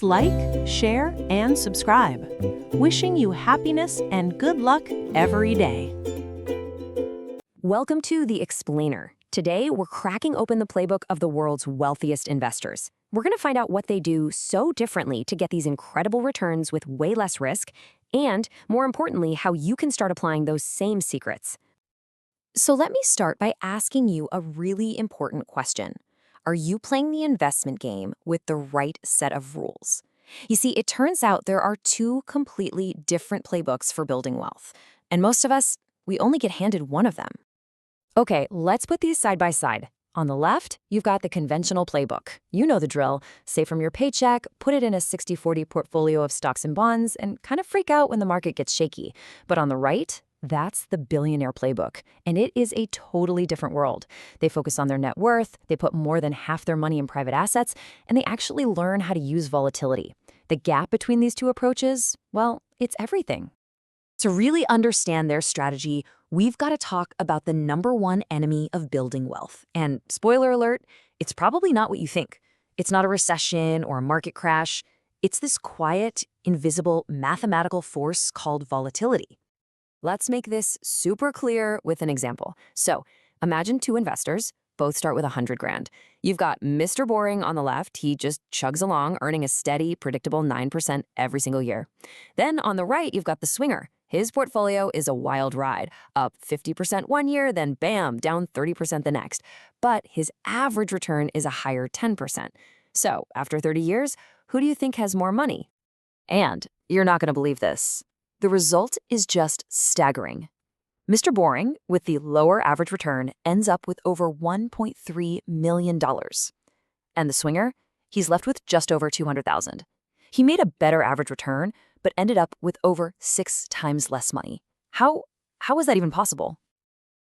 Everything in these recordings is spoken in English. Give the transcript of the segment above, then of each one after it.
Please like, share, and subscribe. Wishing you happiness and good luck every day. Welcome to The Explainer. Today, we're cracking open the playbook of the world's wealthiest investors. We're going to find out what they do so differently to get these incredible returns with way less risk, and, more importantly, how you can start applying those same secrets. So let me start by asking you a really important question. Are you playing the investment game with the right set of rules? You see, it turns out there are two completely different playbooks for building wealth, and most of us, we only get handed one of them. Okay, let's put these side by side. On the left, you've got the conventional playbook. You know the drill. Save from your paycheck, put it in a 60-40 portfolio of stocks and bonds, and kind of freak out when the market gets shaky. But on the right, that's the Billionaire playbook, and it is a totally different world. They focus on their net worth, they put more than half their money in private assets, and they actually learn how to use volatility. The gap between these two approaches, well, it's everything. To really understand their strategy, we've got to talk about the number one enemy of building wealth. And spoiler alert, it's probably not what you think. It's not a recession or a market crash. It's this quiet, invisible, mathematical force called volatility. Let's make this super clear with an example. So imagine two investors, both start with 100 grand. You've got Mr. Boring on the left. He just chugs along, earning a steady, predictable 9% every single year. Then on the right, you've got the swinger. His portfolio is a wild ride, up 50% one year, then bam, down 30% the next. But his average return is a higher 10%. So after 30 years, who do you think has more money? And you're not going to believe this. The result is just staggering. Mr. Boring, with the lower average return, ends up with over $1.3 million. And the swinger, he's left with just over $200,000. He made a better average return, but ended up with over 6 times less money. How is that even possible?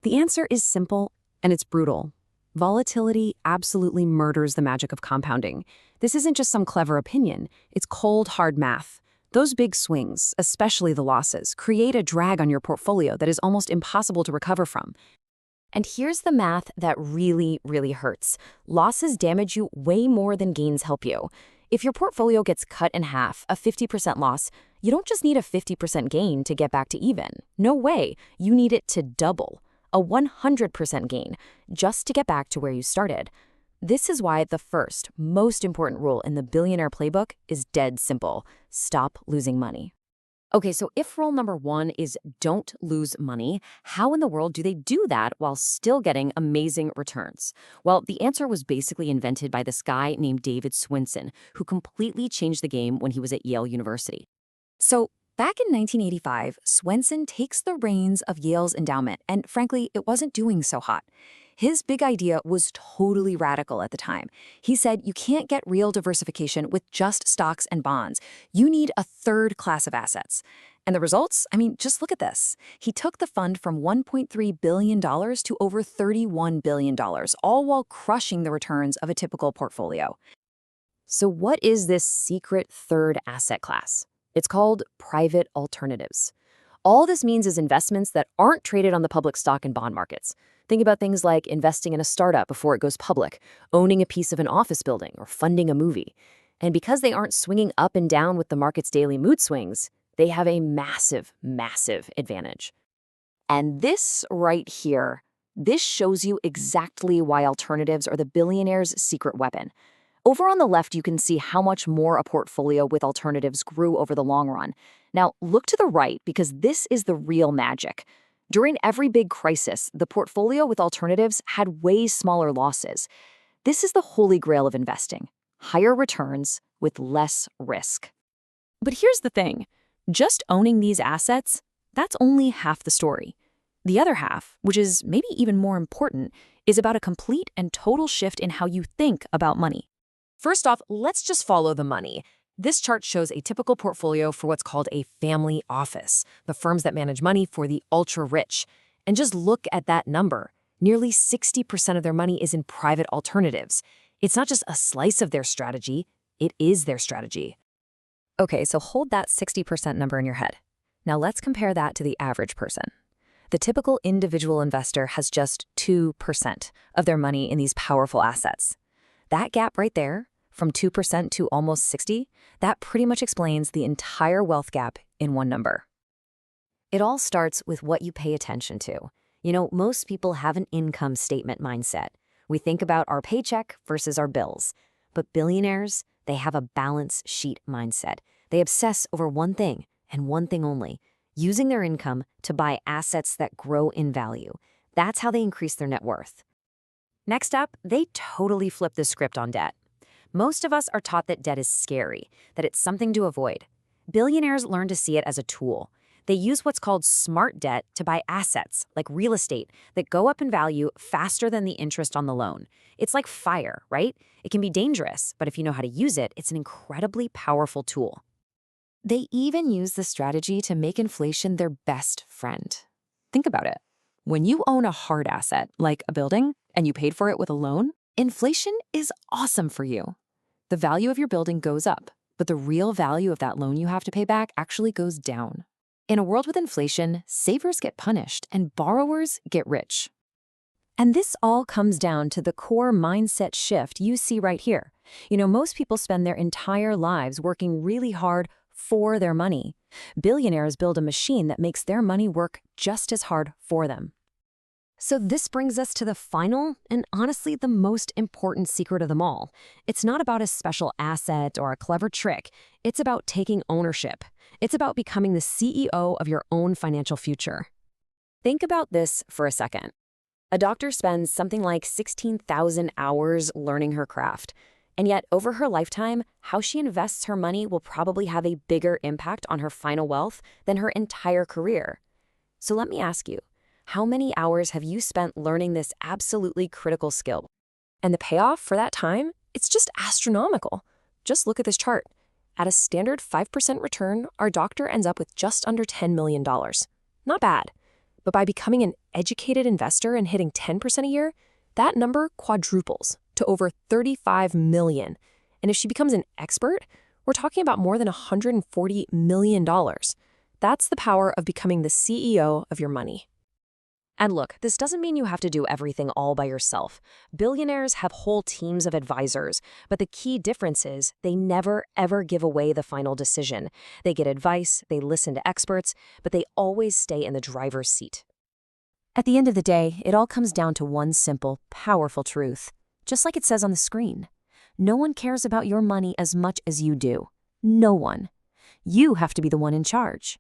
The answer is simple, and it's brutal. Volatility absolutely murders the magic of compounding. This isn't just some clever opinion. It's cold, hard math. Those big swings, especially the losses, create a drag on your portfolio that is almost impossible to recover from. And here's the math that really, really hurts. Losses damage you way more than gains help you. If your portfolio gets cut in half, a 50% loss, you don't just need a 50% gain to get back to even. No way. You need it to double, a 100% gain, just to get back to where you started. This is why the first, most important rule in the Billionaire playbook is dead simple. Stop losing money. Okay, so if rule number one is don't lose money, how in the world do they do that while still getting amazing returns? Well, the answer was basically invented by this guy named David Swensen, who completely changed the game when he was at Yale University. So back in 1985, Swensen takes the reins of Yale's endowment, and frankly, it wasn't doing so hot. His big idea was totally radical at the time. He said you can't get real diversification with just stocks and bonds. You need a third class of assets. And the results? I mean, just look at this. He took the fund from $1.3 billion to over $31 billion, all while crushing the returns of a typical portfolio. So what is this secret third asset class? It's called private alternatives. All this means is investments that aren't traded on the public stock and bond markets. Think about things like investing in a startup before it goes public, owning a piece of an office building, or funding a movie. And because they aren't swinging up and down with the market's daily mood swings, they have a massive, massive advantage. And this right here, this shows you exactly why alternatives are the billionaire's secret weapon. Over on the left, you can see how much more a portfolio with alternatives grew over the long run. Now, look to the right because this is the real magic. During every big crisis, the portfolio with alternatives had way smaller losses. This is the holy grail of investing: higher returns with less risk. But here's the thing. Just owning these assets, that's only half the story. The other half, which is maybe even more important, is about a complete and total shift in how you think about money. First off, let's just follow the money. This chart shows a typical portfolio for what's called a family office, the firms that manage money for the ultra-rich. And just look at that number. Nearly 60% of their money is in private alternatives. It's not just a slice of their strategy, it is their strategy. Okay, so hold that 60% number in your head. Now let's compare that to the average person. The typical individual investor has just 2% of their money in these powerful assets. That gap right there, from 2% to almost 60, that pretty much explains the entire wealth gap in one number. It all starts with what you pay attention to. Most people have an income statement mindset. We think about our paycheck versus our bills. But billionaires, they have a balance sheet mindset. They obsess over one thing and one thing only, using their income to buy assets that grow in value. That's how they increase their net worth. Next up, they totally flip the script on debt. Most of us are taught that debt is scary, that it's something to avoid. Billionaires learn to see it as a tool. They use what's called smart debt to buy assets, like real estate, that go up in value faster than the interest on the loan. It's like fire, right? It can be dangerous, but if you know how to use it, it's an incredibly powerful tool. They even use the strategy to make inflation their best friend. Think about it. When you own a hard asset, like a building, and you paid for it with a loan, inflation is awesome for you. The value of your building goes up, but the real value of that loan you have to pay back actually goes down. In a world with inflation, savers get punished and borrowers get rich. And this all comes down to the core mindset shift you see right here. Most people spend their entire lives working really hard for their money. Billionaires build a machine that makes their money work just as hard for them. So this brings us to the final and honestly the most important secret of them all. It's not about a special asset or a clever trick. It's about taking ownership. It's about becoming the CEO of your own financial future. Think about this for a second. A doctor spends something like 16,000 hours learning her craft. And yet, over her lifetime, how she invests her money will probably have a bigger impact on her final wealth than her entire career. So let me ask you, how many hours have you spent learning this absolutely critical skill? And the payoff for that time? It's just astronomical. Just look at this chart. At a standard 5% return, our doctor ends up with just under $10 million. Not bad. But by becoming an educated investor and hitting 10% a year, that number quadruples to over $35 million. And if she becomes an expert, we're talking about more than $140 million. That's the power of becoming the CEO of your money. And look, this doesn't mean you have to do everything all by yourself. Billionaires have whole teams of advisors, but the key difference is they never, ever give away the final decision. They get advice, they listen to experts, but they always stay in the driver's seat. At the end of the day, it all comes down to one simple, powerful truth. Just like it says on the screen. No one cares about your money as much as you do. No one. You have to be the one in charge.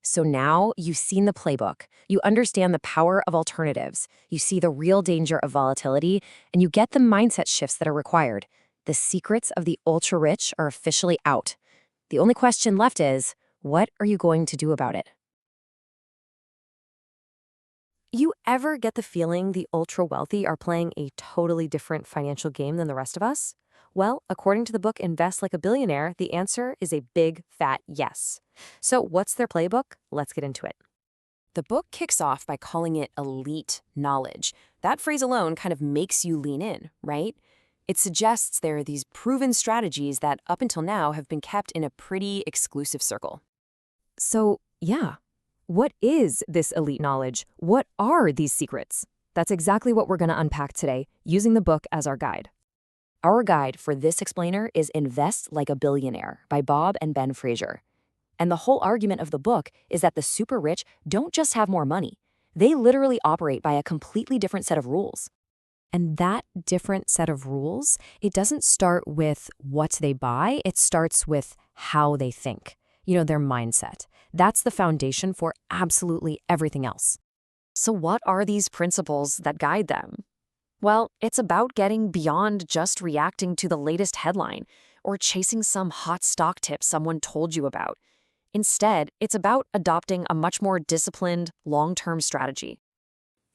So now you've seen the playbook, you understand the power of alternatives, you see the real danger of volatility, and you get the mindset shifts that are required. The secrets of the ultra-rich are officially out. The only question left is, what are you going to do about it? You ever get the feeling the ultra-wealthy are playing a totally different financial game than the rest of us? Well, according to the book Invest Like a Billionaire, the answer is a big, fat yes. So what's their playbook? Let's get into it. The book kicks off by calling it elite knowledge. That phrase alone kind of makes you lean in, right? It suggests there are these proven strategies that up until now have been kept in a pretty exclusive circle. So, yeah, what is this elite knowledge? What are these secrets? That's exactly what we're going to unpack today, using the book as our guide. Our guide for this explainer is Invest Like a Billionaire by Bob and Ben Fraser. And the whole argument of the book is that the super rich don't just have more money. They literally operate by a completely different set of rules. And that different set of rules, it doesn't start with what they buy, it starts with how they think. Their mindset. That's the foundation for absolutely everything else. So what are these principles that guide them? Well, it's about getting beyond just reacting to the latest headline or chasing some hot stock tip someone told you about. Instead, it's about adopting a much more disciplined, long-term strategy.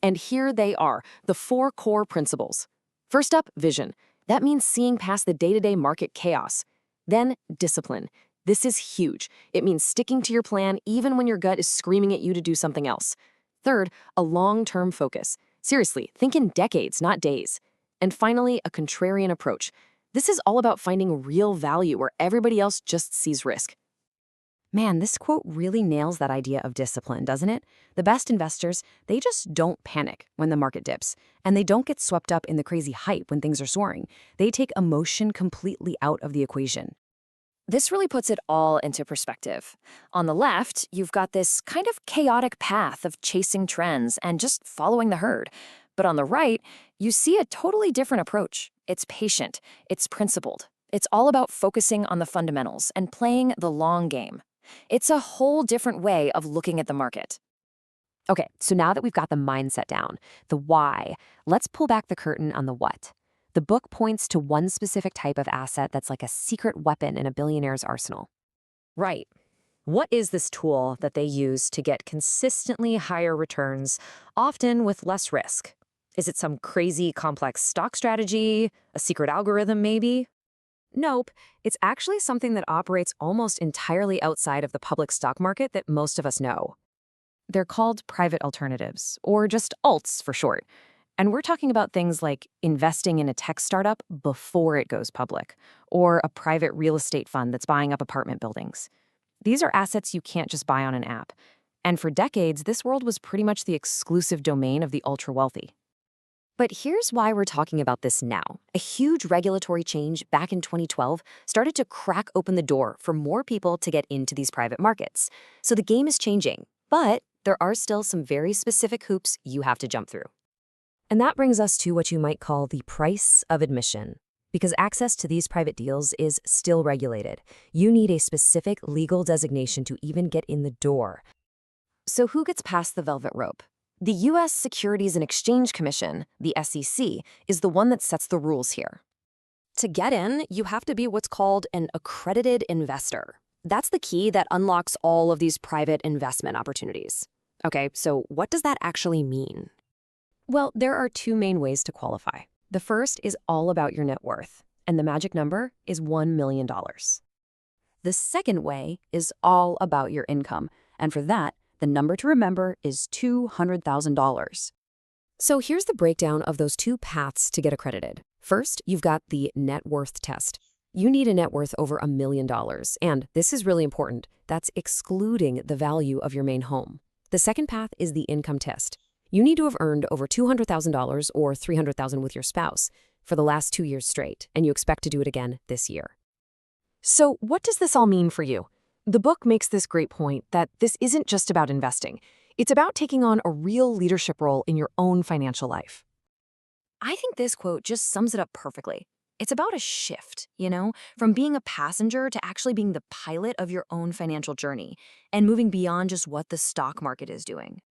And here they are, the 4 core principles. First up, vision. That means seeing past the day-to-day market chaos. Then, discipline. This is huge. It means sticking to your plan even when your gut is screaming at you to do something else. Third, a long-term focus. Seriously, think in decades, not days. And finally, a contrarian approach. This is all about finding real value where everybody else just sees risk. Man, this quote really nails that idea of discipline, doesn't it? The best investors, they just don't panic when the market dips, and they don't get swept up in the crazy hype when things are soaring. They take emotion completely out of the equation. This really puts it all into perspective. On the left, you've got this kind of chaotic path of chasing trends and just following the herd. But on the right, you see a totally different approach. It's patient, it's principled. It's all about focusing on the fundamentals and playing the long game. It's a whole different way of looking at the market. Okay, so now that we've got the mindset down, the why, let's pull back the curtain on the what. The book points to one specific type of asset that's like a secret weapon in a billionaire's arsenal. Right. What is this tool that they use to get consistently higher returns, often with less risk? Is it some crazy complex stock strategy, a secret algorithm maybe? Nope, it's actually something that operates almost entirely outside of the public stock market that most of us know. They're called private alternatives, or just alts for short. And we're talking about things like investing in a tech startup before it goes public, or a private real estate fund that's buying up apartment buildings. These are assets you can't just buy on an app. And for decades, this world was pretty much the exclusive domain of the ultra-wealthy. But here's why we're talking about this now. A huge regulatory change back in 2012 started to crack open the door for more people to get into these private markets. So the game is changing, but there are still some very specific hoops you have to jump through. And that brings us to what you might call the price of admission. Because access to these private deals is still regulated. You need a specific legal designation to even get in the door. So who gets past the velvet rope? The U.S. Securities and Exchange Commission, the SEC, is the one that sets the rules here. To get in, you have to be what's called an accredited investor. That's the key that unlocks all of these private investment opportunities. Okay, so what does that actually mean? Well, there are two main ways to qualify. The first is all about your net worth, and the magic number is $1 million. The second way is all about your income, and for that, the number to remember is $200,000. So here's the breakdown of those two paths to get accredited. First, you've got the net worth test. You need a net worth over $1 million, and this is really important. That's excluding the value of your main home. The second path is the income test. You need to have earned over $200,000 or $300,000 with your spouse for the last 2 years straight, and you expect to do it again this year. So what does this all mean for you? The book makes this great point that this isn't just about investing. It's about taking on a real leadership role in your own financial life. I think this quote just sums it up perfectly. It's about a shift, from being a passenger to actually being the pilot of your own financial journey and moving beyond just what the stock market is doing.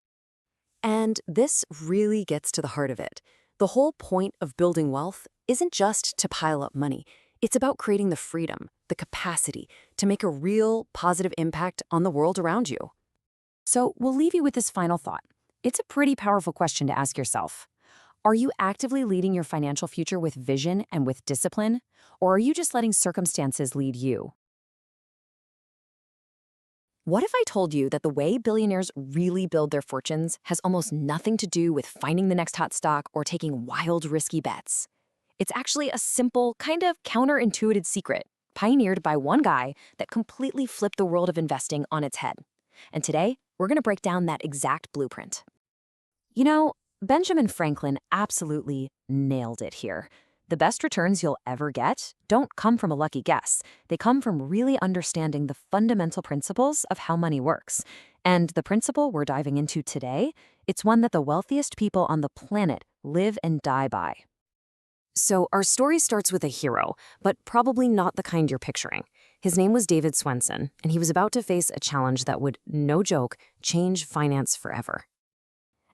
And this really gets to the heart of it. The whole point of building wealth isn't just to pile up money. It's about creating the freedom, the capacity to make a real positive impact on the world around you. So we'll leave you with this final thought. It's a pretty powerful question to ask yourself. Are you actively leading your financial future with vision and with discipline, or are you just letting circumstances lead you? What if I told you that the way billionaires really build their fortunes has almost nothing to do with finding the next hot stock or taking wild, risky bets? It's actually a simple, kind of counterintuitive secret, pioneered by one guy that completely flipped the world of investing on its head. And today, we're going to break down that exact blueprint. Benjamin Franklin absolutely nailed it here. The best returns you'll ever get don't come from a lucky guess. They come from really understanding the fundamental principles of how money works. And the principle we're diving into today, it's one that the wealthiest people on the planet live and die by. So our story starts with a hero, but probably not the kind you're picturing. His name was David Swensen, and he was about to face a challenge that would, no joke, change finance forever.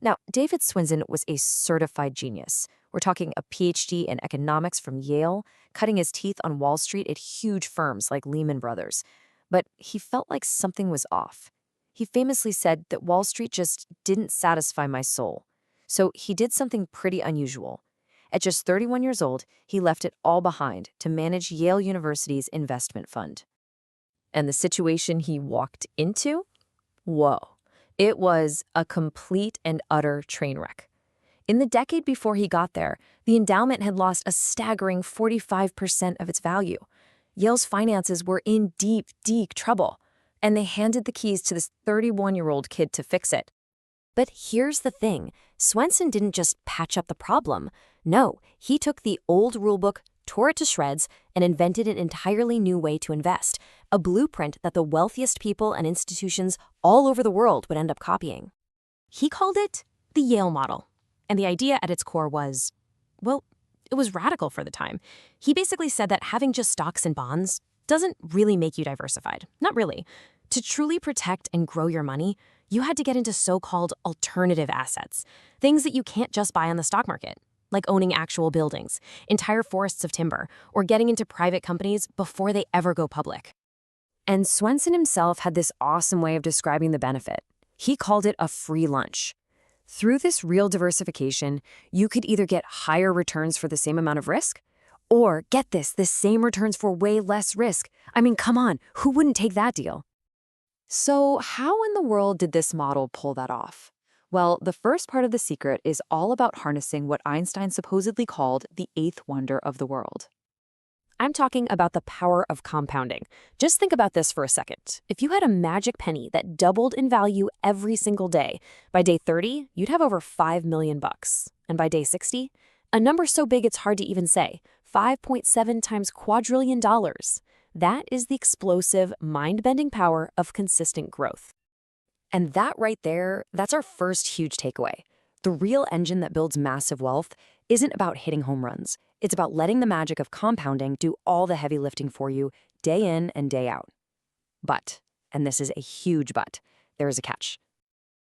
Now, David Swensen was a certified genius. We're talking a PhD in economics from Yale, cutting his teeth on Wall Street at huge firms like Lehman Brothers. But he felt like something was off. He famously said that Wall Street just didn't satisfy my soul. So he did something pretty unusual. At just 31 years old, he left it all behind to manage Yale University's investment fund. And the situation he walked into? Whoa. It was a complete and utter train wreck. In the decade before he got there, the endowment had lost a staggering 45% of its value. Yale's finances were in deep, deep trouble. and they handed the keys to this 31-year-old kid to fix it. But here's the thing. Swensen didn't just patch up the problem. No, he took the old rulebook, tore it to shreds, and invented an entirely new way to invest, a blueprint that the wealthiest people and institutions all over the world would end up copying. He called it the Yale Model. And the idea at its core was, well, it was radical for the time. He basically said that having just stocks and bonds doesn't really make you diversified. Not really. To truly protect and grow your money, you had to get into so-called alternative assets, things that you can't just buy on the stock market, like owning actual buildings, entire forests of timber, or getting into private companies before they ever go public. And Swensen himself had this awesome way of describing the benefit. He called it a free lunch. Through this real diversification, you could either get higher returns for the same amount of risk, or get the same returns for way less risk. I mean, come on, who wouldn't take that deal? So how in the world did this model pull that off? Well, the first part of the secret is all about harnessing what Einstein supposedly called the eighth wonder of the world. I'm talking about the power of compounding. Just think about this for a second. If you had a magic penny that doubled in value every single day, by day 30, you'd have over $5 million. And by day 60, a number so big it's hard to even say, 5.7 times quadrillion dollars. That is the explosive, mind-bending power of consistent growth. And that right there, that's our first huge takeaway. The real engine that builds massive wealth isn't about hitting home runs. It's about letting the magic of compounding do all the heavy lifting for you day in and day out. But, and this is a huge but, there is a catch.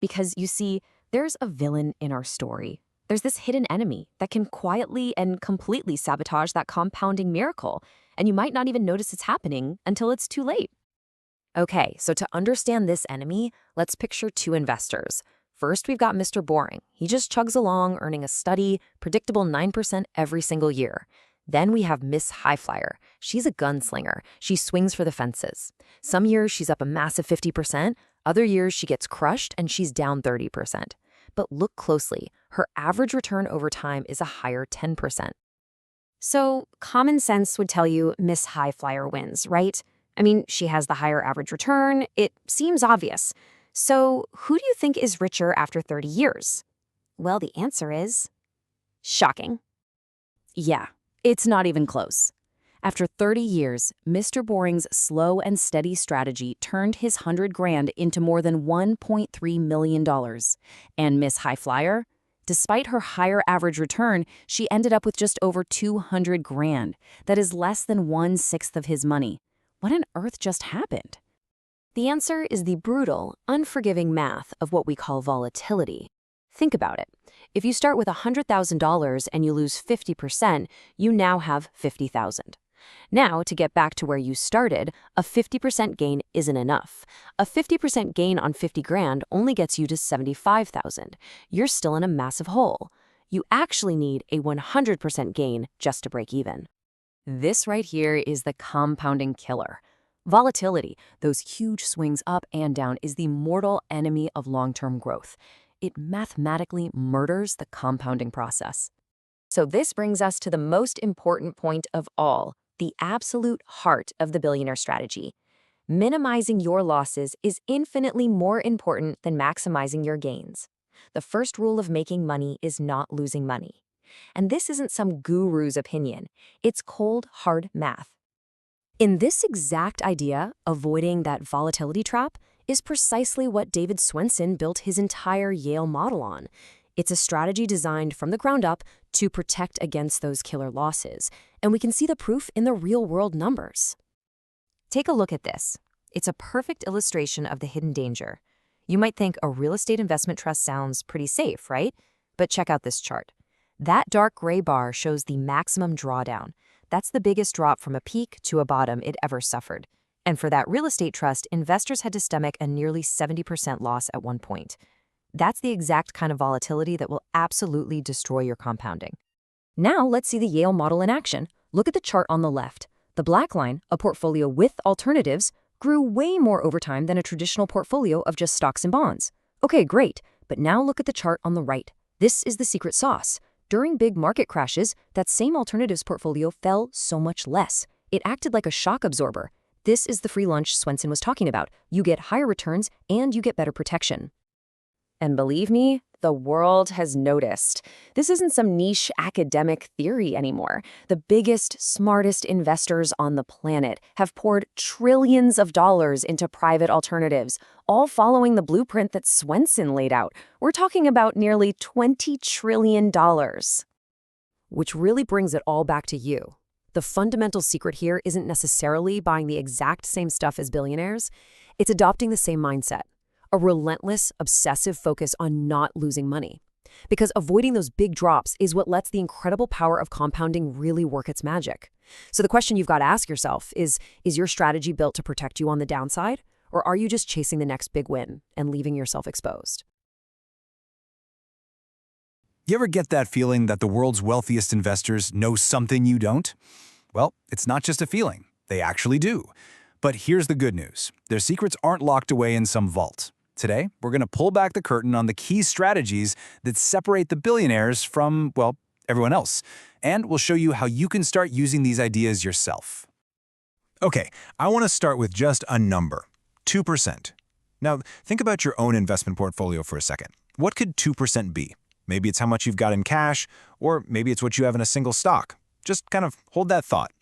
Because you see, there's a villain in our story. There's this hidden enemy that can quietly and completely sabotage that compounding miracle, and you might not even notice it's happening until it's too late. Okay, so to understand this enemy, let's picture two investors. First, we've got Mr. Boring. He just chugs along, earning a steady, predictable 9% every single year. Then we have Miss Highflyer. She's a gunslinger. She swings for the fences. Some years she's up a massive 50%, other years she gets crushed and she's down 30%. But look closely, her average return over time is a higher 10%. So common sense would tell you Miss Highflyer wins, right? I mean, she has the higher average return. It seems obvious. So who do you think is richer after 30 years? Well, the answer is shocking. Yeah, it's not even close. After 30 years, Mr. Boring's slow and steady strategy turned his 100 grand into more than $1.3 million. And Miss Highflyer, despite her higher average return, she ended up with just over 200 grand. That is less than 1/6 of his money. What on earth just happened? The answer is the brutal, unforgiving math of what we call volatility. Think about it. If you start with $100,000 and you lose 50%, you now have $50,000. Now, to get back to where you started, a 50% gain isn't enough. A 50% gain on 50 grand only gets you to 75,000. You're still in a massive hole. You actually need a 100% gain just to break even. This right here is the compounding killer. Volatility, those huge swings up and down, is the mortal enemy of long-term growth. It mathematically murders the compounding process. So this brings us to the most important point of all, the absolute heart of the billionaire strategy. Minimizing your losses is infinitely more important than maximizing your gains. The first rule of making money is not losing money. And this isn't some guru's opinion. It's cold, hard math. In this exact idea, avoiding that volatility trap is precisely what David Swensen built his entire Yale model on. It's a strategy designed from the ground up to protect against those killer losses, and we can see the proof in the real-world numbers. Take a look at this. It's a perfect illustration of the hidden danger. You might think a real estate investment trust sounds pretty safe, right? But check out this chart. That dark gray bar shows the maximum drawdown. That's the biggest drop from a peak to a bottom it ever suffered. And for that real estate trust, investors had to stomach a nearly 70% loss at one point. That's the exact kind of volatility that will absolutely destroy your compounding. Now let's see the Yale model in action. Look at the chart on the left. The black line, a portfolio with alternatives, grew way more over time than a traditional portfolio of just stocks and bonds. Okay, great. But now look at the chart on the right. This is the secret sauce. During big market crashes, that same alternatives portfolio fell so much less. It acted like a shock absorber. This is the free lunch Swensen was talking about. You get higher returns and you get better protection. And believe me, the world has noticed. This isn't some niche academic theory anymore. The biggest, smartest investors on the planet have poured trillions of dollars into private alternatives, all following the blueprint that Swensen laid out. We're talking about nearly $20 trillion. Which really brings it all back to you. The fundamental secret here isn't necessarily buying the exact same stuff as billionaires. It's adopting the same mindset. A relentless, obsessive focus on not losing money. Because avoiding those big drops is what lets the incredible power of compounding really work its magic. So the question you've got to ask yourself is your strategy built to protect you on the downside? Or are you just chasing the next big win and leaving yourself exposed? You ever get that feeling that the world's wealthiest investors know something you don't? Well, it's not just a feeling. They actually do. But here's the good news. Their secrets aren't locked away in some vault. Today, we're going to pull back the curtain on the key strategies that separate the billionaires from, well, everyone else. And we'll show you how you can start using these ideas yourself. Okay, I want to start with just a number, 2%. Now, think about your own investment portfolio for a second. What could 2% be? Maybe it's how much you've got in cash, or maybe it's what you have in a single stock. Just kind of hold that thought.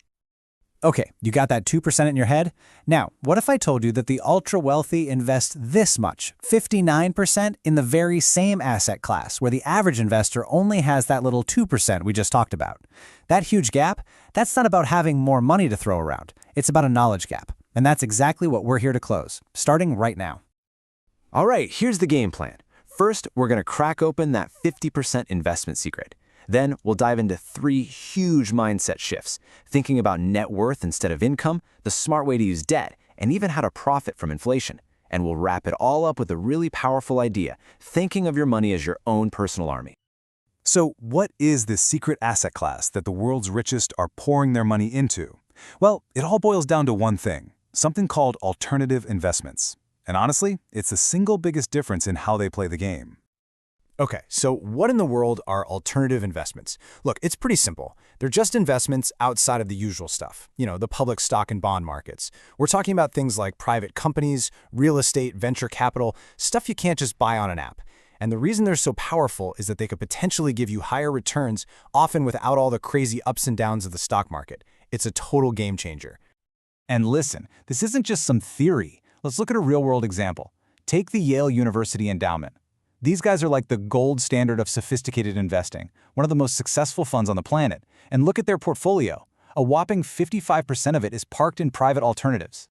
Okay, you got that 2% in your head? Now, what if I told you that the ultra-wealthy invest this much, 59%, in the very same asset class, where the average investor only has that little 2% we just talked about? That huge gap, that's not about having more money to throw around. It's about a knowledge gap. And that's exactly what we're here to close, starting right now. All right, here's the game plan. First, we're going to crack open that 50% investment secret. Then we'll dive into 3 huge mindset shifts, thinking about net worth instead of income, the smart way to use debt, and even how to profit from inflation. And we'll wrap it all up with a really powerful idea, thinking of your money as your own personal army. So what is this secret asset class that the world's richest are pouring their money into? Well, it all boils down to one thing, something called alternative investments. And honestly, it's the single biggest difference in how they play the game. Okay, so what in the world are alternative investments? Look, it's pretty simple. They're just investments outside of the usual stuff, the public stock and bond markets. We're talking about things like private companies, real estate, venture capital, stuff you can't just buy on an app. And the reason they're so powerful is that they could potentially give you higher returns, often without all the crazy ups and downs of the stock market. It's a total game changer. And listen, this isn't just some theory. Let's look at a real-world example. Take the Yale University Endowment. These guys are like the gold standard of sophisticated investing, one of the most successful funds on the planet. And look at their portfolio. A whopping 55% of it is parked in private alternatives.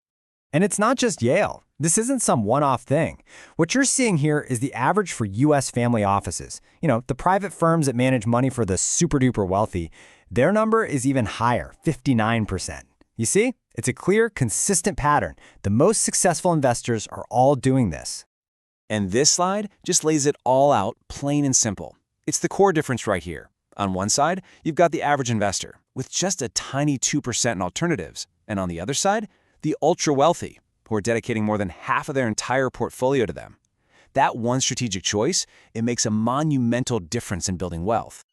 And it's not just Yale. This isn't some one-off thing. What you're seeing here is the average for U.S. family offices. The private firms that manage money for the super-duper wealthy. Their number is even higher, 59%. You see? It's a clear, consistent pattern. The most successful investors are all doing this. And this slide just lays it all out, plain and simple. It's the core difference right here. On one side, you've got the average investor, with just a tiny 2% in alternatives. And on the other side, the ultra-wealthy, who are dedicating more than half of their entire portfolio to them. That one strategic choice, it makes a monumental difference in building wealth.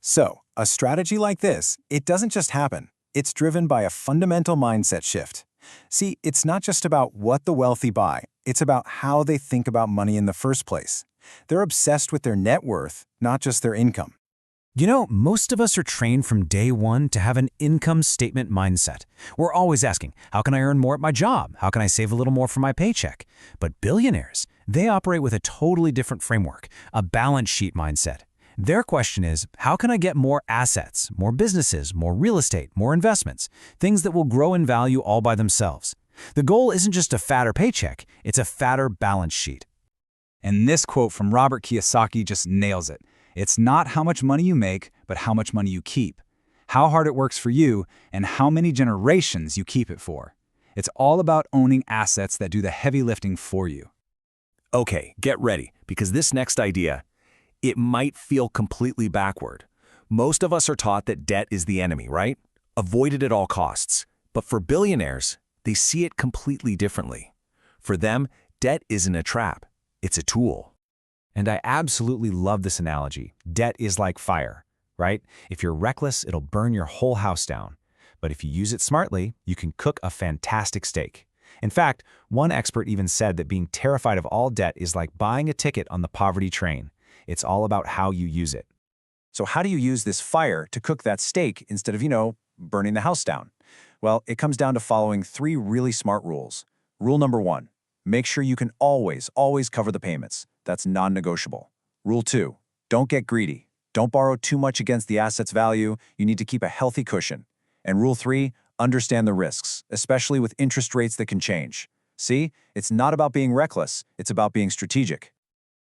So, a strategy like this, it doesn't just happen. It's driven by a fundamental mindset shift. See, it's not just about what the wealthy buy. It's about how they think about money in the first place. They're obsessed with their net worth, not just their income. Most of us are trained from day one to have an income statement mindset. We're always asking, how can I earn more at my job? How can I save a little more for my paycheck? But billionaires, they operate with a totally different framework, a balance sheet mindset. Their question is, how can I get more assets, more businesses, more real estate, more investments, things that will grow in value all by themselves? The goal isn't just a fatter paycheck, it's a fatter balance sheet. And this quote from Robert Kiyosaki just nails it. It's not how much money you make, but how much money you keep. How hard it works for you, and how many generations you keep it for. It's all about owning assets that do the heavy lifting for you. Okay, get ready, because this next idea, it might feel completely backward. Most of us are taught that debt is the enemy, right? Avoid it at all costs. But for billionaires, they see it completely differently. For them, debt isn't a trap, it's a tool. And I absolutely love this analogy. Debt is like fire, right? If you're reckless, it'll burn your whole house down. But if you use it smartly, you can cook a fantastic steak. In fact, one expert even said that being terrified of all debt is like buying a ticket on the poverty train. It's all about how you use it. So how do you use this fire to cook that steak instead of, burning the house down? Well, it comes down to following 3 really smart rules. Rule number 1, make sure you can always cover the payments. That's non-negotiable. Rule 2, don't get greedy. Don't borrow too much against the asset's value. You need to keep a healthy cushion. And rule 3, understand the risks, especially with interest rates that can change. See, it's not about being reckless, it's about being strategic.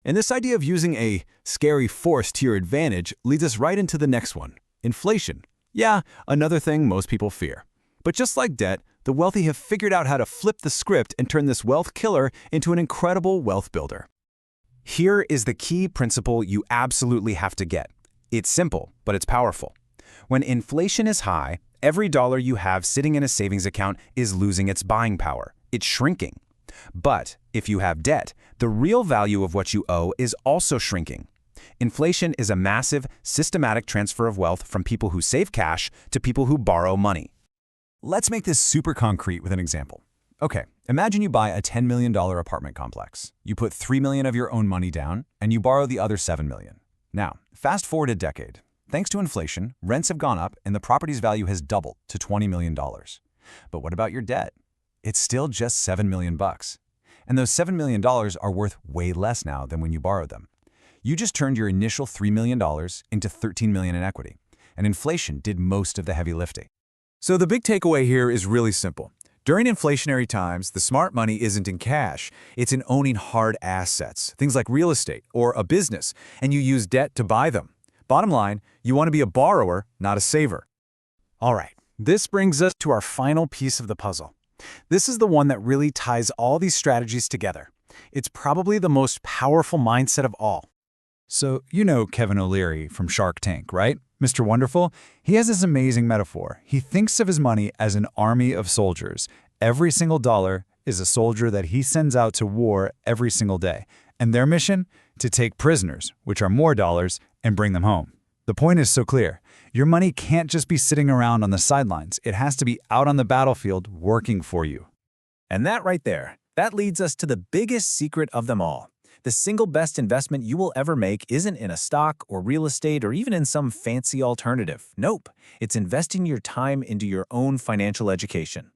And this idea of using a scary force to your advantage leads us right into the next one, inflation. Yeah, another thing most people fear. But just like debt, the wealthy have figured out how to flip the script and turn this wealth killer into an incredible wealth builder. Here is the key principle you absolutely have to get. It's simple, but it's powerful. When inflation is high, every dollar you have sitting in a savings account is losing its buying power. It's shrinking. But if you have debt, the real value of what you owe is also shrinking. Inflation is a massive, systematic transfer of wealth from people who save cash to people who borrow money. Let's make this super concrete with an example. Okay, imagine you buy a $10 million apartment complex. You put $3 million of your own money down, and you borrow the other $7 million. Now, fast forward a decade. Thanks to inflation, rents have gone up and the property's value has doubled to $20 million. But what about your debt? It's still just $7 million. And those $7 million are worth way less now than when you borrowed them. You just turned your initial $3 million into $13 million in equity, and inflation did most of the heavy lifting. So the big takeaway here is really simple. During inflationary times, the smart money isn't in cash. It's in owning hard assets, things like real estate or a business, and you use debt to buy them. Bottom line, you want to be a borrower, not a saver. All right, this brings us to our final piece of the puzzle. This is the one that really ties all these strategies together. It's probably the most powerful mindset of all. So, you know Kevin O'Leary from Shark Tank, right? Mr. Wonderful? He has this amazing metaphor. He thinks of his money as an army of soldiers. Every single dollar is a soldier that he sends out to war every single day. And their mission? To take prisoners, which are more dollars, and bring them home. The point is so clear. Your money can't just be sitting around on the sidelines. It has to be out on the battlefield working for you. And that right there, that leads us to the biggest secret of them all. The single best investment you will ever make isn't in a stock or real estate or even in some fancy alternative. Nope, it's investing your time into your own financial education.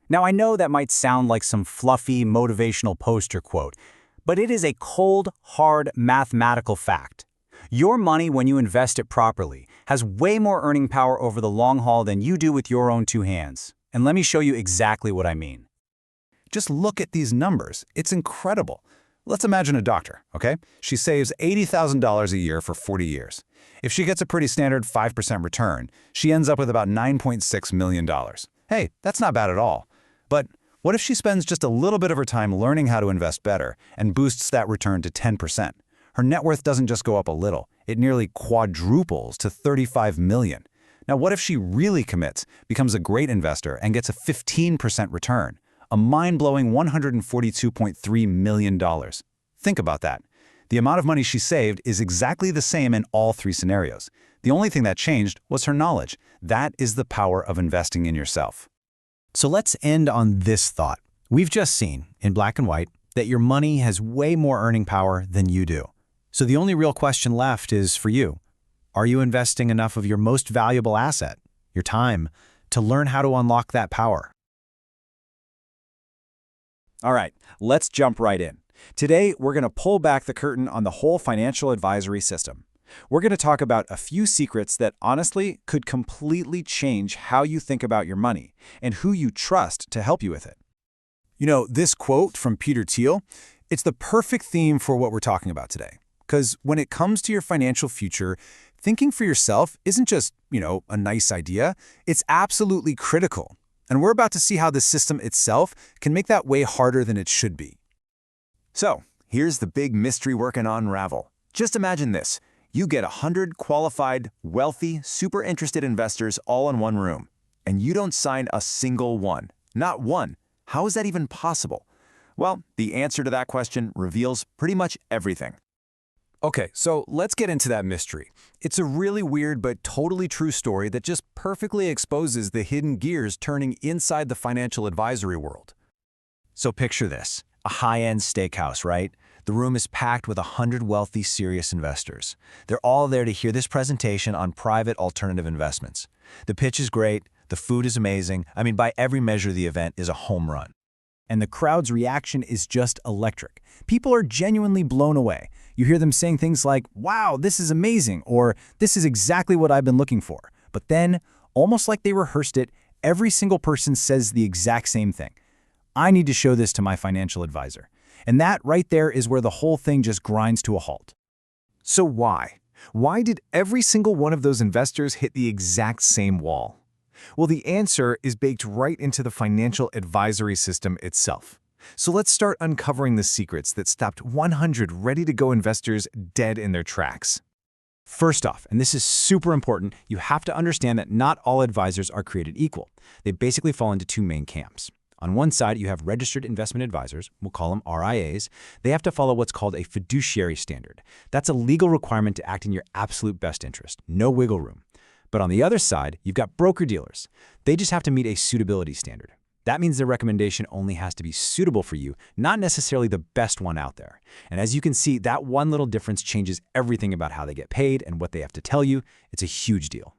Now, I know that might sound like some fluffy motivational poster quote, but it is a cold, hard mathematical fact. Your money, when you invest it properly, has way more earning power over the long haul than you do with your own 2 hands. And let me show you exactly what I mean. Just look at these numbers. It's incredible. Let's imagine a doctor, okay? She saves $80,000 a year for 40 years. If she gets a pretty standard 5% return, she ends up with about $9.6 million. Hey, that's not bad at all. But what if she spends just a little bit of her time learning how to invest better and boosts that return to 10%? Her net worth doesn't just go up a little, it nearly quadruples to $35 million. Now, what if she really commits, becomes a great investor, and gets a 15% return? A mind-blowing $142.3 million. Think about that. The amount of money she saved is exactly the same in all 3 scenarios. The only thing that changed was her knowledge. That is the power of investing in yourself. So let's end on this thought. We've just seen, in black and white, that your money has way more earning power than you do. So the only real question left is for you. Are you investing enough of your most valuable asset, your time, to learn how to unlock that power? All right, let's jump right in. Today, we're going to pull back the curtain on the whole financial advisory system. We're going to talk about a few secrets that honestly could completely change how you think about your money and who you trust to help you with it. You know, this quote from Peter Thiel, it's the perfect theme for what we're talking about today. Because when it comes to your financial future, thinking for yourself isn't just, a nice idea. It's absolutely critical. And we're about to see how the system itself can make that way harder than it should be. So, here's the big mystery we're going to unravel. Just imagine this. You get 100 qualified, wealthy, super interested investors all in one room. And you don't sign a single one. Not one. How is that even possible? Well, the answer to that question reveals pretty much everything. Okay, so let's get into that mystery. It's a really weird but totally true story that just perfectly exposes the hidden gears turning inside the financial advisory world. So picture this, a high-end steakhouse, right? The room is packed with 100 wealthy, serious investors. They're all there to hear this presentation on private alternative investments. The pitch is great, the food is amazing. I mean, by every measure, the event is a home run. And the crowd's reaction is just electric. People are genuinely blown away. You hear them saying things like, "Wow, this is amazing," or "This is exactly what I've been looking for." But then, almost like they rehearsed it, every single person says the exact same thing. "I need to show this to my financial advisor." And that right there is where the whole thing just grinds to a halt. So why? Why did every single one of those investors hit the exact same wall? Well, the answer is baked right into the financial advisory system itself. So let's start uncovering the secrets that stopped 100 ready-to-go investors dead in their tracks. First off, and this is super important, you have to understand that not all advisors are created equal. They basically fall into two main camps. On one side, you have registered investment advisors, we'll call them RIAs. They have to follow what's called a fiduciary standard. That's a legal requirement to act in your absolute best interest, no wiggle room. But on the other side, you've got broker-dealers. They just have to meet a suitability standard. That means their recommendation only has to be suitable for you, not necessarily the best one out there. And as you can see, that one little difference changes everything about how they get paid and what they have to tell you. It's a huge deal.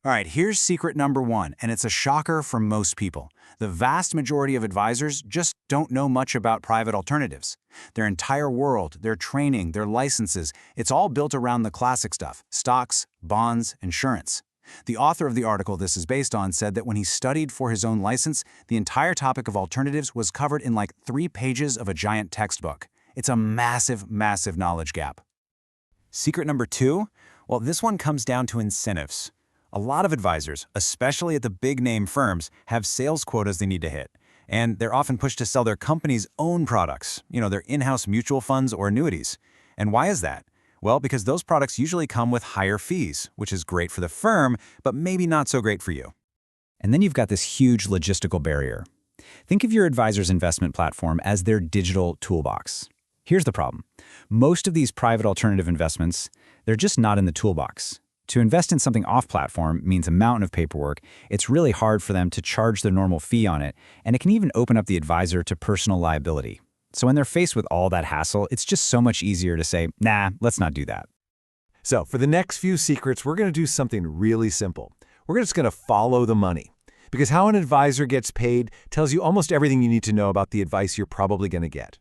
All right, here's secret number one, and it's a shocker for most people. The vast majority of advisors just don't know much about private alternatives. Their entire world, their training, their licenses, it's all built around the classic stuff: stocks, bonds, insurance. The author of the article this is based on said that when he studied for his own license, the entire topic of alternatives was covered in like 3 pages of a giant textbook. It's a massive, massive knowledge gap. Secret number two? Well, this one comes down to incentives. A lot of advisors, especially at the big-name firms, have sales quotas they need to hit. And they're often pushed to sell their company's own products, their in-house mutual funds or annuities. And why is that? Well, because those products usually come with higher fees, which is great for the firm, but maybe not so great for you. And then you've got this huge logistical barrier. Think of your advisor's investment platform as their digital toolbox. Here's the problem. Most of these private alternative investments, they're just not in the toolbox. To invest in something off-platform means a mountain of paperwork. It's really hard for them to charge their normal fee on it, and it can even open up the advisor to personal liability. So when they're faced with all that hassle, it's just so much easier to say, "Nah, let's not do that." So for the next few secrets, we're going to do something really simple. We're just going to follow the money. Because how an advisor gets paid tells you almost everything you need to know about the advice you're probably going to get.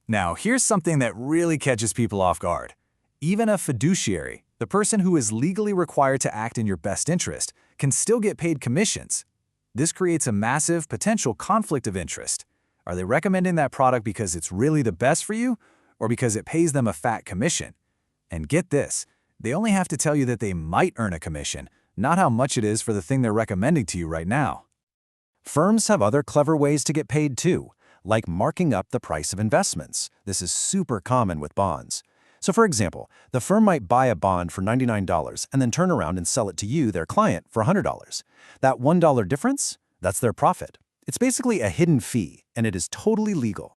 Now, here's something that really catches people off guard. Even a fiduciary, the person who is legally required to act in your best interest, can still get paid commissions. This creates a massive potential conflict of interest. Are they recommending that product because it's really the best for you, or because it pays them a fat commission? And get this, they only have to tell you that they might earn a commission, not how much it is for the thing they're recommending to you right now. Firms have other clever ways to get paid too, like marking up the price of investments. This is super common with bonds. So for example, the firm might buy a bond for $99 and then turn around and sell it to you, their client, for $100. That $1 difference, that's their profit. It's basically a hidden fee, and it is totally legal.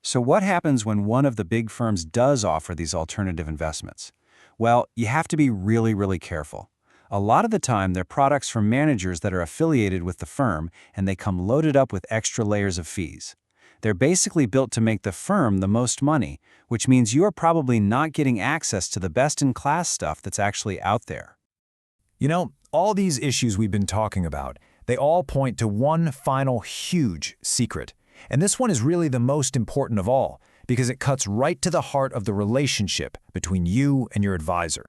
So what happens when one of the big firms does offer these alternative investments? Well, you have to be really, really careful. A lot of the time, they're products from managers that are affiliated with the firm, and they come loaded up with extra layers of fees. They're basically built to make the firm the most money, which means you're probably not getting access to the best-in-class stuff that's actually out there. All these issues we've been talking about, they all point to one final huge secret. And this one is really the most important of all, because it cuts right to the heart of the relationship between you and your advisor.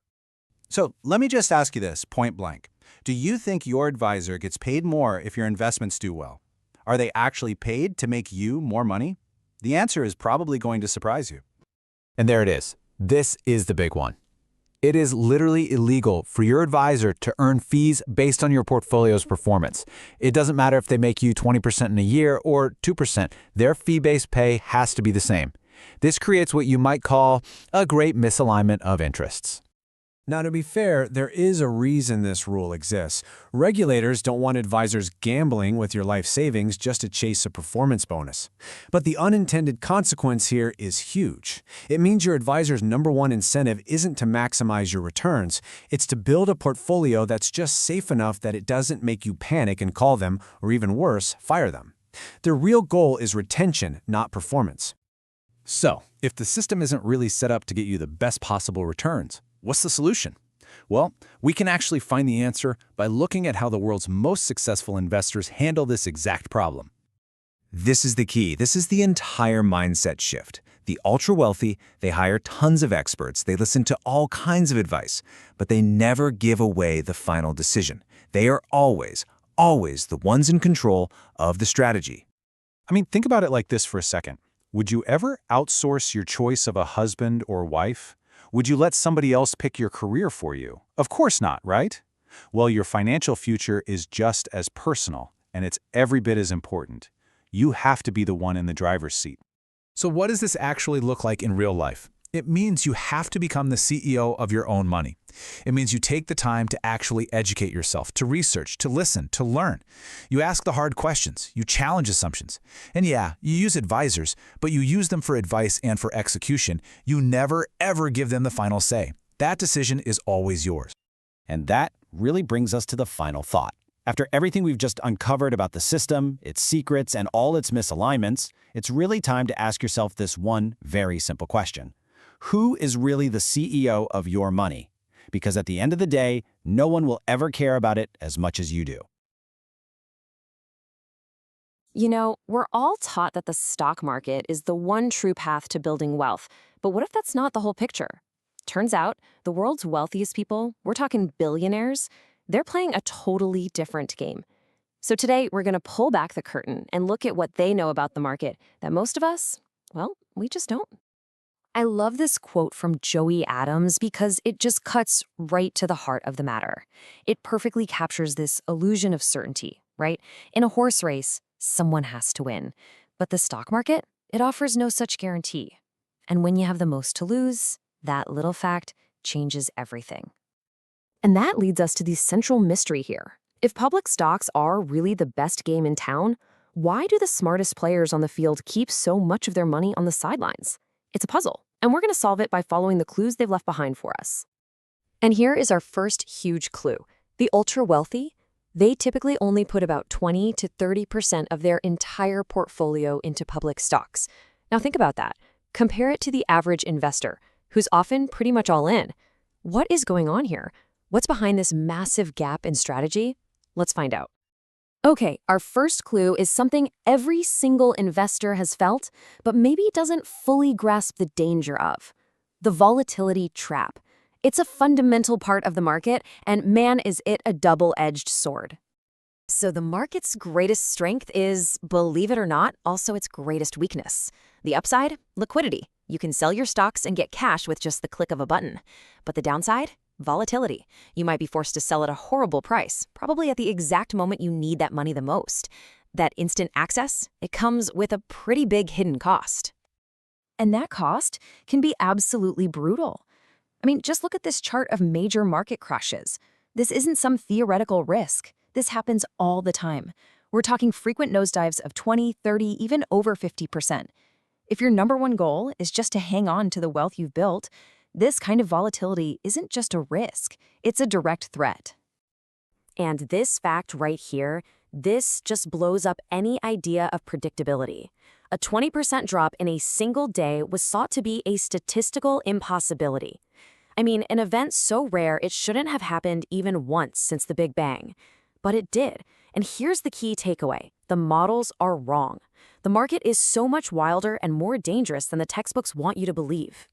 So let me just ask you this, point blank. Do you think your advisor gets paid more if your investments do well? Are they actually paid to make you more money? The answer is probably going to surprise you. And there it is. This is the big one. It is literally illegal for your advisor to earn fees based on your portfolio's performance. It doesn't matter if they make you 20% in a year or 2%. Their fee-based pay has to be the same. This creates what you might call a great misalignment of interests. Now, to be fair, there is a reason this rule exists. Regulators don't want advisors gambling with your life savings just to chase a performance bonus. But the unintended consequence here is huge. It means your advisor's #1 incentive isn't to maximize your returns. It's to build a portfolio that's just safe enough that it doesn't make you panic and call them, or even worse, fire them. Their real goal is retention, not performance. So, if the system isn't really set up to get you the best possible returns, what's the solution? Well, we can actually find the answer by looking at how the world's most successful investors handle this exact problem. This is the key. This is the entire mindset shift. The ultra-wealthy, they hire tons of experts, they listen to all kinds of advice, but they never give away the final decision. They are always the ones in control of the strategy. I mean, think about it like this for a second. Would you ever outsource your choice of a husband or wife? Would you let somebody else pick your career for you? Of course not, right? Well, your financial future is just as personal, and it's every bit as important. You have to be the one in the driver's seat. So what does this actually look like in real life? It means you have to become the CEO of your own money. It means you take the time to actually educate yourself, to research, to listen, to learn. You ask the hard questions, you challenge assumptions. And yeah, you use advisors, but you use them for advice and for execution. You never, ever give them the final say. That decision is always yours. And that really brings us to the final thought. After everything we've just uncovered about the system, its secrets, and all its misalignments, it's really time to ask yourself this one very simple question. Who is really the CEO of your money? Because at the end of the day, no one will ever care about it as much as you do. You know, we're all taught that the stock market is the one true path to building wealth. But what if that's not the whole picture? Turns out, the world's wealthiest people, we're talking billionaires, they're playing a totally different game. So today, we're going to pull back the curtain and look at what they know about the market that most of us, well, we just don't. I love this quote from Joey Adams because it just cuts right to the heart of the matter. It perfectly captures this illusion of certainty, right? In a horse race, someone has to win. But the stock market, it offers no such guarantee. And when you have the most to lose, that little fact changes everything. And that leads us to the central mystery here. If public stocks are really the best game in town, why do the smartest players on the field keep so much of their money on the sidelines? It's a puzzle, and we're going to solve it by following the clues they've left behind for us. And here is our first huge clue. The ultra-wealthy, they typically only put about 20 to 30% of their entire portfolio into public stocks. Now think about that. Compare it to the average investor, who's often pretty much all in. What is going on here? What's behind this massive gap in strategy? Let's find out. Okay, our first clue is something every single investor has felt, but maybe doesn't fully grasp the danger of. The volatility trap. It's a fundamental part of the market, and man, is it a double-edged sword. So the market's greatest strength is, believe it or not, also its greatest weakness. The upside? Liquidity. You can sell your stocks and get cash with just the click of a button. But the downside? Volatility. You might be forced to sell at a horrible price, probably at the exact moment you need that money the most. That instant access, it comes with a pretty big hidden cost. And that cost can be absolutely brutal. I mean, just look at this chart of major market crashes. This isn't some theoretical risk. This happens all the time. We're talking frequent nosedives of 20, 30, even over 50%. If your #1 goal is just to hang on to the wealth you've built, this kind of volatility isn't just a risk, it's a direct threat. And this fact right here, this just blows up any idea of predictability. A 20% drop in a single day was thought to be a statistical impossibility. I mean, an event so rare it shouldn't have happened even once since the Big Bang. But it did. And here's the key takeaway. The models are wrong. The market is so much wilder and more dangerous than the textbooks want you to believe.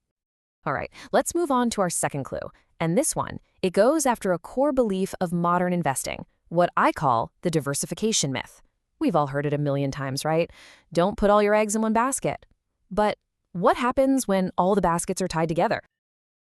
All right, let's move on to our second clue. And this one, it goes after a core belief of modern investing, what I call the diversification myth. We've all heard it a million times, right? Don't put all your eggs in one basket. But what happens when all the baskets are tied together?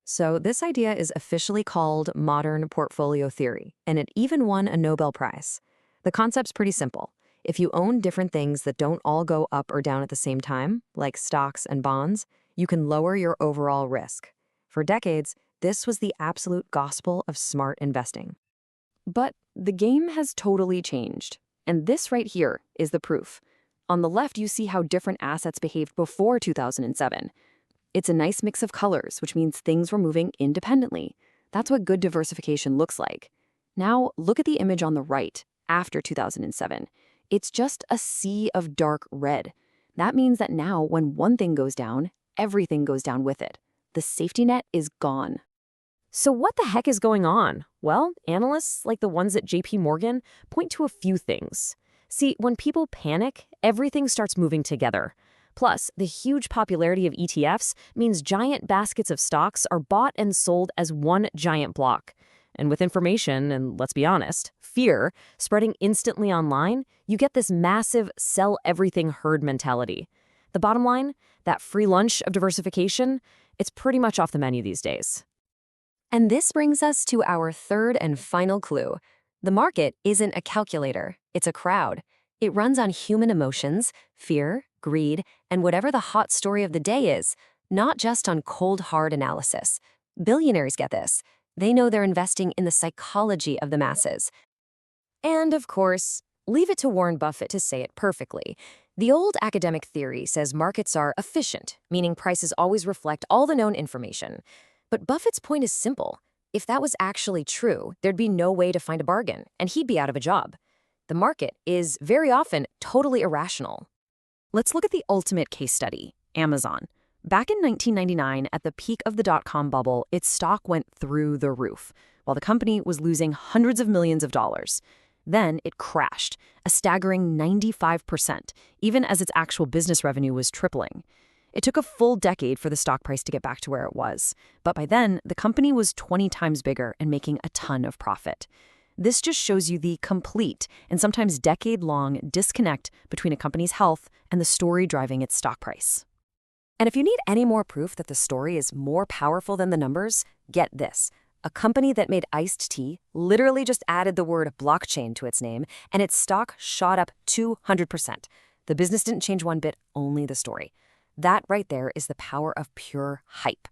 So this idea is officially called modern portfolio theory, and it even won a Nobel Prize. The concept's pretty simple. If you own different things that don't all go up or down at the same time, like stocks and bonds, you can lower your overall risk. For decades, This was the absolute gospel of smart investing. But the game has totally changed. And this right here is the proof. On the left, you see how different assets behaved before 2007. It's a nice mix of colors, which means things were moving independently. That's what good diversification looks like. Now, look at the image on the right, after 2007. It's just a sea of dark red. That means that now, when one thing goes down, everything goes down with it. The safety net is gone. So what the heck is going on? Well, analysts like the ones at JP Morgan point to a few things. See, when people panic, everything starts moving together. Plus, the huge popularity of ETFs means giant baskets of stocks are bought and sold as one giant block. And with information, and let's be honest, fear, spreading instantly online, you get this massive sell everything herd mentality. The bottom line, that free lunch of diversification, it's pretty much off the menu these days. And this brings us to our third and final clue. The market isn't a calculator, it's a crowd. It runs on human emotions, fear, greed, and whatever the hot story of the day is, not just on cold, hard analysis. Billionaires get this. They know they're investing in the psychology of the masses. And of course, leave it to Warren Buffett to say it perfectly. The old academic theory says markets are efficient, meaning prices always reflect all the known information. But Buffett's point is simple. If that was actually true, there'd be no way to find a bargain, and he'd be out of a job. The market is very often totally irrational. Let's look at the ultimate case study, Amazon. Back in 1999, at the peak of the dot-com bubble, its stock went through the roof, while the company was losing hundreds of millions of dollars. Then it crashed, a staggering 95%, even as its actual business revenue was tripling. It took a full decade for the stock price to get back to where it was, but by then, the company was 20 times bigger and making a ton of profit. This just shows you the complete and sometimes decade-long disconnect between a company's health and the story driving its stock price. And if you need any more proof that the story is more powerful than the numbers, get this. A company that made iced tea literally just added the word blockchain to its name, and its stock shot up 200%. The business didn't change one bit, only the story. That right there is the power of pure hype.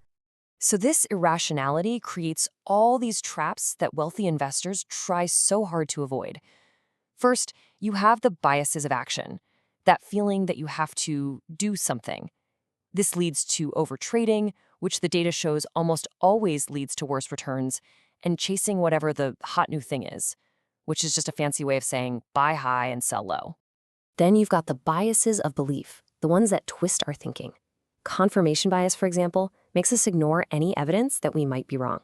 So this irrationality creates all these traps that wealthy investors try so hard to avoid. First, you have the biases of action, that feeling that you have to do something. This leads to overtrading, which the data shows almost always leads to worse returns, and chasing whatever the hot new thing is, which is just a fancy way of saying buy high and sell low. Then you've got the biases of belief, the ones that twist our thinking. Confirmation bias, for example, makes us ignore any evidence that we might be wrong.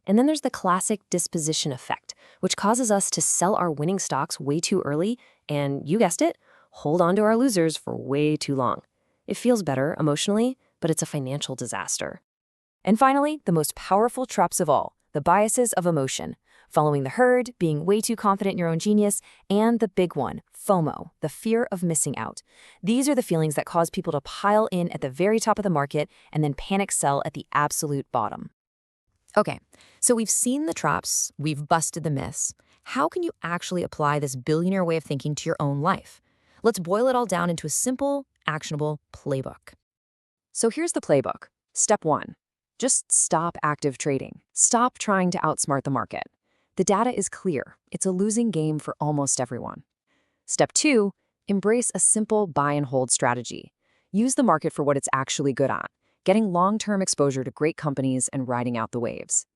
And then there's the classic disposition effect, which causes us to sell our winning stocks way too early and, you guessed it, hold on to our losers for way too long. It feels better emotionally, but it's a financial disaster. And finally, the most powerful traps of all, the biases of emotion. Following the herd, being way too confident in your own genius, and the big one, FOMO, the fear of missing out. These are the feelings that cause people to pile in at the very top of the market and then panic sell at the absolute bottom. Okay, so we've seen the traps, we've busted the myths. How can you actually apply this billionaire way of thinking to your own life? Let's boil it all down into a simple, actionable playbook. So here's the playbook. Step 1. Just stop active trading. Stop trying to outsmart the market. The data is clear. It's a losing game for almost everyone. Step 2, embrace a simple buy and hold strategy. Use the market for what it's actually good at, getting long-term exposure to great companies and riding out the waves.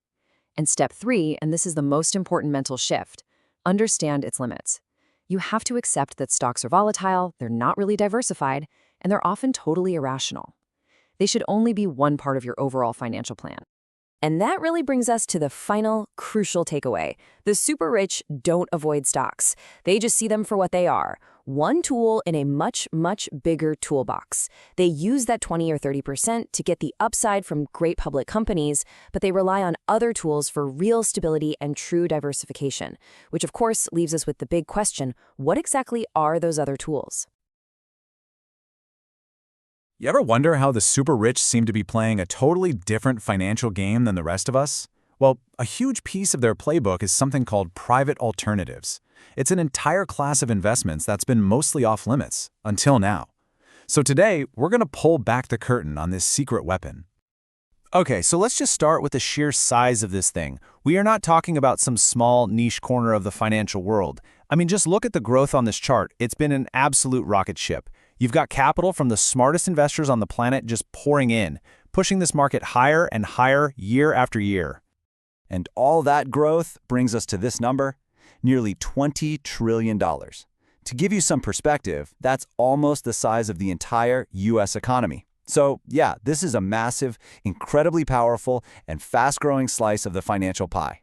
And step 3, and this is the most important mental shift, understand its limits. You have to accept that stocks are volatile, they're not really diversified, and they're often totally irrational. They should only be one part of your overall financial plan. And that really brings us to the final, crucial takeaway. The super rich don't avoid stocks. They just see them for what they are. One tool in a much, much bigger toolbox. They use that 20 or 30% to get the upside from great public companies, but they rely on other tools for real stability and true diversification, which of course leaves us with the big question, what exactly are those other tools? You ever wonder how the super rich seem to be playing a totally different financial game than the rest of us? Well, a huge piece of their playbook is something called private alternatives. It's an entire class of investments that's been mostly off-limits, until now. So today, we're going to pull back the curtain on this secret weapon. Okay, so let's just start with the sheer size of this thing. We are not talking about some small niche corner of the financial world. I mean, just look at the growth on this chart. It's been an absolute rocket ship. You've got capital from the smartest investors on the planet just pouring in, pushing this market higher and higher year after year. And all that growth brings us to this number, nearly $20 trillion. To give you some perspective, that's almost the size of the entire U.S. economy. So, yeah, this is a massive, incredibly powerful, and fast-growing slice of the financial pie.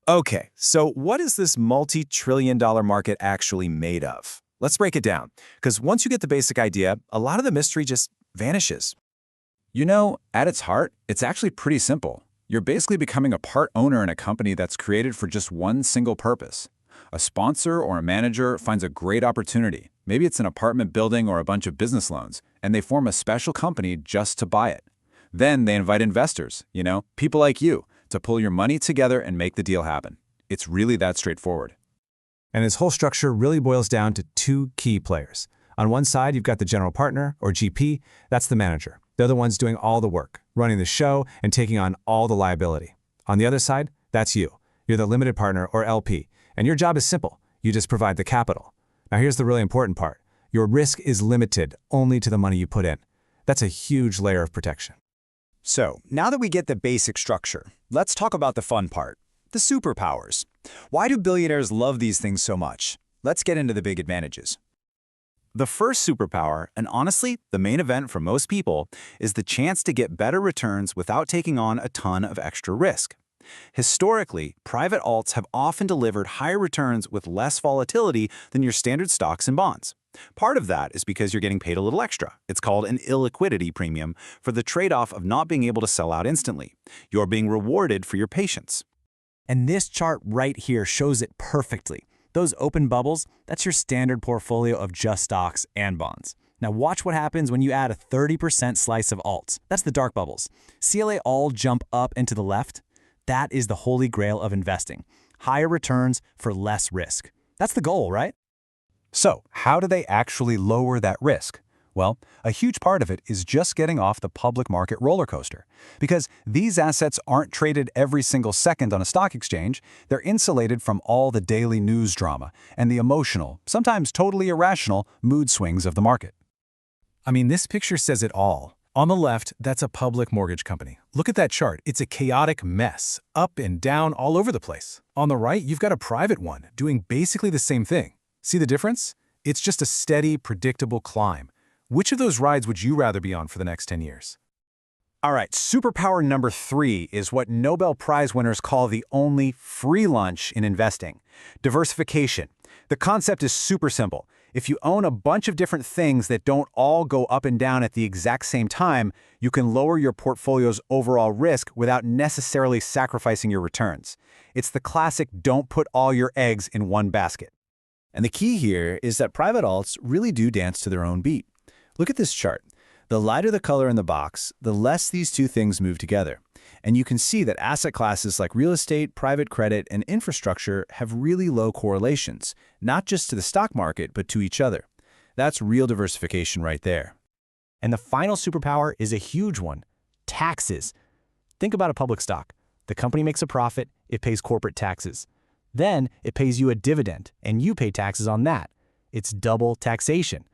Okay, so what is this multi-trillion-dollar market actually made of? Let's break it down, because once you get the basic idea, a lot of the mystery just vanishes. You know, at its heart, it's actually pretty simple. You're basically becoming a part owner in a company that's created for just one single purpose. A sponsor or a manager finds a great opportunity. Maybe it's an apartment building or a bunch of business loans, and they form a special company just to buy it. Then they invite investors, people like you, to pull your money together and make the deal happen. It's really that straightforward. And this whole structure really boils down to two key players. On one side, you've got the general partner, or GP. That's the manager. They're the ones doing all the work, running the show, and taking on all the liability. On the other side, that's you. You're the limited partner, or LP, and your job is simple. You just provide the capital. Now here's the really important part. Your risk is limited only to the money you put in. That's a huge layer of protection. So, now that we get the basic structure, let's talk about the fun part, the superpowers. Why do billionaires love these things so much? Let's get into the big advantages. The first superpower, and honestly, the main event for most people, is the chance to get better returns without taking on a ton of extra risk. Historically, private alts have often delivered higher returns with less volatility than your standard stocks and bonds. Part of that is because you're getting paid a little extra. It's called an illiquidity premium for the trade-off of not being able to sell out instantly. You're being rewarded for your patience. And this chart right here shows it perfectly. Those open bubbles, that's your standard portfolio of just stocks and bonds. Now watch what happens when you add a 30% slice of alts. That's the dark bubbles. CLA all jump up and to the left. That is the holy grail of investing. Higher returns for less risk. That's the goal, right? So, how do they actually lower that risk? Well, a huge part of it is just getting off the public market roller coaster. Because these assets aren't traded every single second on a stock exchange, they're insulated from all the daily news drama and the emotional, sometimes totally irrational, mood swings of the market. I mean, this picture says it all. On the left, that's a public mortgage company. Look at that chart. It's a chaotic mess, up and down all over the place. On the right, you've got a private one doing basically the same thing. See the difference? It's just a steady, predictable climb. Which of those rides would you rather be on for the next 10 years? All right, superpower number 3 is what Nobel Prize winners call the only free lunch in investing: diversification. The concept is super simple. If you own a bunch of different things that don't all go up and down at the exact same time, you can lower your portfolio's overall risk without necessarily sacrificing your returns. It's the classic don't put all your eggs in one basket. And the key here is that private alts really do dance to their own beat. Look at this chart. The lighter the color in the box, the less these two things move together. And you can see that asset classes like real estate, private credit, and infrastructure have really low correlations, not just to the stock market, but to each other. That's real diversification right there. And the final superpower is a huge one: taxes. Think about a public stock. The company makes a profit, it pays corporate taxes. Then it pays you a dividend, and you pay taxes on that. It's double taxation.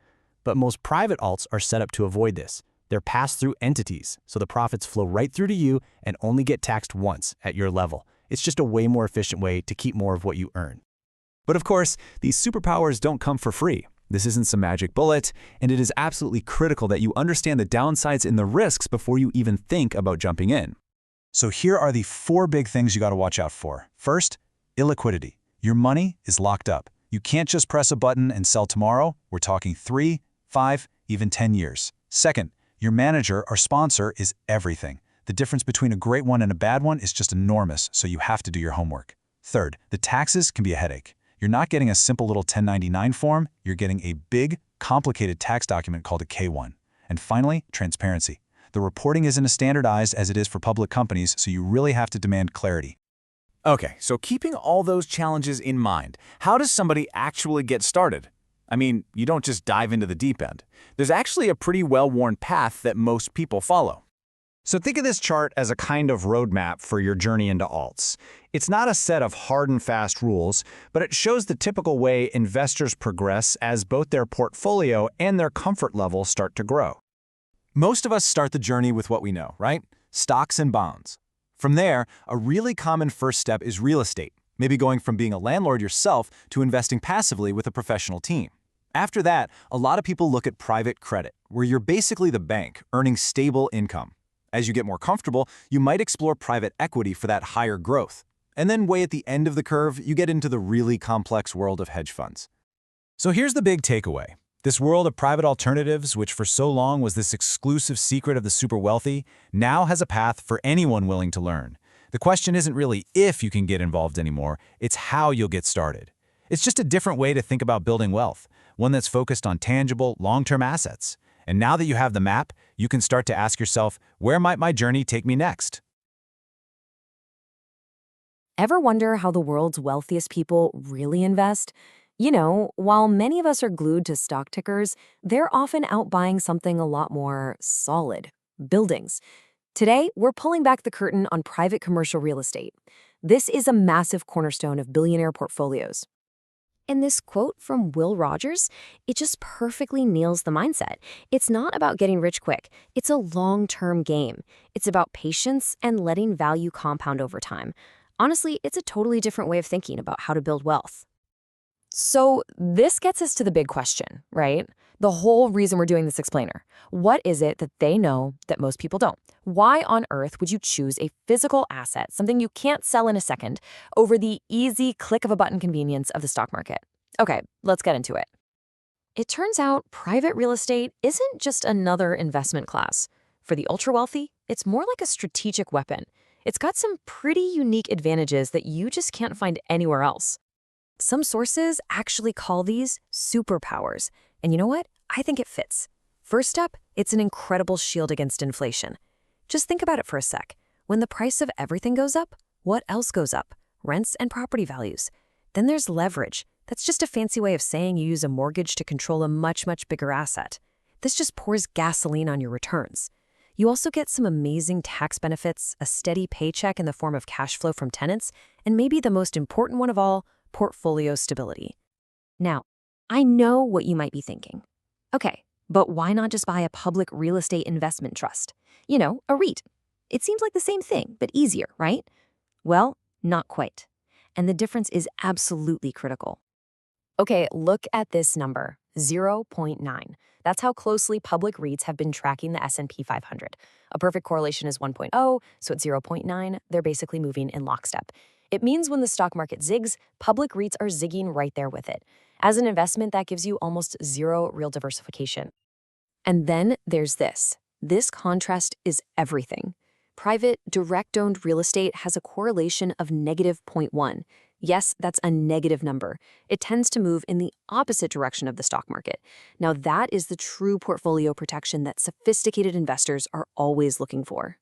But most private alts are set up to avoid this. They're pass-through entities, so the profits flow right through to you and only get taxed once at your level. It's just a way more efficient way to keep more of what you earn. But of course, these superpowers don't come for free. This isn't some magic bullet, and it is absolutely critical that you understand the downsides and the risks before you even think about jumping in. So here are the 4 big things you got to watch out for. First, illiquidity. Your money is locked up. You can't just press a button and sell tomorrow. We're talking 3, 5, even 10 years. Second, your manager or sponsor is everything. The difference between a great one and a bad one is just enormous, so you have to do your homework. Third, the taxes can be a headache. You're not getting a simple little 1099 form, you're getting a big, complicated tax document called a K-1. And finally, transparency. The reporting isn't as standardized as it is for public companies, so you really have to demand clarity. Okay, so keeping all those challenges in mind, how does somebody actually get started? I mean, you don't just dive into the deep end. There's actually a pretty well-worn path that most people follow. So think of this chart as a kind of roadmap for your journey into alts. It's not a set of hard and fast rules, but it shows the typical way investors progress as both their portfolio and their comfort level start to grow. Most of us start the journey with what we know, right? Stocks and bonds. From there, a really common first step is real estate, maybe going from being a landlord yourself to investing passively with a professional team. After that, a lot of people look at private credit, where you're basically the bank, earning stable income. As you get more comfortable, you might explore private equity for that higher growth. And then way at the end of the curve, you get into the really complex world of hedge funds. So here's the big takeaway. This world of private alternatives, which for so long was this exclusive secret of the super wealthy, now has a path for anyone willing to learn. The question isn't really if you can get involved anymore, it's how you'll get started. It's just a different way to think about building wealth, one that's focused on tangible, long-term assets. And now that you have the map, you can start to ask yourself, where might my journey take me next? Ever wonder how the world's wealthiest people really invest? You know, while many of us are glued to stock tickers, they're often out buying something a lot more solid, buildings. Today, we're pulling back the curtain on private commercial real estate. This is a massive cornerstone of billionaire portfolios. And this quote from Will Rogers, it just perfectly nails the mindset. It's not about getting rich quick. It's a long-term game. It's about patience and letting value compound over time. Honestly, it's a totally different way of thinking about how to build wealth. So this gets us to the big question, right? The whole reason we're doing this explainer. What is it that they know that most people don't? Why on earth would you choose a physical asset, something you can't sell in a second, over the easy click of a button convenience of the stock market? Okay, let's get into it. It turns out private real estate isn't just another investment class. For the ultra-wealthy, it's more like a strategic weapon. It's got some pretty unique advantages that you just can't find anywhere else. Some sources actually call these superpowers. And you know what? I think it fits. First up, it's an incredible shield against inflation. Just think about it for a sec. When the price of everything goes up, what else goes up? Rents and property values. Then there's leverage. That's just a fancy way of saying you use a mortgage to control a much, much bigger asset. This just pours gasoline on your returns. You also get some amazing tax benefits, a steady paycheck in the form of cash flow from tenants, and maybe the most important one of all, portfolio stability. Now, I know what you might be thinking. Okay, but why not just buy a public real estate investment trust? You know, a REIT. It seems like the same thing, but easier, right? Well, not quite. And the difference is absolutely critical. Okay, look at this number, 0.9. That's how closely public REITs have been tracking the S&P 500. A perfect correlation is 1.0, so at 0.9, they're basically moving in lockstep. It means when the stock market zigs, public REITs are zigging right there with it. As an investment, that gives you almost zero real diversification. And then there's this. This contrast is everything. Private, direct-owned real estate has a correlation of negative 0.1. Yes, that's a negative number. It tends to move in the opposite direction of the stock market. Now, that is the true portfolio protection that sophisticated investors are always looking for.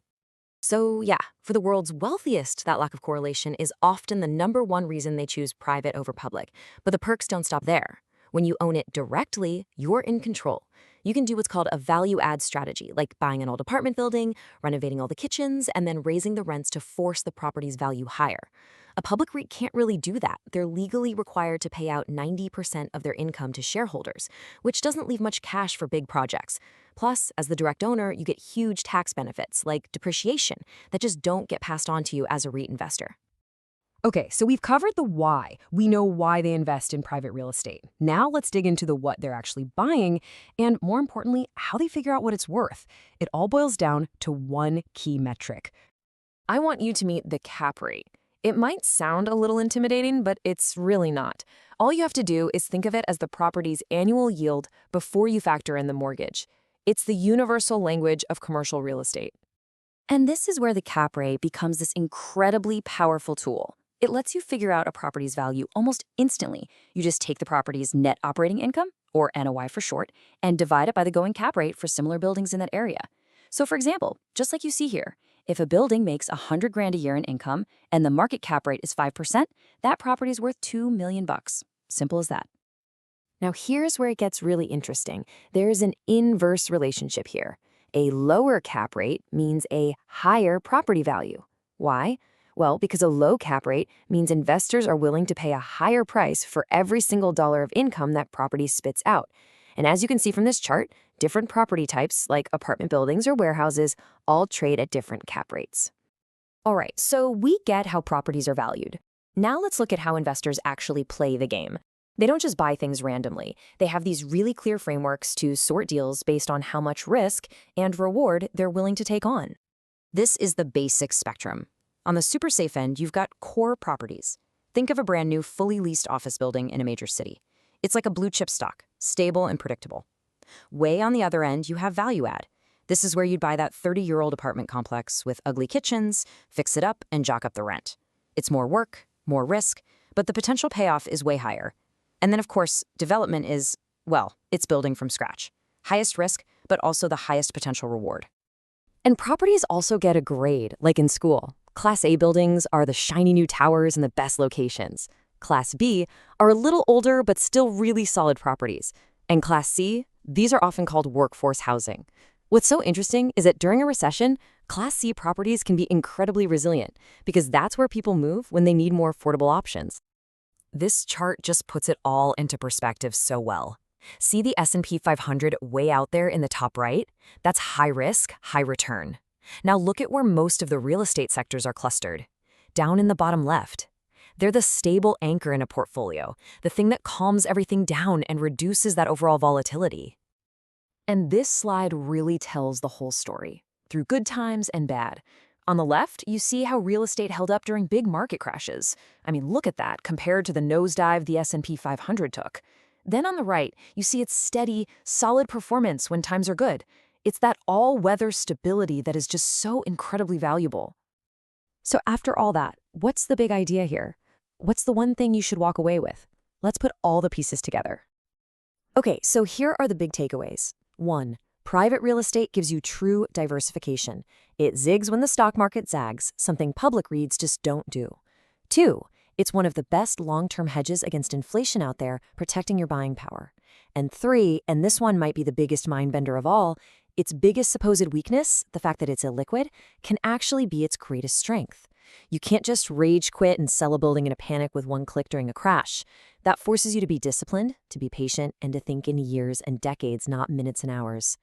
So yeah, for the world's wealthiest, that lack of correlation is often the #1 reason they choose private over public. But the perks don't stop there. When you own it directly, you're in control. You can do what's called a value-add strategy, like buying an old apartment building, renovating all the kitchens, and then raising the rents to force the property's value higher. A public REIT can't really do that. They're legally required to pay out 90% of their income to shareholders, which doesn't leave much cash for big projects. Plus, as the direct owner, you get huge tax benefits, like depreciation, that just don't get passed on to you as a REIT investor. Okay, so we've covered the why. We know why they invest in private real estate. Now let's dig into the what they're actually buying, and more importantly, how they figure out what it's worth. It all boils down to one key metric. I want you to meet the cap rate. It might sound a little intimidating, but it's really not. All you have to do is think of it as the property's annual yield before you factor in the mortgage. It's the universal language of commercial real estate. And this is where the cap rate becomes this incredibly powerful tool. It lets you figure out a property's value almost instantly. You just take the property's net operating income, or NOI for short, and divide it by the going cap rate for similar buildings in that area. So for example, just like you see here, if a building makes $100,000 a year in income and the market cap rate is 5%, that property is worth $2 million. Simple as that. Now here's where it gets really interesting. There is an inverse relationship here. A lower cap rate means a higher property value. Why? Well, because a low cap rate means investors are willing to pay a higher price for every single dollar of income that property spits out. And as you can see from this chart, different property types, like apartment buildings or warehouses, all trade at different cap rates. All right, so we get how properties are valued. Now let's look at how investors actually play the game. They don't just buy things randomly. They have these really clear frameworks to sort deals based on how much risk and reward they're willing to take on. This is the basic spectrum. On the super safe end, you've got core properties. Think of a brand new, fully leased office building in a major city. It's like a blue chip stock, stable and predictable. Way on the other end, you have value add. This is where you'd buy that 30-year-old apartment complex with ugly kitchens, fix it up, and jock up the rent. It's more work, more risk, but the potential payoff is way higher. And then, of course, development is, well, it's building from scratch. Highest risk, but also the highest potential reward. And properties also get a grade, like in school. Class A buildings are the shiny new towers in the best locations. Class B are a little older but still really solid properties. And Class C, these are often called workforce housing. What's so interesting is that during a recession, Class C properties can be incredibly resilient because that's where people move when they need more affordable options. This chart just puts it all into perspective so well. See the S&P 500 way out there in the top right? That's high risk, high return. Now look at where most of the real estate sectors are clustered. Down in the bottom left. They're the stable anchor in a portfolio, the thing that calms everything down and reduces that overall volatility. And this slide really tells the whole story, through good times and bad. On the left, you see how real estate held up during big market crashes. I mean, look at that compared to the nosedive the S&P 500 took. Then on the right, you see its steady, solid performance when times are good. It's that all-weather stability that is just so incredibly valuable. So after all that, what's the big idea here? What's the one thing you should walk away with? Let's put all the pieces together. Okay, so here are the big takeaways. 1. Private real estate gives you true diversification. It zigs when the stock market zags, something public REITs just don't do. 2. It's one of the best long-term hedges against inflation out there, protecting your buying power. And 3, and this one might be the biggest mind-bender of all, its biggest supposed weakness, the fact that it's illiquid, can actually be its greatest strength. You can't just rage quit and sell a building in a panic with one click during a crash. That forces you to be disciplined, to be patient, and to think in years and decades, not minutes and hours.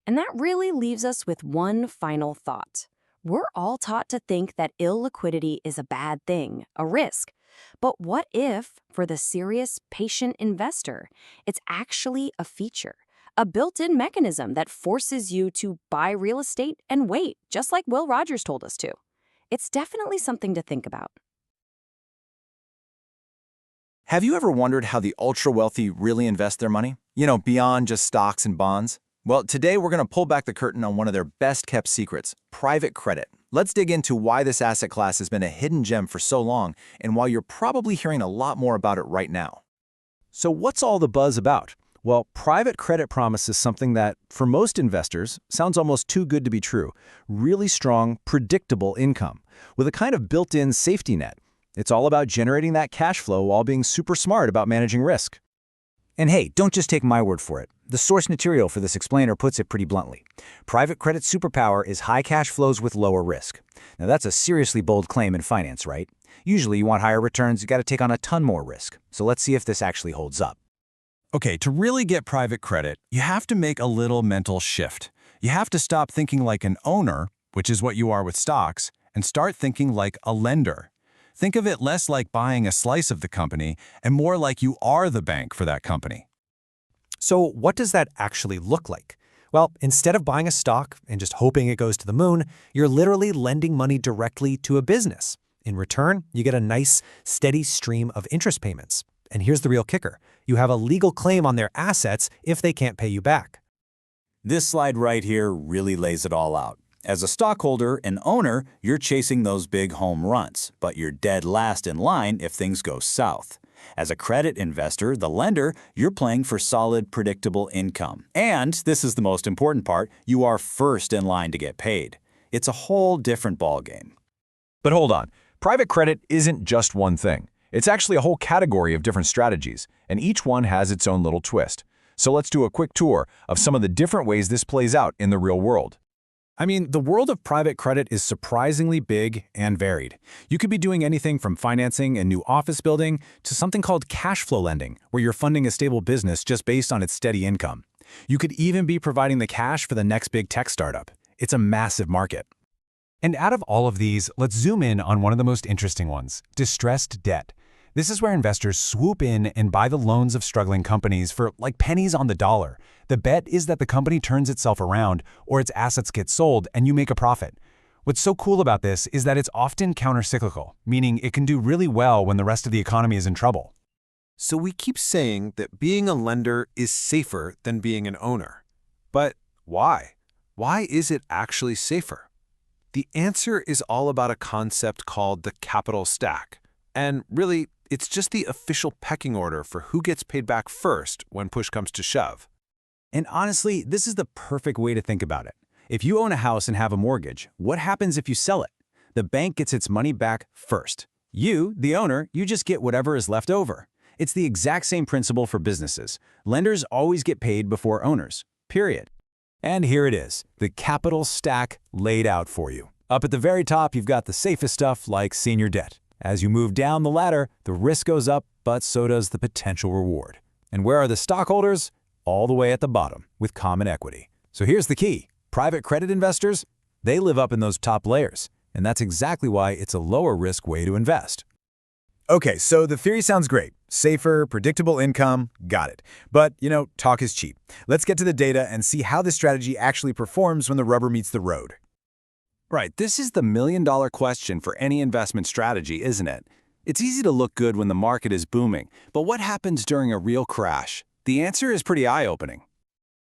And that really leaves us with one final thought. We're all taught to think that illiquidity is a bad thing, a risk. But what if, for the serious, patient investor, it's actually a feature? A built-in mechanism that forces you to buy real estate and wait, just like Will Rogers told us to. It's definitely something to think about. Have you ever wondered how the ultra-wealthy really invest their money? You know, beyond just stocks and bonds? Well, today we're going to pull back the curtain on one of their best-kept secrets, private credit. Let's dig into why this asset class has been a hidden gem for so long and why you're probably hearing a lot more about it right now. So what's all the buzz about? Well, private credit promises something that, for most investors, sounds almost too good to be true. Really strong, predictable income, with a kind of built-in safety net. It's all about generating that cash flow while being super smart about managing risk. And hey, don't just take my word for it. The source material for this explainer puts it pretty bluntly. Private credit superpower is high cash flows with lower risk. Now that's a seriously bold claim in finance, right? Usually you want higher returns, you got to take on a ton more risk. So let's see if this actually holds up. Okay, to really get private credit, you have to make a little mental shift. You have to stop thinking like an owner, which is what you are with stocks, and start thinking like a lender. Think of it less like buying a slice of the company and more like you are the bank for that company. So what does that actually look like? Well, instead of buying a stock and just hoping it goes to the moon, you're literally lending money directly to a business. In return, you get a nice, steady stream of interest payments. And here's the real kicker. You have a legal claim on their assets if they can't pay you back. This slide right here really lays it all out. As a stockholder and owner, you're chasing those big home runs, but you're dead last in line if things go south. As a credit investor, the lender, you're playing for solid, predictable income. And, this is the most important part, you are first in line to get paid. It's a whole different ballgame. But hold on. Private credit isn't just one thing. It's actually a whole category of different strategies, and each one has its own little twist. So let's do a quick tour of some of the different ways this plays out in the real world. I mean, the world of private credit is surprisingly big and varied. You could be doing anything from financing a new office building to something called cash flow lending, where you're funding a stable business just based on its steady income. You could even be providing the cash for the next big tech startup. It's a massive market. And out of all of these, let's zoom in on one of the most interesting ones, distressed debt. This is where investors swoop in and buy the loans of struggling companies for like pennies on the dollar. The bet is that the company turns itself around or its assets get sold and you make a profit. What's so cool about this is that it's often countercyclical, meaning it can do really well when the rest of the economy is in trouble. So we keep saying that being a lender is safer than being an owner. But why? Why is it actually safer? The answer is all about a concept called the capital stack. And really, it's just the official pecking order for who gets paid back first when push comes to shove. And honestly, this is the perfect way to think about it. If you own a house and have a mortgage, what happens if you sell it? The bank gets its money back first. You, the owner, you just get whatever is left over. It's the exact same principle for businesses. Lenders always get paid before owners, period. And here it is, the capital stack laid out for you. Up at the very top, you've got the safest stuff like senior debt. As you move down the ladder, the risk goes up, but so does the potential reward. And where are the stockholders? All the way at the bottom, with common equity. So here's the key. Private credit investors, they live up in those top layers. And that's exactly why it's a lower risk way to invest. Okay, so the theory sounds great. Safer, predictable income, got it. But, talk is cheap. Let's get to the data and see how this strategy actually performs when the rubber meets the road. Right, this is the million-dollar question for any investment strategy, isn't it? It's easy to look good when the market is booming, but what happens during a real crash? The answer is pretty eye-opening.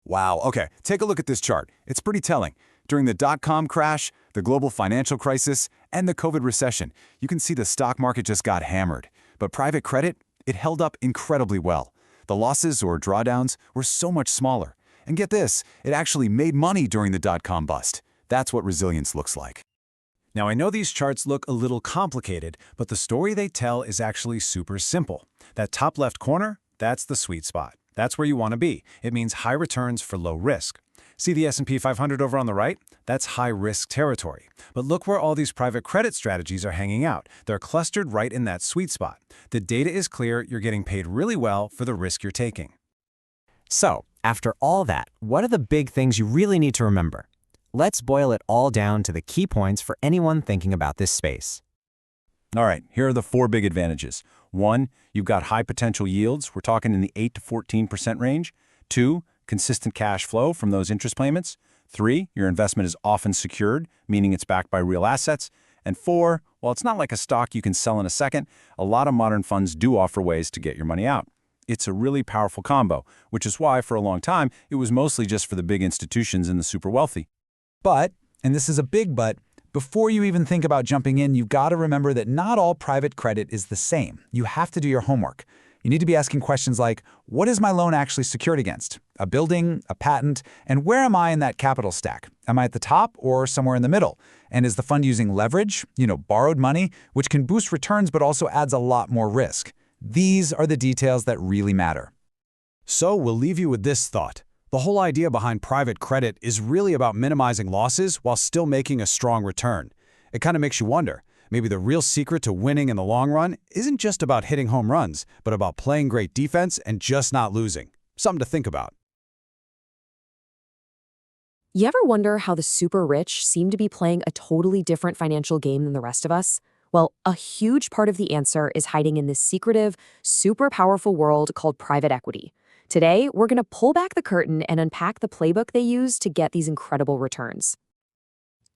Wow, okay, take a look at this chart. It's pretty telling. During the dot-com crash, the global financial crisis, and the COVID recession, you can see the stock market just got hammered. But private credit, it held up incredibly well. The losses or drawdowns were so much smaller. And get this, it actually made money during the dot-com bust. That's what resilience looks like. Now, I know these charts look a little complicated, but the story they tell is actually super simple. That top left corner, that's the sweet spot. That's where you want to be. It means high returns for low risk. See the S&P 500 over on the right? That's high-risk territory. But look where all these private credit strategies are hanging out. They're clustered right in that sweet spot. The data is clear, you're getting paid really well for the risk you're taking. So, after all that, what are the big things you really need to remember? Let's boil it all down to the key points for anyone thinking about this space. All right, here are the 4 big advantages. 1, you've got high potential yields. We're talking in the 8 to 14% range. 2, consistent cash flow from those interest payments. 3, your investment is often secured, meaning it's backed by real assets. And 4, well, it's not like a stock you can sell in a second. A lot of modern funds do offer ways to get your money out. It's a really powerful combo, which is why for a long time, it was mostly just for the big institutions and the super wealthy. But, and this is a big but, before you even think about jumping in, you've got to remember that not all private credit is the same. You have to do your homework. You need to be asking questions like, what is my loan actually secured against? A building, a patent, and where am I in that capital stack? Am I at the top or somewhere in the middle? And is the fund using leverage, borrowed money, which can boost returns but also adds a lot more risk? These are the details that really matter. So we'll leave you with this thought. The whole idea behind private credit is really about minimizing losses while still making a strong return. It kind of makes you wonder, maybe the real secret to winning in the long run isn't just about hitting home runs, but about playing great defense and just not losing. Something to think about. You ever wonder how the super rich seem to be playing a totally different financial game than the rest of us? Well, a huge part of the answer is hiding in this secretive, super powerful world called private equity. Today, we're going to pull back the curtain and unpack the playbook they use to get these incredible returns.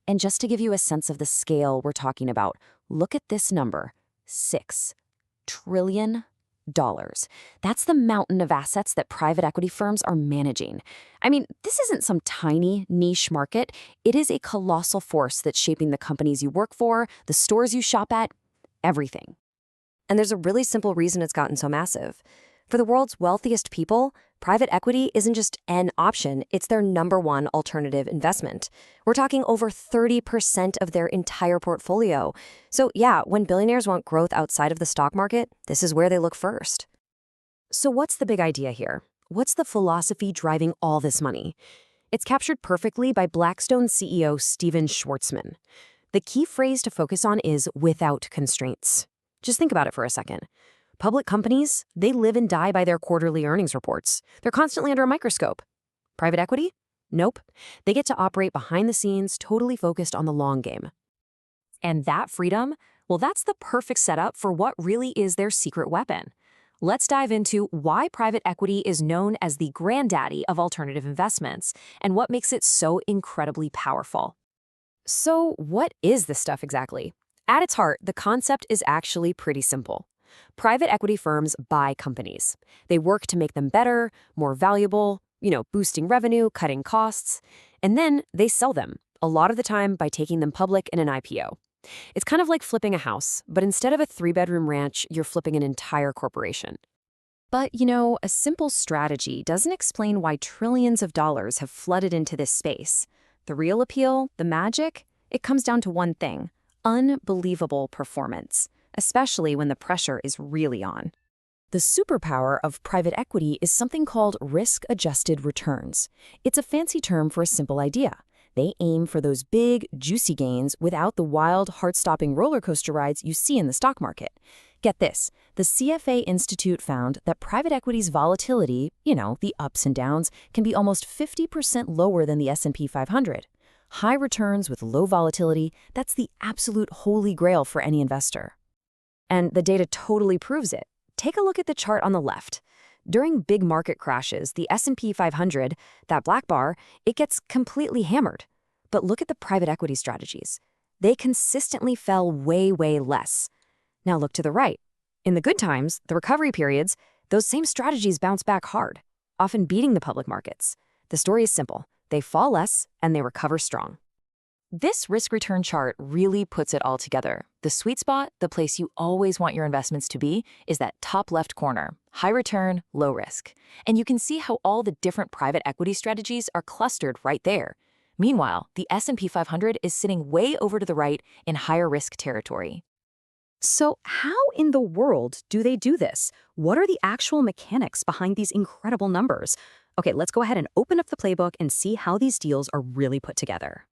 And just to give you a sense of the scale we're talking about, look at this number, $6 trillion. That's the mountain of assets that private equity firms are managing. I mean, this isn't some tiny niche market. It is a colossal force that's shaping the companies you work for, the stores you shop at, everything. And there's a really simple reason it's gotten so massive. For the world's wealthiest people, private equity isn't just an option, it's their #1 alternative investment. We're talking over 30% of their entire portfolio. So yeah, when billionaires want growth outside of the stock market, this is where they look first. So what's the big idea here? what's the philosophy driving all this money? It's captured perfectly by Blackstone CEO Stephen Schwarzman. The key phrase to focus on is without constraints. Just think about it for a second. Public companies, they live and die by their quarterly earnings reports. They're constantly under a microscope. Private equity? Nope. They get to operate behind the scenes, totally focused on the long game. And that freedom, well, that's the perfect setup for what really is their secret weapon. Let's dive into why private equity is known as the granddaddy of alternative investments and what makes it so incredibly powerful. So, what is this stuff exactly? At its heart, the concept is actually pretty simple. Private equity firms buy companies. They work to make them better, more valuable, boosting revenue, cutting costs, and then they sell them, a lot of the time by taking them public in an IPO. It's kind of like flipping a house, but instead of a 3-bedroom ranch, you're flipping an entire corporation. But, a simple strategy doesn't explain why trillions of dollars have flooded into this space. The real appeal, the magic, it comes down to one thing: unbelievable performance, especially when the pressure is really on. The superpower of private equity is something called risk-adjusted returns. It's a fancy term for a simple idea. They aim for those big, juicy gains without the wild, heart-stopping roller coaster rides you see in the stock market. Get this, the CFA Institute found that private equity's volatility, the ups and downs, can be almost 50% lower than the S&P 500. High returns with low volatility, that's the absolute holy grail for any investor. And the data totally proves it. Take a look at the chart on the left. During big market crashes, the S&P 500, that black bar, it gets completely hammered. But look at the private equity strategies. They consistently fell way, way less. Now look to the right. In the good times, the recovery periods, those same strategies bounce back hard, often beating the public markets. The story is simple. They fall less, and they recover strong. This risk-return chart really puts it all together. The sweet spot, the place you always want your investments to be, is that top left corner. High return, low risk. And you can see how all the different private equity strategies are clustered right there. Meanwhile, the S&P 500 is sitting way over to the right in higher risk territory. So how in the world do they do this? What are the actual mechanics behind these incredible numbers? Okay, let's go ahead and open up the playbook and see how these deals are really put together.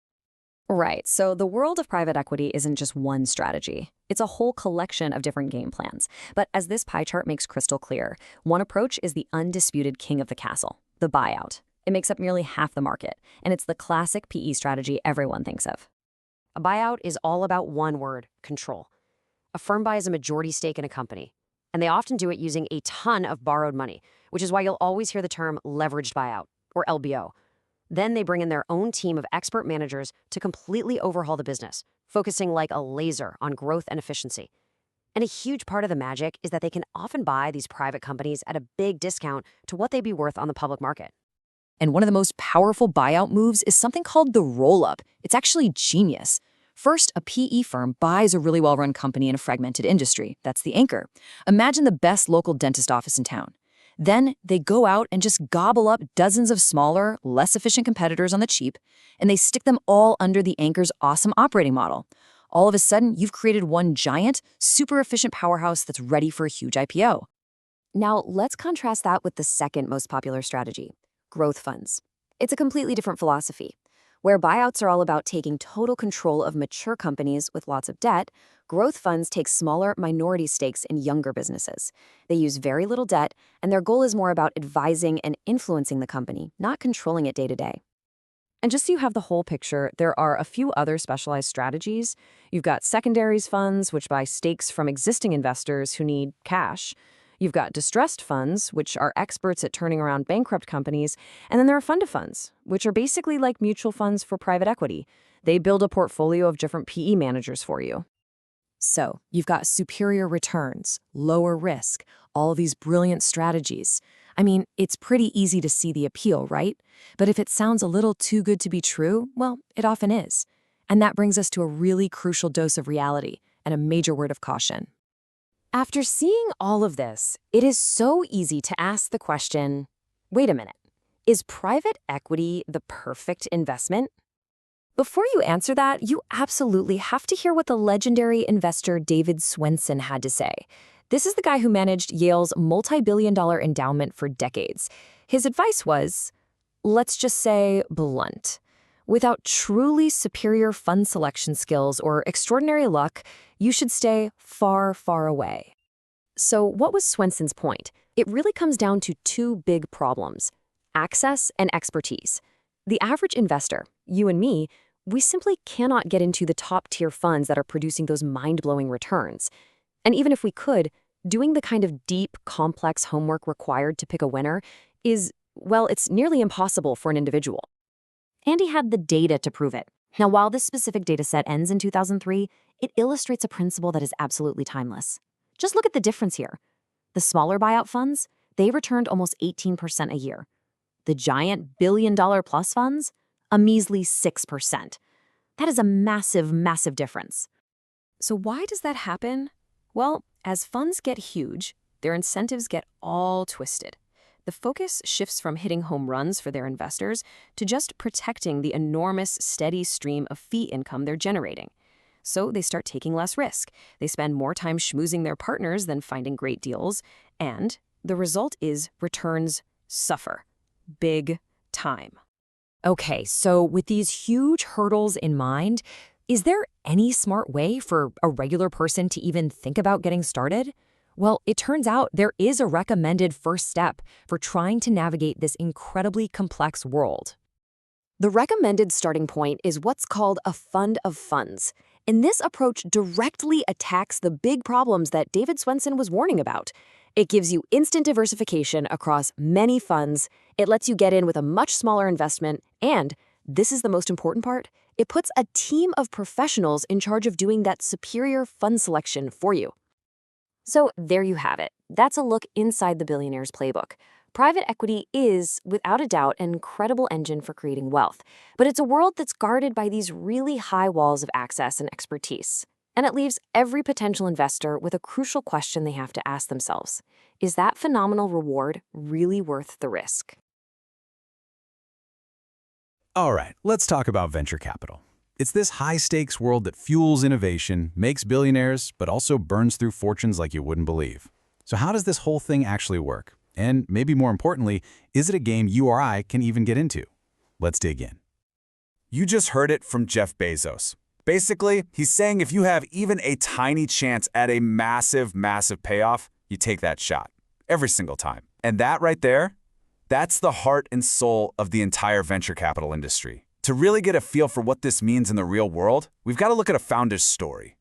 Right, so the world of private equity isn't just one strategy. It's a whole collection of different game plans. But as this pie chart makes crystal clear, one approach is the undisputed king of the castle, the buyout. It makes up nearly half the market, and it's the classic PE strategy everyone thinks of. A buyout is all about one word: control. A firm buys a majority stake in a company, and they often do it using a ton of borrowed money, which is why you'll always hear the term leveraged buyout, or LBO. Then they bring in their own team of expert managers to completely overhaul the business, focusing like a laser on growth and efficiency. And a huge part of the magic is that they can often buy these private companies at a big discount to what they'd be worth on the public market. And one of the most powerful buyout moves is something called the roll-up. It's actually genius. First, a PE firm buys a really well-run company in a fragmented industry. That's the anchor. Imagine the best local dentist office in town. Then they go out and just gobble up dozens of smaller, less efficient competitors on the cheap, and they stick them all under the anchor's awesome operating model. All of a sudden, you've created one giant, super efficient powerhouse that's ready for a huge IPO. Now, let's contrast that with the second most popular strategy, growth funds. It's a completely different philosophy. Where buyouts are all about taking total control of mature companies with lots of debt, growth funds take smaller minority stakes in younger businesses. They use very little debt, and their goal is more about advising and influencing the company, not controlling it day to day. And just so you have the whole picture, there are a few other specialized strategies. You've got secondaries funds, which buy stakes from existing investors who need cash. You've got distressed funds, which are experts at turning around bankrupt companies. And then there are fund of funds, which are basically like mutual funds for private equity. They build a portfolio of different PE managers for you. So you've got superior returns, lower risk, all these brilliant strategies. I mean, it's pretty easy to see the appeal, right? But if it sounds a little too good to be true, well, it often is. And that brings us to a really crucial dose of reality and a major word of caution. After seeing all of this, it is so easy to ask the question, wait a minute, is private equity the perfect investment? Before you answer that, you absolutely have to hear what the legendary investor David Swensen had to say. This is the guy who managed Yale's multi-billion-dollar endowment for decades. His advice was, let's just say, blunt. Without truly superior fund selection skills or extraordinary luck, you should stay far, far away. So what was Swensen's point? It really comes down to two big problems: access and expertise. The average investor, you and me, we simply cannot get into the top-tier funds that are producing those mind-blowing returns. And even if we could, doing the kind of deep, complex homework required to pick a winner is, well, it's nearly impossible for an individual. And he had the data to prove it. Now, while this specific data set ends in 2003, it illustrates a principle that is absolutely timeless. Just look at the difference here. The smaller buyout funds, they returned almost 18% a year. The giant billion-dollar-plus funds, a measly 6%. That is a massive, massive difference. So why does that happen? Well, as funds get huge, their incentives get all twisted. The focus shifts from hitting home runs for their investors to just protecting the enormous, steady stream of fee income they're generating. So they start taking less risk. They spend more time schmoozing their partners than finding great deals. And the result is returns suffer. Big time. Okay, so with these huge hurdles in mind, is there any smart way for a regular person to even think about getting started? Well, it turns out there is a recommended first step for trying to navigate this incredibly complex world. The recommended starting point is what's called a fund of funds. And this approach directly attacks the big problems that David Swensen was warning about. It gives you instant diversification across many funds, it lets you get in with a much smaller investment, and, this is the most important part, it puts a team of professionals in charge of doing that superior fund selection for you. So there you have it. That's a look inside the Billionaire's playbook. Private equity is, without a doubt, an incredible engine for creating wealth, but it's a world that's guarded by these really high walls of access and expertise. And it leaves every potential investor with a crucial question they have to ask themselves. Is that phenomenal reward really worth the risk? All right, let's talk about venture capital. It's this high-stakes world that fuels innovation, makes billionaires, but also burns through fortunes like you wouldn't believe. So how does this whole thing actually work? And maybe more importantly, is it a game you or I can even get into? Let's dig in. You just heard it from Jeff Bezos. Basically, he's saying if you have even a tiny chance at a massive, massive payoff, you take that shot. Every single time. And that right there, that's the heart and soul of the entire venture capital industry. To really get a feel for what this means in the real world, we've got to look at a founder's story.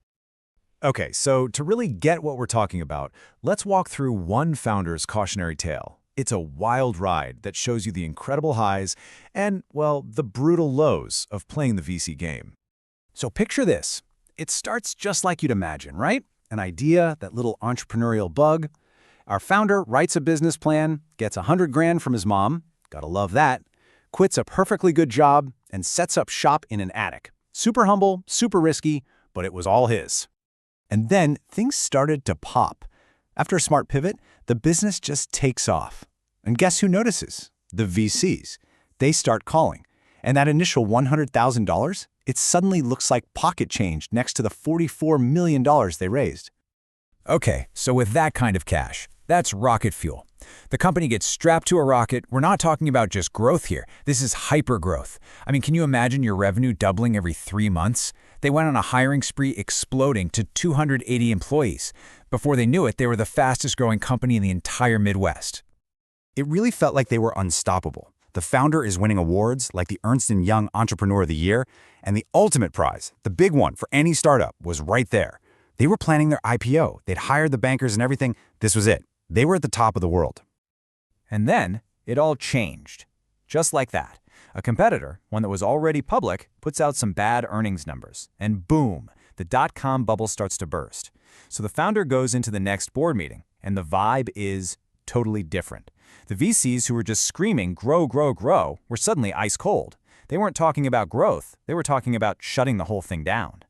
Okay, so to really get what we're talking about, let's walk through one founder's cautionary tale. It's a wild ride that shows you the incredible highs and, well, the brutal lows of playing the VC game. So picture this. It starts just like you'd imagine, right? An idea, that little entrepreneurial bug. Our founder writes a business plan, gets $100,000 from his mom, gotta love that, quits a perfectly good job, and sets up shop in an attic. Super humble, super risky, but it was all his. And then things started to pop. After a smart pivot, the business just takes off. And guess who notices? The VCs. They start calling. And that initial $100,000, it suddenly looks like pocket change next to the $44 million they raised. Okay, so with that kind of cash, that's rocket fuel. The company gets strapped to a rocket. We're not talking about just growth here. This is hyper-growth. I mean, can you imagine your revenue doubling every 3 months? They went on a hiring spree exploding to 280 employees. Before they knew it, they were the fastest-growing company in the entire Midwest. It really felt like they were unstoppable. The founder is winning awards like the Ernst & Young Entrepreneur of the Year, and the ultimate prize, the big one for any startup, was right there. They were planning their IPO. They'd hired the bankers and everything. This was it. They were at the top of the world. And then it all changed. Just like that. A competitor, one that was already public, puts out some bad earnings numbers. And boom, the dot-com bubble starts to burst. So the founder goes into the next board meeting, and the vibe is totally different. The VCs who were just screaming, grow, grow, grow, were suddenly ice cold. They weren't talking about growth. They were talking about shutting the whole thing down.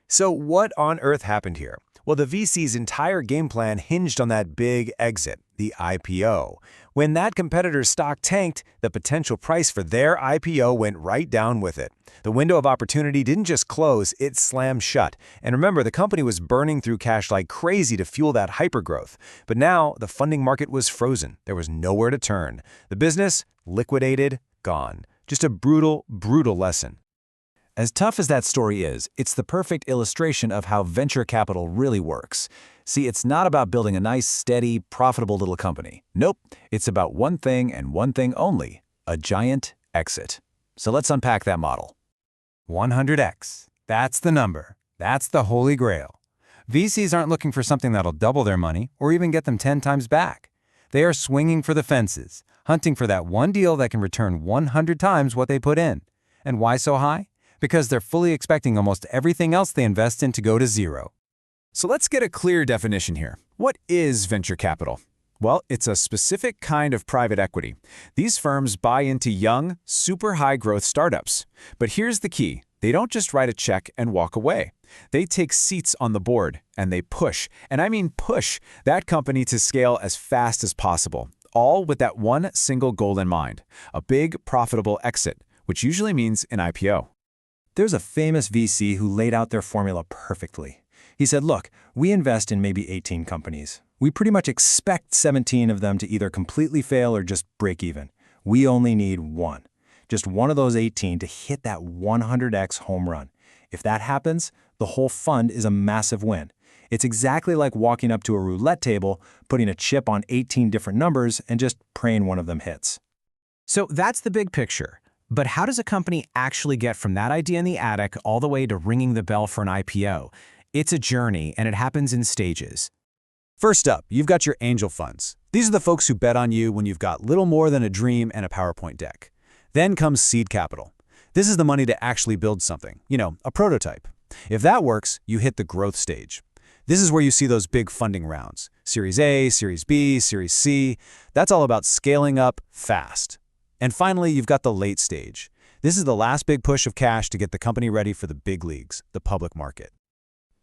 So what on earth happened here? Well, the VC's entire game plan hinged on that big exit. the IPO. When that competitor's stock tanked, the potential price for their IPO went right down with it. The window of opportunity didn't just close, it slammed shut. And remember, the company was burning through cash like crazy to fuel that hypergrowth. But now, the funding market was frozen. There was nowhere to turn. The business, liquidated, gone. Just a brutal, brutal lesson. As tough as that story is, it's the perfect illustration of how venture capital really works. See, it's not about building a nice, steady, profitable little company. Nope, it's about one thing and one thing only, a giant exit. So let's unpack that model. 100x. That's the number. That's the holy grail. VCs aren't looking for something that'll double their money or even get them 10 times back. They are swinging for the fences, hunting for that one deal that can return 100 times what they put in. And why so high? Because they're fully expecting almost everything else they invest in to go to zero. So let's get a clear definition here. What is venture capital? Well, it's a specific kind of private equity. These firms buy into young, super high-growth startups. But here's the key. They don't just write a check and walk away. They take seats on the board, and they push, and I mean push, that company to scale as fast as possible, all with that one single goal in mind, a big, profitable exit, which usually means an IPO. There's a famous VC who laid out their formula perfectly. He said, look, we invest in maybe 18 companies. We pretty much expect 17 of them to either completely fail or just break even. We only need one. Just one of those 18 to hit that 100x home run. If that happens, the whole fund is a massive win. It's exactly like walking up to a roulette table, putting a chip on 18 different numbers, and just praying one of them hits. So that's the big picture. But how does a company actually get from that idea in the attic all the way to ringing the bell for an IPO? It's a journey, and it happens in stages. First up, you've got your angel funds. These are the folks who bet on you when you've got little more than a dream and a PowerPoint deck. Then comes seed capital. This is the money to actually build something, a prototype. If that works, you hit the growth stage. This is where you see those big funding rounds. Series A, Series B, Series C. That's all about scaling up fast. And finally, you've got the late stage. This is the last big push of cash to get the company ready for the big leagues, the public market.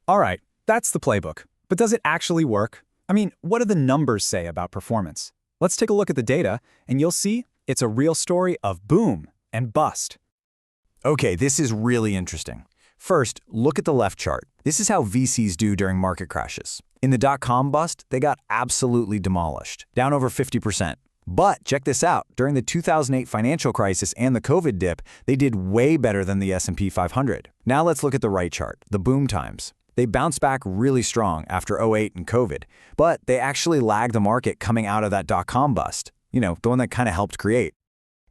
All right, that's the playbook. But does it actually work? I mean, what do the numbers say about performance? Let's take a look at the data, and you'll see it's a real story of boom and bust. Okay, this is really interesting. First, look at the left chart. This is how VCs do during market crashes. In the dot-com bust, they got absolutely demolished, down over 50%. But check this out, during the 2008 financial crisis and the COVID dip, they did way better than the S&P 500. Now let's look at the right chart, the boom times. They bounced back really strong after '08 and COVID, but they actually lagged the market coming out of that dot-com bust, the one that kind of helped create.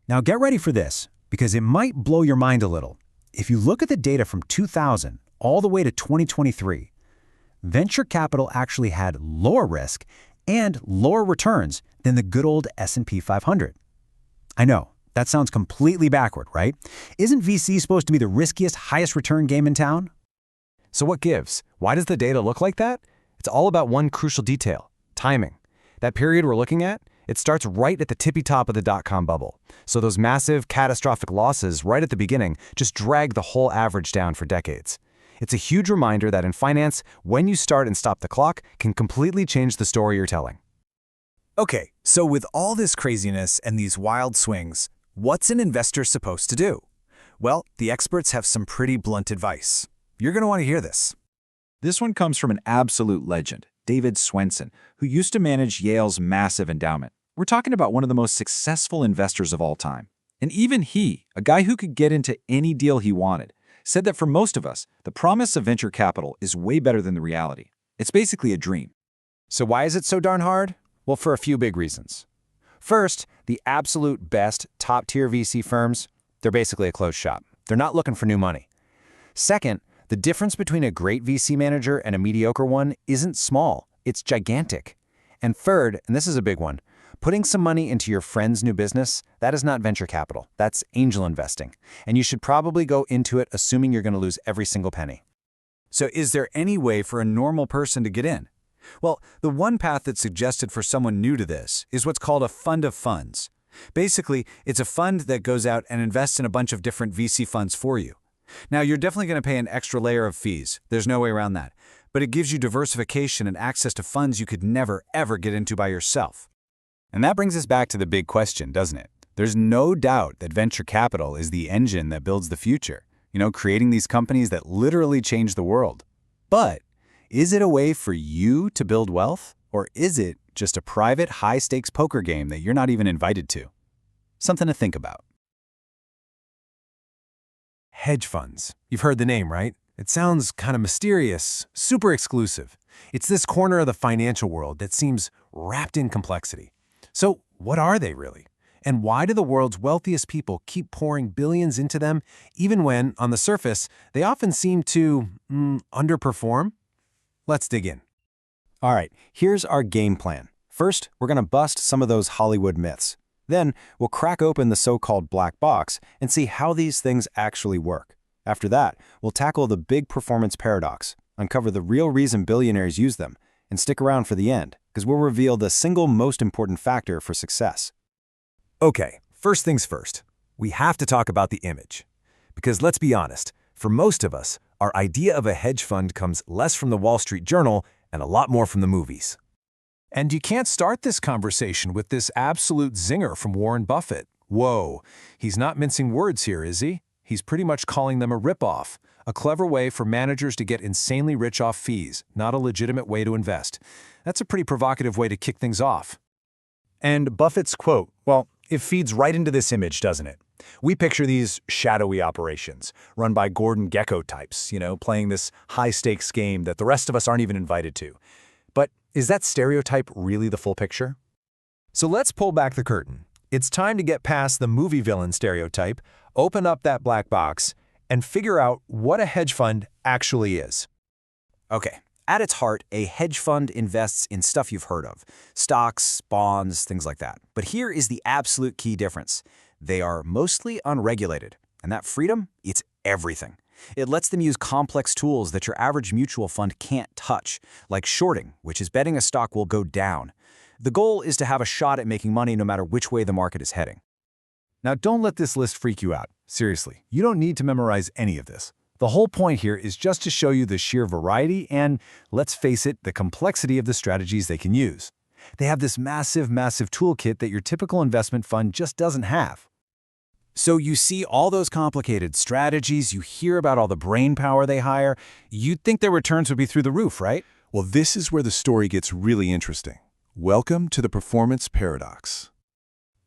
Now get ready for this, because it might blow your mind a little. If you look at the data from 2000 all the way to 2023, venture capital actually had lower risk and lower returns than the good old S&P 500. I know, that sounds completely backward, right? Isn't VC supposed to be the riskiest, highest return game in town? So what gives? Why does the data look like that? It's all about one crucial detail, timing. That period we're looking at, it starts right at the tippy top of the dot-com bubble. So those massive, catastrophic losses right at the beginning just drag the whole average down for decades. It's a huge reminder that in finance, when you start and stop the clock can completely change the story you're telling. Okay, so with all this craziness and these wild swings, what's an investor supposed to do? Well, the experts have some pretty blunt advice. You're going to want to hear this. This one comes from an absolute legend, David Swensen, who used to manage Yale's massive endowment. We're talking about one of the most successful investors of all time. And even he, a guy who could get into any deal he wanted, said that for most of us, the promise of venture capital is way better than the reality. It's basically a dream. So why is it so darn hard? Well, for a few big reasons. First, the absolute best top-tier VC firms, they're basically a closed shop. They're not looking for new money. Second, the difference between a great VC manager and a mediocre one isn't small, it's gigantic. And third, and this is a big one, putting some money into your friend's new business, that is not venture capital, that's angel investing. And you should probably go into it assuming you're going to lose every single penny. So is there any way for a normal person to get in? Well, the one path that's suggested for someone new to this is what's called a fund of funds. Basically, it's a fund that goes out and invests in a bunch of different VC funds for you. Now, you're definitely going to pay an extra layer of fees. There's no way around that. But it gives you diversification and access to funds you could never, ever get into by yourself. And that brings us back to the big question, doesn't it? There's no doubt that venture capital is the engine that builds the future, creating these companies that literally change the world. But is it a way for you to build wealth, or is it just a private, high-stakes poker game that you're not even invited to? Something to think about. Hedge funds. You've heard the name, right? It sounds kind of mysterious, super exclusive. It's this corner of the financial world that seems wrapped in complexity. So what are they really? And why do the world's wealthiest people keep pouring billions into them, even when, on the surface, they often seem to underperform? Let's dig in. All right, here's our game plan. First, we're going to bust some of those Hollywood myths. Then, we'll crack open the so-called black box and see how these things actually work. After that, we'll tackle the big performance paradox, uncover the real reason billionaires use them, and stick around for the end, because we'll reveal the single most important factor for success. Okay, first things first. We have to talk about the image. Because let's be honest, for most of us, our idea of a hedge fund comes less from the Wall Street Journal and a lot more from the movies. And you can't start this conversation with this absolute zinger from Warren Buffett. Whoa, he's not mincing words here, is he? He's pretty much calling them a ripoff, a clever way for managers to get insanely rich off fees, not a legitimate way to invest. That's a pretty provocative way to kick things off. And Buffett's quote, well, it feeds right into this image, doesn't it? We picture these shadowy operations, run by Gordon Gekko types, playing this high-stakes game that the rest of us aren't even invited to. But is that stereotype really the full picture? So let's pull back the curtain. It's time to get past the movie villain stereotype, open up that black box, and figure out what a hedge fund actually is. Okay, at its heart, a hedge fund invests in stuff you've heard of. Stocks, bonds, things like that. But here is the absolute key difference. They are mostly unregulated. And that freedom, it's everything. It lets them use complex tools that your average mutual fund can't touch, like shorting, which is betting a stock will go down. The goal is to have a shot at making money no matter which way the market is heading. Now, don't let this list freak you out. Seriously, you don't need to memorize any of this. The whole point here is just to show you the sheer variety and, let's face it, the complexity of the strategies they can use. They have this massive toolkit that your typical investment fund just doesn't have. So you see all those complicated strategies, you hear about all the brain power they hire, you'd think their returns would be through the roof, right? Well, this is where the story gets really interesting. Welcome to the performance paradox.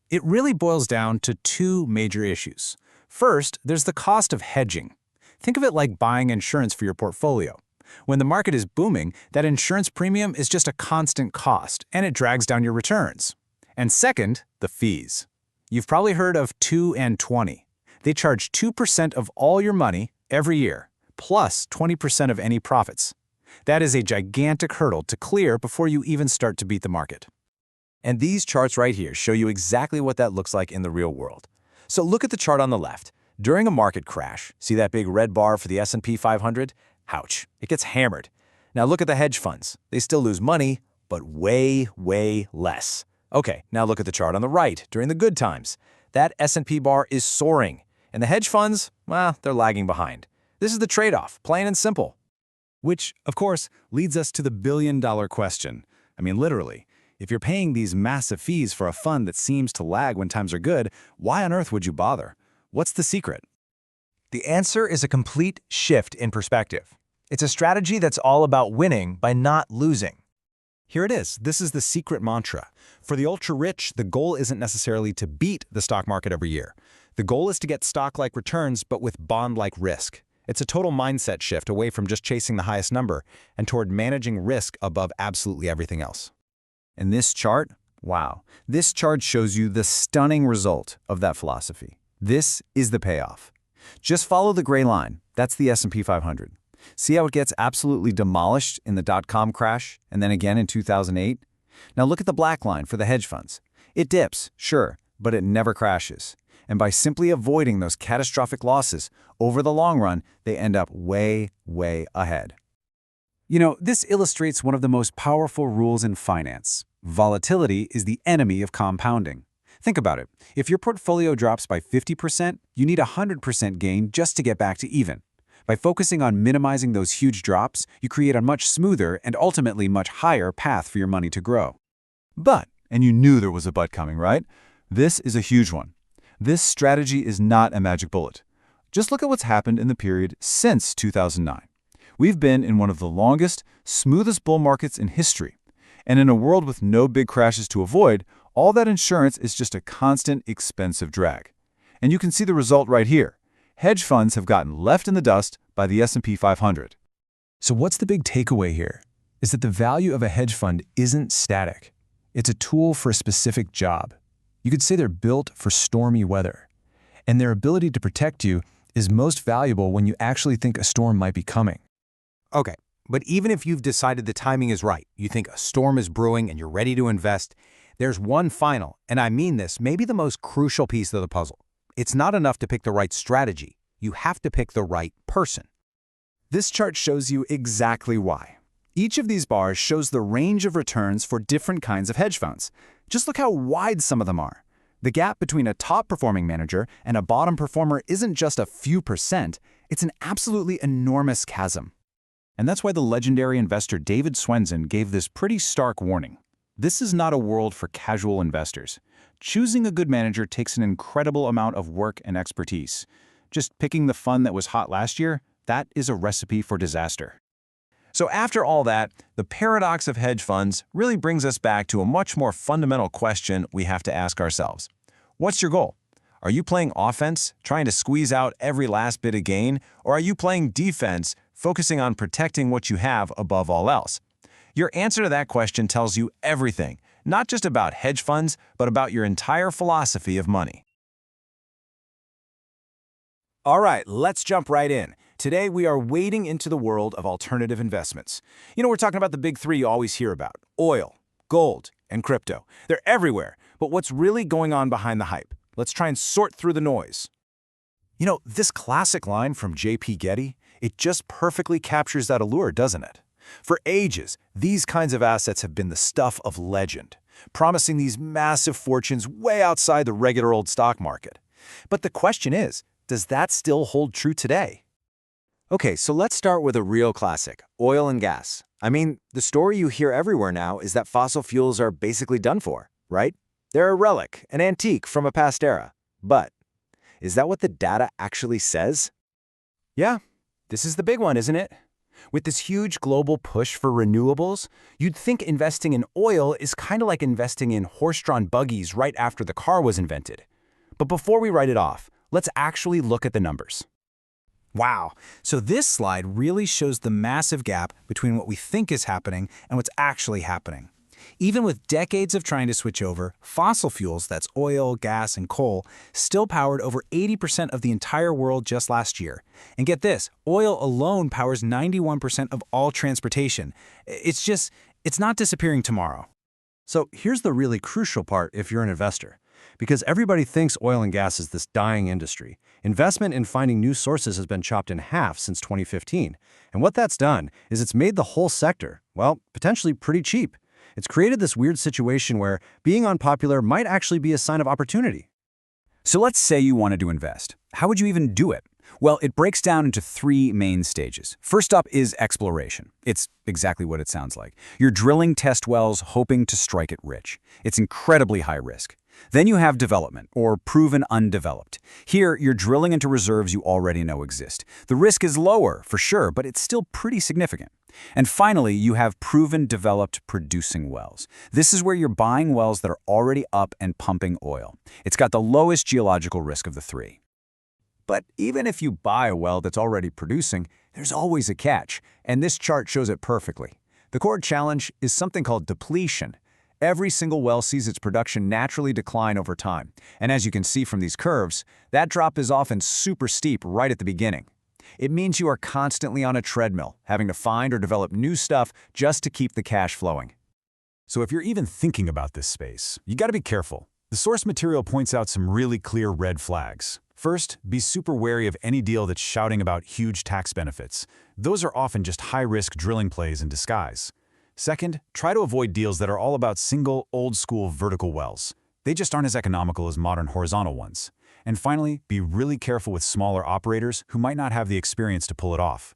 It really boils down to two major issues. First, there's the cost of hedging. Think of it like buying insurance for your portfolio. When the market is booming, that insurance premium is just a constant cost, and it drags down your returns. And second, the fees. You've probably heard of 2 and 20. They charge 2% of all your money every year, plus 20% of any profits. That is a gigantic hurdle to clear before you even start to beat the market. And these charts right here show you exactly what that looks like in the real world. So look at the chart on the left. During a market crash, see that big red bar for the S&P 500? Ouch, it gets hammered. Now look at the hedge funds. They still lose money, but way less. Okay, now look at the chart on the right during the good times. That S&P bar is soaring, and the hedge funds, well, they're lagging behind. This is the trade-off, plain and simple. Which, of course, leads us to the billion-dollar question. I mean, literally, if you're paying these massive fees for a fund that seems to lag when times are good, why on earth would you bother? What's the secret? The answer is a complete shift in perspective. It's a strategy that's all about winning by not losing. Here it is. This is the secret mantra. For the ultra-rich, the goal isn't necessarily to beat the stock market every year. The goal is to get stock-like returns, but with bond-like risk. It's a total mindset shift away from just chasing the highest number and toward managing risk above absolutely everything else. And this chart, wow, this chart shows you the stunning result of that philosophy. This is the payoff. Just follow the gray line. That's the S&P 500. See how it gets absolutely demolished in the dot-com crash and then again in 2008? Now look at the black line for the hedge funds. It dips, sure, but it never crashes. And by simply avoiding those catastrophic losses, over the long run, they end up way ahead. You know, this illustrates one of the most powerful rules in finance. Volatility is the enemy of compounding. Think about it. If your portfolio drops by 50%, you need a 100% gain just to get back to even. By focusing on minimizing those huge drops, you create a much smoother and ultimately much higher path for your money to grow. But And you knew there was a but coming, right? This is a huge one. This strategy is not a magic bullet. Just look at what's happened in the period since 2009. We've been in one of the longest, smoothest bull markets in history. And in a world with no big crashes to avoid, all that insurance is just a constant, expensive drag. And you can see the result right here. Hedge funds have gotten left in the dust by the S&P 500. So what's the big takeaway here? Is that the value of a hedge fund isn't static. It's a tool for a specific job. You could say they're built for stormy weather. And their ability to protect you is most valuable when you actually think a storm might be coming. Okay, but even if you've decided the timing is right, you think a storm is brewing and you're ready to invest, there's one final, and I mean this, maybe the most crucial piece of the puzzle. It's not enough to pick the right strategy. You have to pick the right person. This chart shows you exactly why. Each of these bars shows the range of returns for different kinds of hedge funds. Just look how wide some of them are. The gap between a top-performing manager and a bottom performer isn't just a few percent, it's an absolutely enormous chasm. And that's why the legendary investor David Swensen gave this pretty stark warning. This is not a world for casual investors. Choosing a good manager takes an incredible amount of work and expertise. Just picking the fund that was hot last year, that is a recipe for disaster. So after all that, the paradox of hedge funds really brings us back to a much more fundamental question we have to ask ourselves. What's your goal? Are you playing offense, trying to squeeze out every last bit of gain, or are you playing defense, focusing on protecting what you have above all else? Your answer to that question tells you everything, not just about hedge funds, but about your entire philosophy of money. All right, let's jump right in. Today, we are wading into the world of alternative investments. We're talking about the big three you always hear about: oil, gold, and crypto. They're everywhere, but what's really going on behind the hype? Let's try and sort through the noise. This classic line from J.P. Getty, it just perfectly captures that allure, doesn't it? For ages, these kinds of assets have been the stuff of legend, promising these massive fortunes way outside the regular old stock market. But the question is, does that still hold true today? Okay, so let's start with a real classic, oil and gas. I mean, the story you hear everywhere now is that fossil fuels are basically done for, right? They're a relic, an antique from a past era. But is that what the data actually says? Yeah, this is the big one, isn't it? With this huge global push for renewables, you'd think investing in oil is kind of like investing in horse-drawn buggies right after the car was invented. But before we write it off, let's actually look at the numbers. Wow, so this slide really shows the massive gap between what we think is happening and what's actually happening. Even with decades of trying to switch over, fossil fuels, that's oil, gas, and coal, still powered over 80% of the entire world just last year. And get this, oil alone powers 91% of all transportation. It's not disappearing tomorrow. So here's the really crucial part if you're an investor. Because everybody thinks oil and gas is this dying industry, investment in finding new sources has been chopped in half since 2015. And what that's done is it's made the whole sector, well, potentially pretty cheap. It's created this weird situation where being unpopular might actually be a sign of opportunity. So let's say you wanted to invest. How would you even do it? Well, it breaks down into three main stages. First up is exploration. It's exactly what it sounds like. You're drilling test wells hoping to strike it rich. It's incredibly high risk. Then you have development, or proven undeveloped. Here, you're drilling into reserves you already know exist. The risk is lower, for sure, but it's still pretty significant. And finally, you have proven developed producing wells. This is where you're buying wells that are already up and pumping oil. It's got the lowest geological risk of the three. But even if you buy a well that's already producing, there's always a catch, and this chart shows it perfectly. The core challenge is something called depletion. Every single well sees its production naturally decline over time. And as you can see from these curves, that drop is often super steep right at the beginning. It means you are constantly on a treadmill, having to find or develop new stuff just to keep the cash flowing. So if you're even thinking about this space, you got to be careful. The source material points out some really clear red flags. First, be super wary of any deal that's shouting about huge tax benefits. Those are often just high-risk drilling plays in disguise. Second, try to avoid deals that are all about single, old-school vertical wells. They just aren't as economical as modern horizontal ones. And finally, be really careful with smaller operators who might not have the experience to pull it off.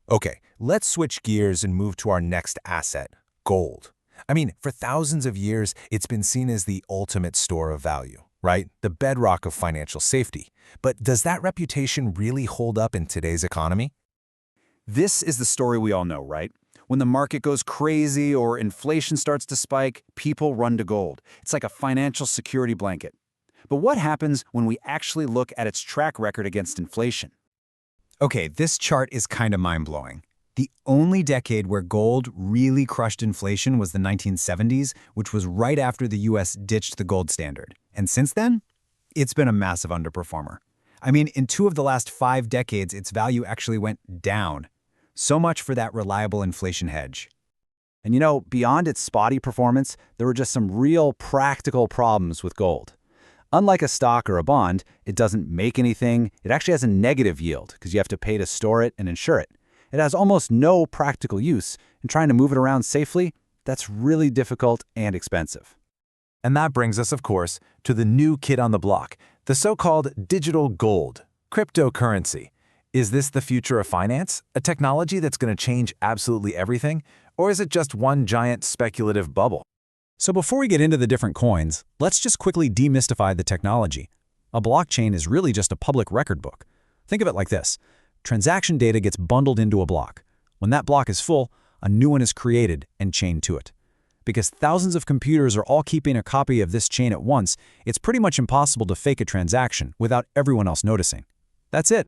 Okay, let's switch gears and move to our next asset, gold. I mean, for thousands of years, it's been seen as the ultimate store of value, right? The bedrock of financial safety. But does that reputation really hold up in today's economy? This is the story we all know, right? When the market goes crazy or inflation starts to spike, people run to gold. It's like a financial security blanket. But what happens when we actually look at its track record against inflation? Okay, this chart is kind of mind-blowing. The only decade where gold really crushed inflation was the 1970s, which was right after the US ditched the gold standard. And since then, it's been a massive underperformer. I mean, in 2 of the last 5 decades, its value actually went down. So much for that reliable inflation hedge. And you know, beyond its spotty performance, there were just some real practical problems with gold. Unlike a stock or a bond, it doesn't make anything. It actually has a negative yield because you have to pay to store it and insure it. It has almost no practical use, and trying to move it around safely, that's really difficult and expensive. And that brings us, of course, to the new kid on the block, the so-called digital gold, cryptocurrency. Is this the future of finance? A technology that's going to change absolutely everything? Or is it just one giant speculative bubble? So before we get into the different coins, let's just quickly demystify the technology. A blockchain is really just a public record book. Think of it like this. Transaction data gets bundled into a block. When that block is full, a new one is created and chained to it. Because thousands of computers are all keeping a copy of this chain at once, it's pretty much impossible to fake a transaction without everyone else noticing. That's it.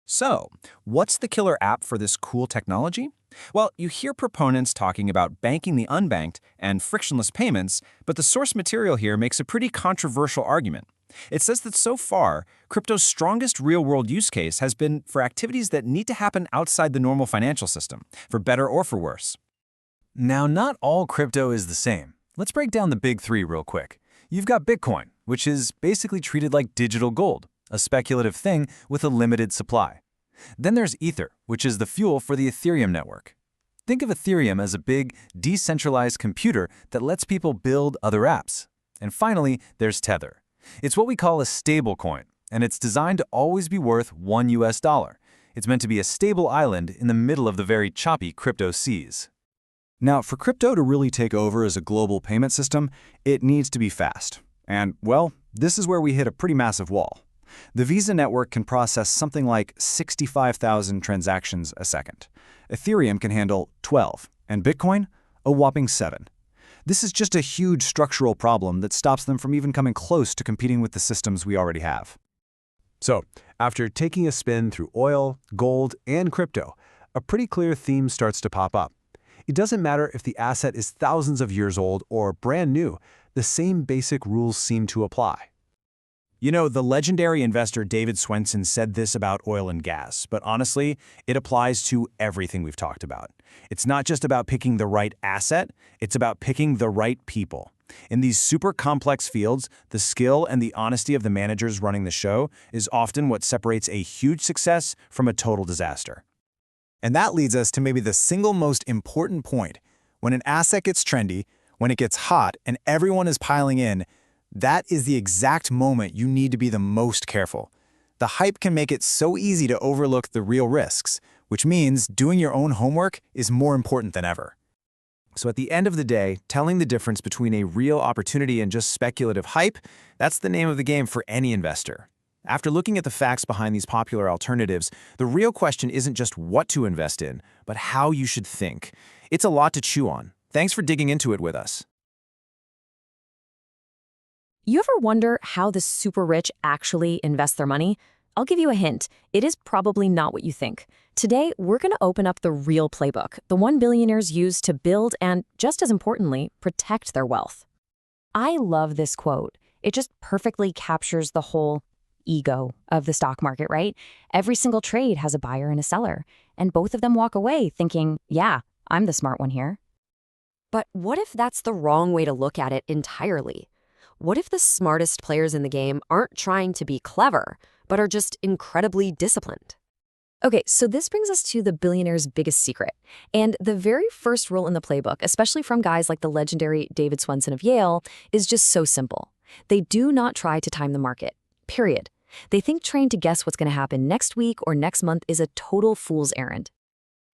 So, what's the killer app for this cool technology? Well, you hear proponents talking about banking the unbanked and frictionless payments, but the source material here makes a pretty controversial argument. It says that so far, crypto's strongest real-world use case has been for activities that need to happen outside the normal financial system, for better or for worse. Now, not all crypto is the same. Let's break down the big 3 real quick. You've got Bitcoin, which is basically treated like digital gold, a speculative thing with a limited supply. Then there's Ether, which is the fuel for the Ethereum network. Think of Ethereum as a big, decentralized computer that lets people build other apps. And finally, there's Tether. It's what we call a stable coin, and it's designed to always be worth $1. It's meant to be a stable island in the middle of the very choppy crypto seas. Now, for crypto to really take over as a global payment system, it needs to be fast. And, well, this is where we hit a pretty massive wall. The Visa network can process something like 65,000 transactions a second. Ethereum can handle 12, and Bitcoin, a whopping 7. This is just a huge structural problem that stops them from even coming close to competing with the systems we already have. So, after taking a spin through oil, gold, and crypto, a pretty clear theme starts to pop up. It doesn't matter if the asset is thousands of years old or brand new, the same basic rules seem to apply. You know, the legendary investor David Swensen said this about oil and gas, but honestly, it applies to everything we've talked about. It's not just about picking the right asset, it's about picking the right people. In these super complex fields, the skill and the honesty of the managers running the show is often what separates a huge success from a total disaster. And that leads us to maybe the single most important point. When an asset gets trendy, when it gets hot and everyone is piling in, that is the exact moment you need to be the most careful. The hype can make it so easy to overlook the real risks, which means doing your own homework is more important than ever. So at the end of the day, telling the difference between a real opportunity and just speculative hype, that's the name of the game for any investor. After looking at the facts behind these popular alternatives, the real question isn't just what to invest in, but how you should think. It's a lot to chew on. Thanks for digging into it with us. You ever wonder how the super rich actually invest their money? I'll give you a hint. It is probably not what you think. Today, we're going to open up the real playbook, the one billionaires use to build and, just as importantly, protect their wealth. I love this quote. It just perfectly captures the whole ego of the stock market, right? Every single trade has a buyer and a seller, and both of them walk away thinking, yeah, I'm the smart one here. But what if that's the wrong way to look at it entirely? What if the smartest players in the game aren't trying to be clever, but are just incredibly disciplined? Okay, so this brings us to the billionaire's biggest secret. And the very first rule in the playbook, especially from guys like the legendary David Swensen of Yale, is just so simple. They do not try to time the market, period. They think trying to guess what's going to happen next week or next month is a total fool's errand.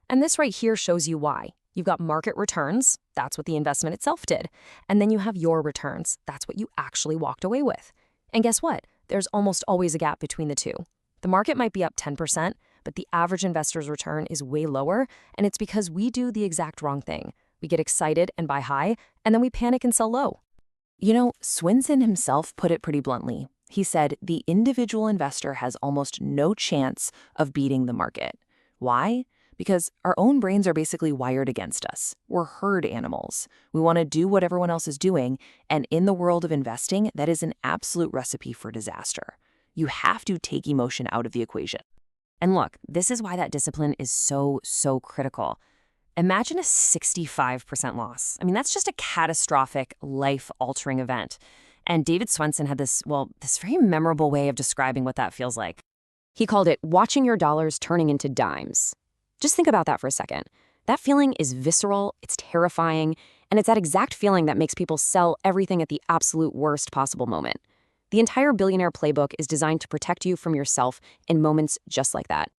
And this right here shows you why. You've got market returns. That's what the investment itself did. And then you have your returns. That's what you actually walked away with. And guess what? There's almost always a gap between the two. The market might be up 10%, but the average investor's return is way lower, and it's because we do the exact wrong thing. We get excited and buy high, and then we panic and sell low. You know, Swensen himself put it pretty bluntly. He said the individual investor has almost no chance of beating the market. Why? Because our own brains are basically wired against us. We're herd animals. We want to do what everyone else is doing, and in the world of investing, that is an absolute recipe for disaster. You have to take emotion out of the equation. And look, this is why that discipline is so critical. Imagine a 65% loss. I mean, that's just a catastrophic, life-altering event. And David Swensen had this very memorable way of describing what that feels like. He called it watching your dollars turning into dimes. Just think about that for a second. That feeling is visceral, it's terrifying, and it's that exact feeling that makes people sell everything at the absolute worst possible moment. The entire Billionaire playbook is designed to protect you from yourself in moments just like that.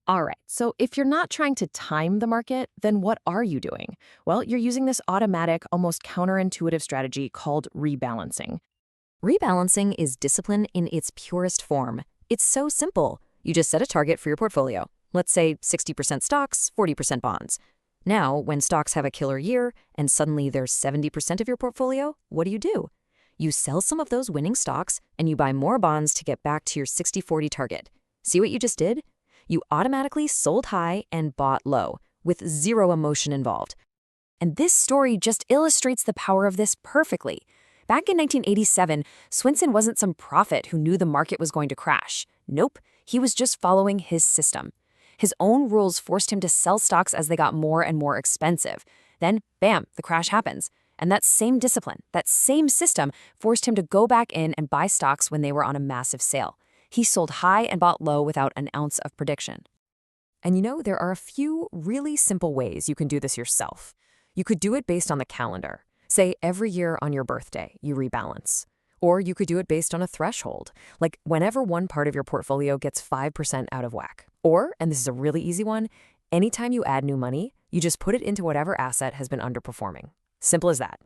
All right, so if you're not trying to time the market, then what are you doing? Well, you're using this automatic, almost counterintuitive strategy called rebalancing. Rebalancing is discipline in its purest form. It's so simple. You just set a target for your portfolio. Let's say 60% stocks, 40% bonds. Now, when stocks have a killer year and suddenly there's 70% of your portfolio, what do? You sell some of those winning stocks and you buy more bonds to get back to your 60-40 target. See what you just did? You automatically sold high and bought low, with zero emotion involved. And this story just illustrates the power of this perfectly. Back in 1987, Swensen wasn't some prophet who knew the market was going to crash. Nope, he was just following his system. His own rules forced him to sell stocks as they got more and more expensive. Then, bam, the crash happens. And that same discipline, that same system, forced him to go back in and buy stocks when they were on a massive sale. He sold high and bought low without an ounce of prediction. And you know, there are a few really simple ways you can do this yourself. You could do it based on the calendar. Say every year on your birthday, you rebalance. Or you could do it based on a threshold, like whenever one part of your portfolio gets 5% out of whack. Or, and this is a really easy one, anytime you add new money, you just put it into whatever asset has been underperforming. Simple as that.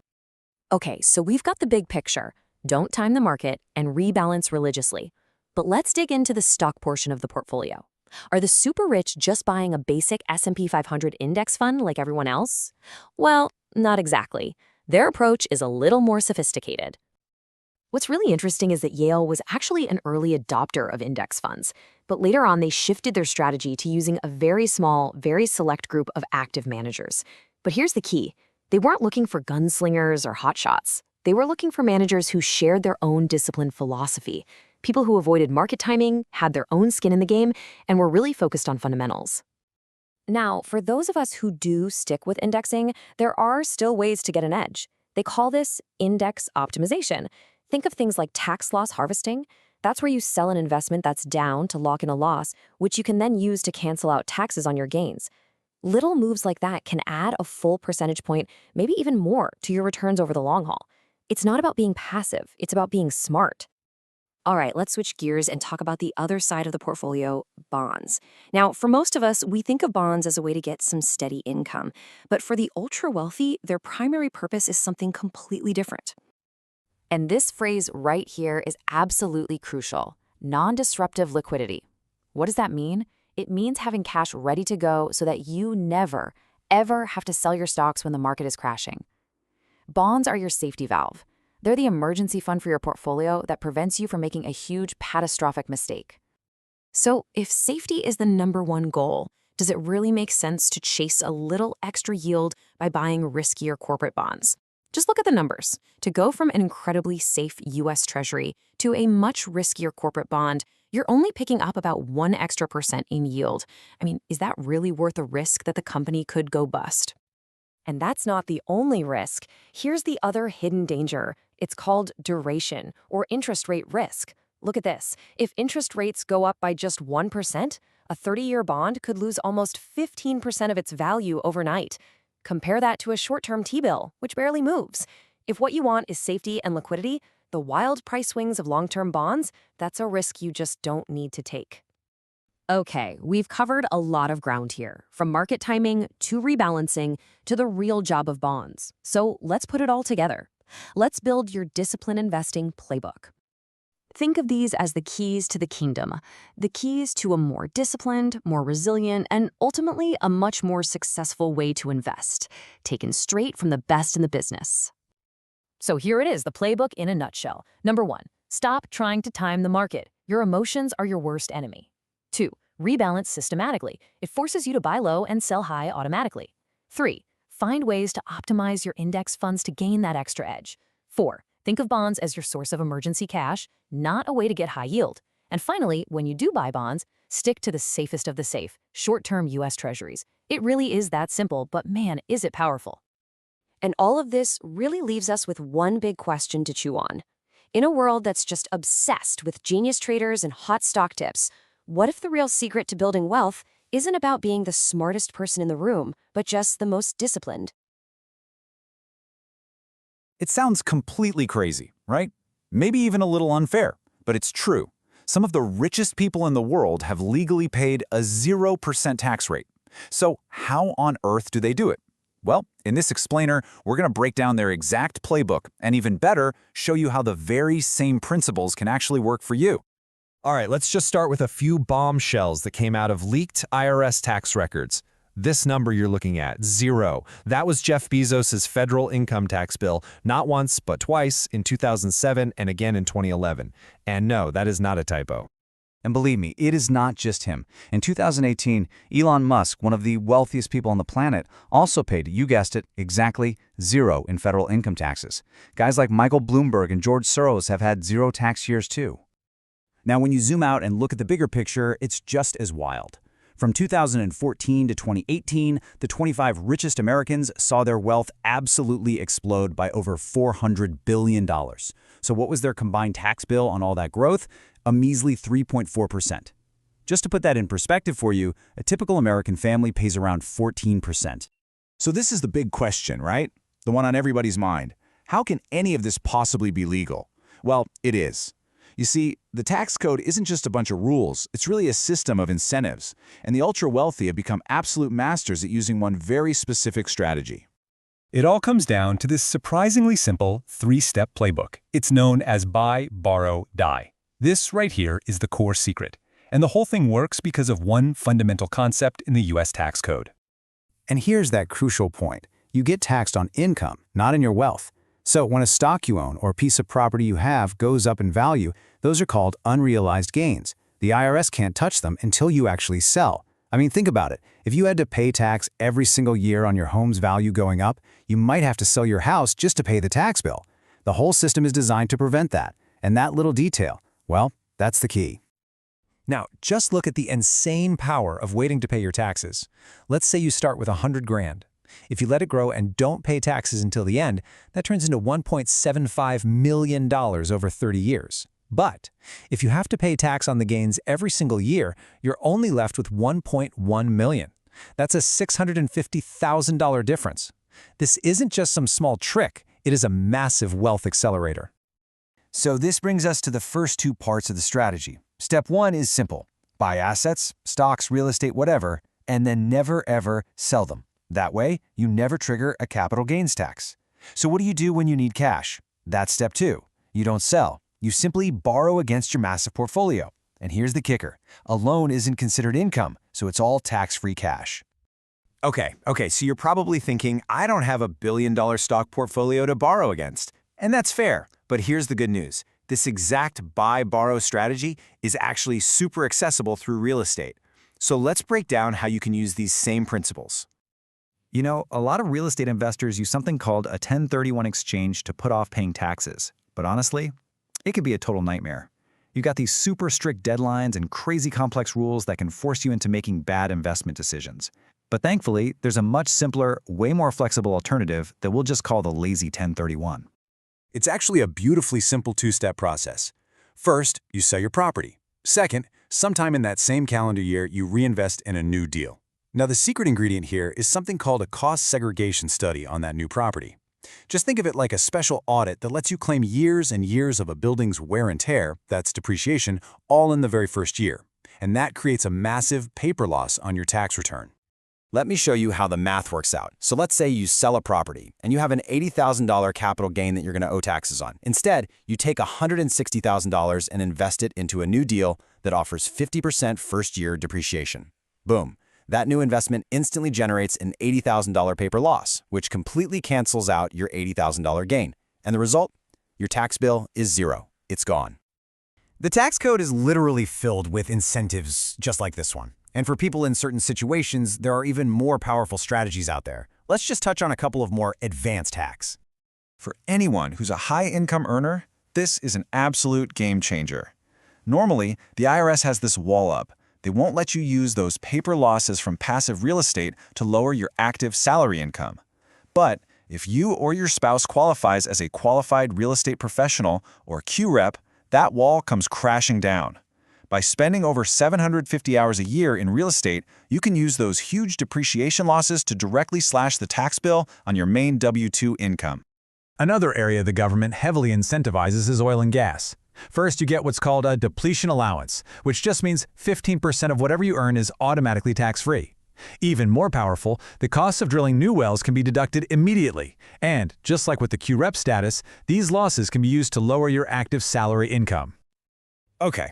Okay, so we've got the big picture. Don't time the market and rebalance religiously. But let's dig into the stock portion of the portfolio. Are the super rich just buying a basic S&P 500 index fund like everyone else? Well, not exactly. Their approach is a little more sophisticated. What's really interesting is that Yale was actually an early adopter of index funds, but later on they shifted their strategy to using a very small, very select group of active managers. But here's the key. They weren't looking for gunslingers or hotshots. They were looking for managers who shared their own disciplined philosophy, people who avoided market timing, had their own skin in the game, and were really focused on fundamentals. Now, for those of us who do stick with indexing, there are still ways to get an edge. They call this index optimization. Think of things like tax loss harvesting. That's where you sell an investment that's down to lock in a loss, which you can then use to cancel out taxes on your gains. Little moves like that can add a full percentage point, maybe even more, to your returns over the long haul. It's not about being passive, it's about being smart. All right, let's switch gears and talk about the other side of the portfolio, bonds. Now, for most of us, we think of bonds as a way to get some steady income. But for the ultra-wealthy, their primary purpose is something completely different. And this phrase right here is absolutely crucial. Non-disruptive liquidity. What does that mean? It means having cash ready to go so that you never, ever have to sell your stocks when the market is crashing. Bonds are your safety valve. They're the emergency fund for your portfolio that prevents you from making a huge catastrophic mistake. So if safety is the #1 goal, does it really make sense to chase a little extra yield by buying riskier corporate bonds? Just look at the numbers. To go from an incredibly safe U.S. Treasury to a much riskier corporate bond, you're only picking up about 1 extra % in yield. I mean, is that really worth a risk that the company could go bust? And that's not the only risk. Here's the other hidden danger. It's called duration, or interest rate risk. Look at this. If interest rates go up by just 1%, a 30-year bond could lose almost 15% of its value overnight. Compare that to a short-term T-bill, which barely moves. If what you want is safety and liquidity, the wild price swings of long-term bonds, that's a risk you just don't need to take. Okay, we've covered a lot of ground here, from market timing to rebalancing to the real job of bonds. So let's put it all together. Let's build your discipline investing playbook. Think of these as the keys to the kingdom, the keys to a more disciplined, more resilient, and ultimately a much more successful way to invest, taken straight from the best in the business. So here it is, the playbook in a nutshell. Number 1, stop trying to time the market. Your emotions are your worst enemy. 2, rebalance systematically. It forces you to buy low and sell high automatically. 3, find ways to optimize your index funds to gain that extra edge. 4, think of bonds as your source of emergency cash, not a way to get high yield. And finally, when you do buy bonds, stick to the safest of the safe, short-term U.S. Treasuries. It really is that simple, but man, is it powerful. And all of this really leaves us with one big question to chew on. In a world that's just obsessed with genius traders and hot stock tips, what if the real secret to building wealth isn't about being the smartest person in the room, but just the most disciplined? It sounds completely crazy, right? Maybe even a little unfair, but it's true. Some of the richest people in the world have legally paid a 0% tax rate. So how on earth do they do it? Well, in this explainer, we're going to break down their exact playbook and even better, show you how the very same principles can actually work for you. All right, let's just start with a few bombshells that came out of leaked IRS tax records. This number you're looking at, 0. That was Jeff Bezos' federal income tax bill, not once, but twice, in 2007 and again in 2011. And no, that is not a typo. And believe me, it is not just him. In 2018, Elon Musk, one of the wealthiest people on the planet, also paid, you guessed it, exactly 0 in federal income taxes. Guys like Michael Bloomberg and George Soros have had 0 tax years too. Now, when you zoom out and look at the bigger picture, it's just as wild. From 2014 to 2018, the 25 richest Americans saw their wealth absolutely explode by over $400 billion. So what was their combined tax bill on all that growth? A measly 3.4%. Just to put that in perspective for you, a typical American family pays around 14%. So this is the big question, right? The one on everybody's mind. How can any of this possibly be legal? Well, it is. You see, the tax code isn't just a bunch of rules, it's really a system of incentives, and the ultra-wealthy have become absolute masters at using one very specific strategy. It all comes down to this surprisingly simple 3-step playbook. It's known as buy, borrow, die. This right here is the core secret, and the whole thing works because of one fundamental concept in the U.S. tax code. And here's that crucial point. You get taxed on income, not in your wealth. So when a stock you own or a piece of property you have goes up in value, those are called unrealized gains. The IRS can't touch them until you actually sell. I mean, think about it. If you had to pay tax every single year on your home's value going up, you might have to sell your house just to pay the tax bill. The whole system is designed to prevent that. And that little detail, well, that's the key. Now, just look at the insane power of waiting to pay your taxes. Let's say you start with $100,000. If you let it grow and don't pay taxes until the end, that turns into $1.75 million over 30 years. But if you have to pay tax on the gains every single year, you're only left with $1.1 million. That's a $650,000 difference. This isn't just some small trick, it is a massive wealth accelerator. So this brings us to the first 2 parts of the strategy. Step 1 is simple. Buy assets, stocks, real estate, whatever, and then never ever sell them. That way, you never trigger a capital gains tax. So what do you do when you need cash? That's step 2. You don't sell. You simply borrow against your massive portfolio. And here's the kicker. A loan isn't considered income, so it's all tax-free cash. Okay, so you're probably thinking, I don't have a billion-dollar stock portfolio to borrow against. And that's fair, but here's the good news. This exact buy-borrow strategy is actually super accessible through real estate. So let's break down how you can use these same principles. You know, a lot of real estate investors use something called a 1031 exchange to put off paying taxes. But honestly, it can be a total nightmare. You've got these super strict deadlines and crazy complex rules that can force you into making bad investment decisions. But thankfully, there's a much simpler, way more flexible alternative that we'll just call the lazy 1031. It's actually a beautifully simple 2-step process. First, you sell your property. Second, sometime in that same calendar year, you reinvest in a new deal. Now, the secret ingredient here is something called a cost segregation study on that new property. Just think of it like a special audit that lets you claim years and years of a building's wear and tear, that's depreciation, all in the very first year. and that creates a massive paper loss on your tax return. Let me show you how the math works out. So let's say you sell a property and you have an $80,000 capital gain that you're going to owe taxes on. Instead, you take $160,000 and invest it into a new deal that offers 50% first-year depreciation. Boom. That new investment instantly generates an $80,000 paper loss, which completely cancels out your $80,000 gain. And the result? Your tax bill is zero. It's gone. The tax code is literally filled with incentives just like this one. And for people in certain situations, there are even more powerful strategies out there. Let's just touch on a couple of more advanced hacks. For anyone who's a high-income earner, this is an absolute game changer. Normally, the IRS has this wall up. They won't let you use those paper losses from passive real estate to lower your active salary income. But if you or your spouse qualifies as a qualified real estate professional or QREP, that wall comes crashing down. By spending over 750 hours a year in real estate, you can use those huge depreciation losses to directly slash the tax bill on your main W-2 income. Another area the government heavily incentivizes is oil and gas. First, you get what's called a depletion allowance, which just means 15% of whatever you earn is automatically tax-free. Even more powerful, the costs of drilling new wells can be deducted immediately. And, just like with the QREP status, these losses can be used to lower your active salary income. Okay,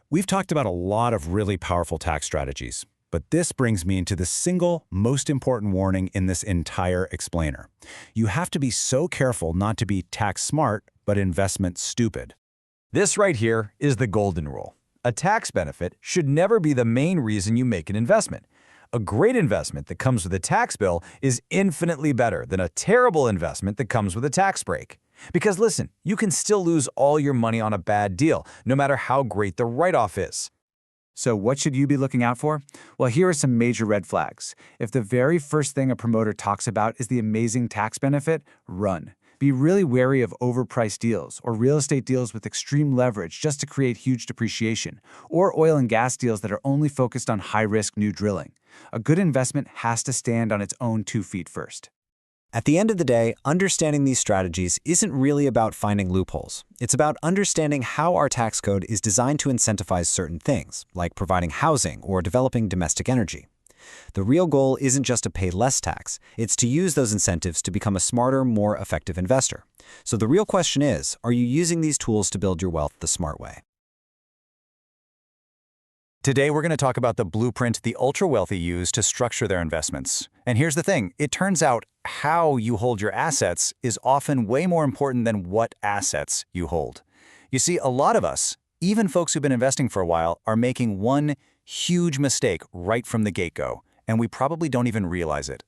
we've talked about a lot of really powerful tax strategies, but this brings me into the single most important warning in this entire explainer. You have to be so careful not to be tax smart, but investment stupid. This right here is the golden rule. A tax benefit should never be the main reason you make an investment. A great investment that comes with a tax bill is infinitely better than a terrible investment that comes with a tax break. Because listen, you can still lose all your money on a bad deal, no matter how great the write-off is. So what should you be looking out for? Well, here are some major red flags. If the very first thing a promoter talks about is the amazing tax benefit, run. Be really wary of overpriced deals or real estate deals with extreme leverage just to create huge depreciation, or oil and gas deals that are only focused on high-risk new drilling. A good investment has to stand on its own 2 feet first. At the end of the day, understanding these strategies isn't really about finding loopholes. It's about understanding how our tax code is designed to incentivize certain things, like providing housing or developing domestic energy. The real goal isn't just to pay less tax, it's to use those incentives to become a smarter, more effective investor. So the real question is, are you using these tools to build your wealth the smart way? Today, we're going to talk about the blueprint the ultra-wealthy use to structure their investments. And here's the thing, it turns out how you hold your assets is often way more important than what assets you hold. You see, a lot of us, even folks who've been investing for a while, are making one huge mistake right from the get-go, and we probably don't even realize it.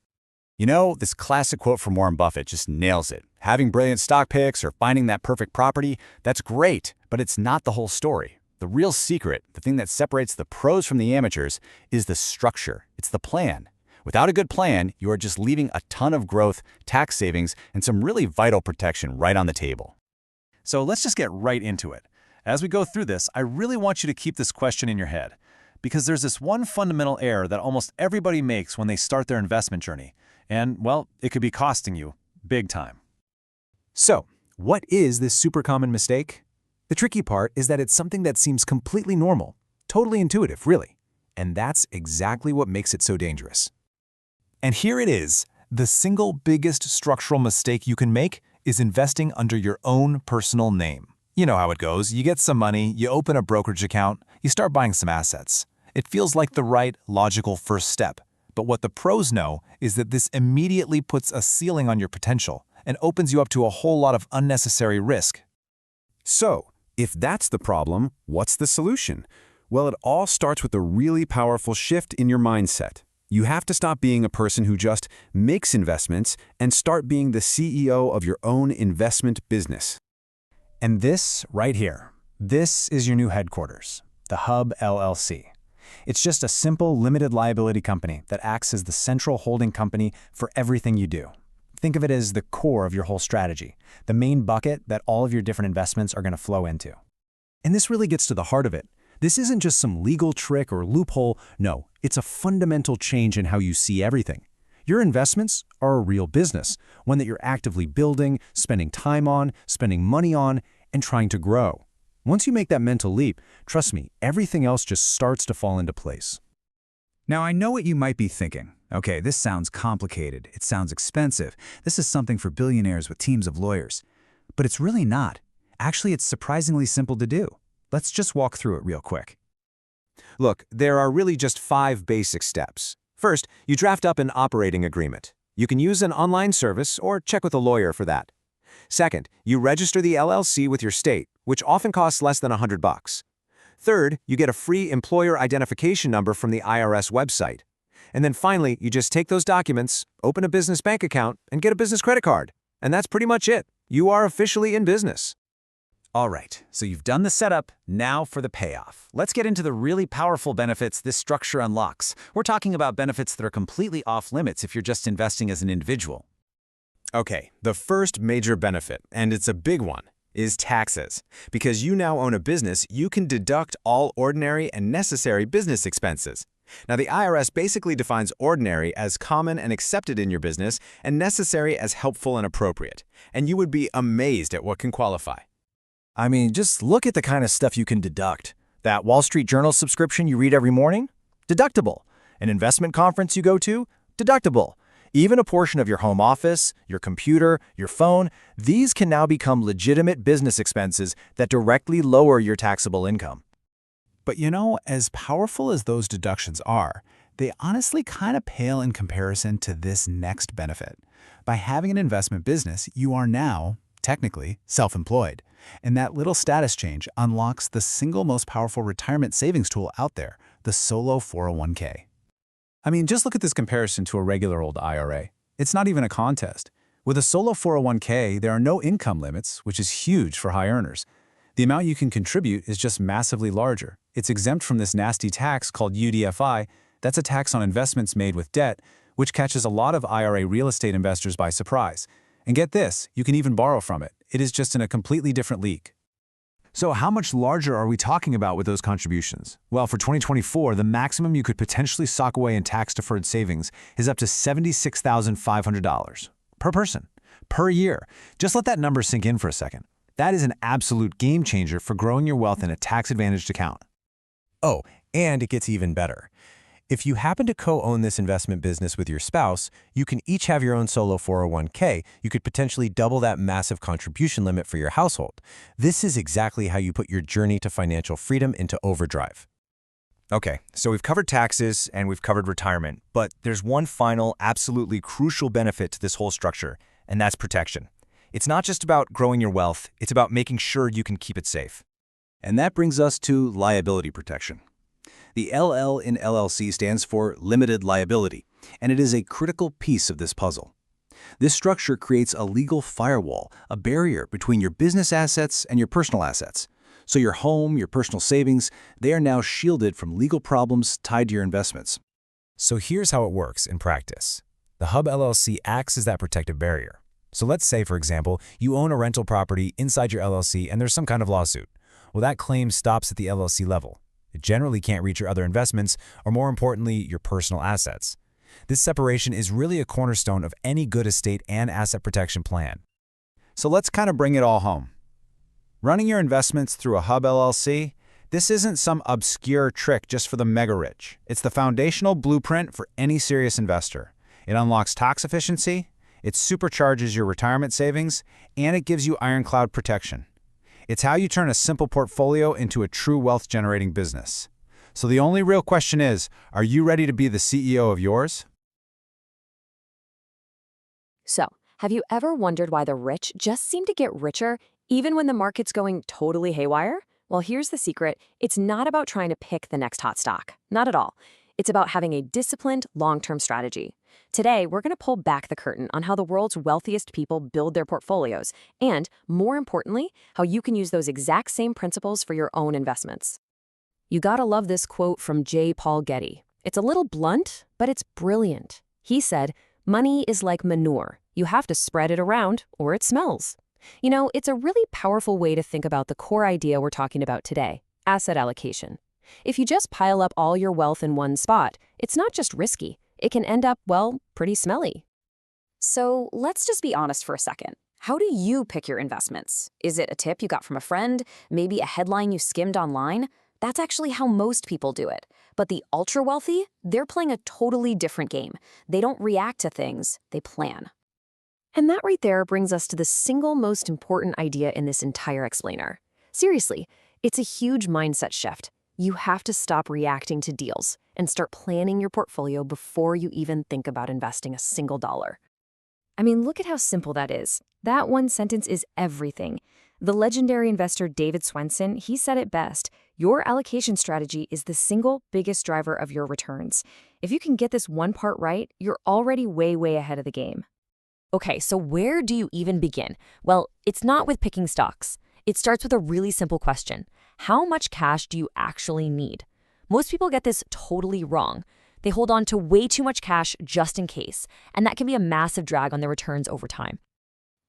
You know, this classic quote from Warren Buffett just nails it. Having brilliant stock picks or finding that perfect property, that's great, but it's not the whole story. The real secret, the thing that separates the pros from the amateurs, is the structure. It's the plan. Without a good plan, you are just leaving a ton of growth, tax savings, and some really vital protection right on the table. So let's just get right into it. As we go through this, I really want you to keep this question in your head, because there's this one fundamental error that almost everybody makes when they start their investment journey. And, well, it could be costing you big time. So, what is this super common mistake? The tricky part is that it's something that seems completely normal, totally intuitive, really. And that's exactly what makes it so dangerous. And here it is. The single biggest structural mistake you can make is investing under your own personal name. You know how it goes. You get some money, you open a brokerage account, you start buying some assets. It feels like the right, logical first step. But what the pros know is that this immediately puts a ceiling on your potential and opens you up to a whole lot of unnecessary risk. So, if that's the problem, what's the solution? Well, it all starts with a really powerful shift in your mindset. You have to stop being a person who just makes investments and start being the CEO of your own investment business. And this right here, this is your new headquarters, the Hub LLC. It's just a simple limited liability company that acts as the central holding company for everything you do. Think of it as the core of your whole strategy, the main bucket that all of your different investments are going to flow into. And this really gets to the heart of it. This isn't just some legal trick or loophole. No, it's a fundamental change in how you see everything. Your investments are a real business, one that you're actively building, spending time on, spending money on, and trying to grow. Once you make that mental leap, trust me, everything else just starts to fall into place. Now, I know what you might be thinking. Okay, this sounds complicated. It sounds expensive. This is something for billionaires with teams of lawyers. But it's really not. Actually, it's surprisingly simple to do. Let's just walk through it real quick. Look, there are really just 5 basic steps. First, you draft up an operating agreement. You can use an online service or check with a lawyer for that. Second, you register the LLC with your state, which often costs less than $100. Third, you get a free employer identification number from the IRS website. And then finally, you just take those documents, open a business bank account, and get a business credit card. And that's pretty much it. You are officially in business. All right, so you've done the setup, now for the payoff. Let's get into the really powerful benefits this structure unlocks. We're talking about benefits that are completely off limits if you're just investing as an individual. Okay, the first major benefit, and it's a big one, is taxes. Because you now own a business, you can deduct all ordinary and necessary business expenses. Now, the IRS basically defines ordinary as common and accepted in your business and necessary as helpful and appropriate. And you would be amazed at what can qualify. I mean, just look at the kind of stuff you can deduct. That Wall Street Journal subscription you read every morning? Deductible. An investment conference you go to? Deductible. Even a portion of your home office, your computer, your phone, these can now become legitimate business expenses that directly lower your taxable income. But you know, as powerful as those deductions are, they honestly kind of pale in comparison to this next benefit. By having an investment business, you are now, technically, self-employed. And that little status change unlocks the single most powerful retirement savings tool out there, the solo 401k. I mean, just look at this comparison to a regular old IRA. It's not even a contest. With a solo 401k, there are no income limits, which is huge for high earners. The amount you can contribute is just massively larger. It's exempt from this nasty tax called UDFI. That's a tax on investments made with debt, which catches a lot of IRA real estate investors by surprise. And get this, you can even borrow from it. It is just in a completely different league. So how much larger are we talking about with those contributions? Well, for 2024, the maximum you could potentially sock away in tax-deferred savings is up to $76,500 per person, per year. Just let that number sink in for a second. That is an absolute game changer for growing your wealth in a tax-advantaged account. Oh, and it gets even better. If you happen to co-own this investment business with your spouse, you can each have your own solo 401k. You could potentially double that massive contribution limit for your household. This is exactly how you put your journey to financial freedom into overdrive. Okay, so we've covered taxes and we've covered retirement, but there's one final, absolutely crucial benefit to this whole structure, and that's protection. It's not just about growing your wealth, it's about making sure you can keep it safe. And that brings us to liability protection. The LL in LLC stands for limited liability, and it is a critical piece of this puzzle. This structure creates a legal firewall, a barrier between your business assets and your personal assets. So your home, your personal savings, they are now shielded from legal problems tied to your investments. So here's how it works in practice. The Hub LLC acts as that protective barrier. So let's say, for example, you own a rental property inside your LLC and there's some kind of lawsuit. Well, that claim stops at the LLC level. It generally can't reach your other investments, or more importantly, your personal assets. This separation is really a cornerstone of any good estate and asset protection plan. So let's kind of bring it all home. Running your investments through a Hub LLC, this isn't some obscure trick just for the mega rich. It's the foundational blueprint for any serious investor. It unlocks tax efficiency, it supercharges your retirement savings, and it gives you ironclad protection. It's how you turn a simple portfolio into a true wealth-generating business. So the only real question is, are you ready to be the CEO of yours? So, have you ever wondered why the rich just seem to get richer even when the market's going totally haywire? Well, here's the secret. It's not about trying to pick the next hot stock. Not at all. It's about having a disciplined, long-term strategy. Today, we're going to pull back the curtain on how the world's wealthiest people build their portfolios, and, more importantly, how you can use those exact same principles for your own investments. You gotta love this quote from J. Paul Getty. It's a little blunt, but it's brilliant. He said, "Money is like manure. You have to spread it around, or it smells." You know, it's a really powerful way to think about the core idea we're talking about today, asset allocation. If you just pile up all your wealth in one spot, it's not just risky. It can end up, well, pretty smelly. So let's just be honest for a second. How do you pick your investments? Is it a tip you got from a friend? Maybe a headline you skimmed online? That's actually how most people do it. But the ultra-wealthy, they're playing a totally different game. They don't react to things, they plan. And that right there brings us to the single most important idea in this entire explainer. Seriously, it's a huge mindset shift. You have to stop reacting to deals and start planning your portfolio before you even think about investing a single dollar. I mean, look at how simple that is. That one sentence is everything. The legendary investor David Swensen, he said it best. Your allocation strategy is the single biggest driver of your returns. If you can get this one part right, you're already way, way ahead of the game. Okay, so where do you even begin? Well, it's not with picking stocks. It starts with a really simple question. How much cash do you actually need? Most people get this totally wrong. They hold on to way too much cash just in case, and that can be a massive drag on their returns over time.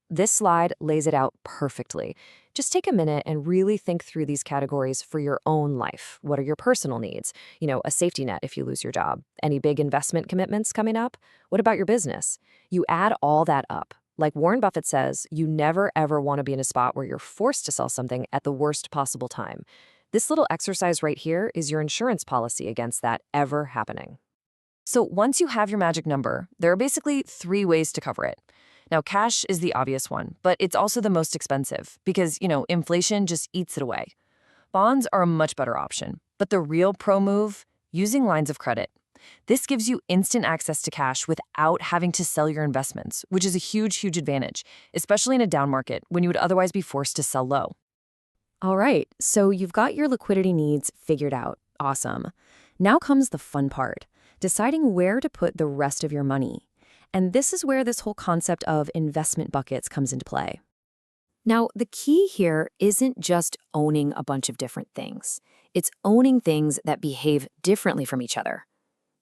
This slide lays it out perfectly. Just take a minute and really think through these categories for your own life. What are your personal needs? A safety net if you lose your job. Any big investment commitments coming up? What about your business? You add all that up. Like Warren Buffett says, you never ever want to be in a spot where you're forced to sell something at the worst possible time. This little exercise right here is your insurance policy against that ever happening. So once you have your magic number, there are basically 3 ways to cover it. Now, cash is the obvious one, but it's also the most expensive because, inflation just eats it away. Bonds are a much better option, but the real pro move, using lines of credit. This gives you instant access to cash without having to sell your investments, which is a huge, huge advantage, especially in a down market when you would otherwise be forced to sell low. All right, so you've got your liquidity needs figured out. Awesome. Now comes the fun part, deciding where to put the rest of your money. And this is where this whole concept of investment buckets comes into play. Now, the key here isn't just owning a bunch of different things. It's owning things that behave differently from each other.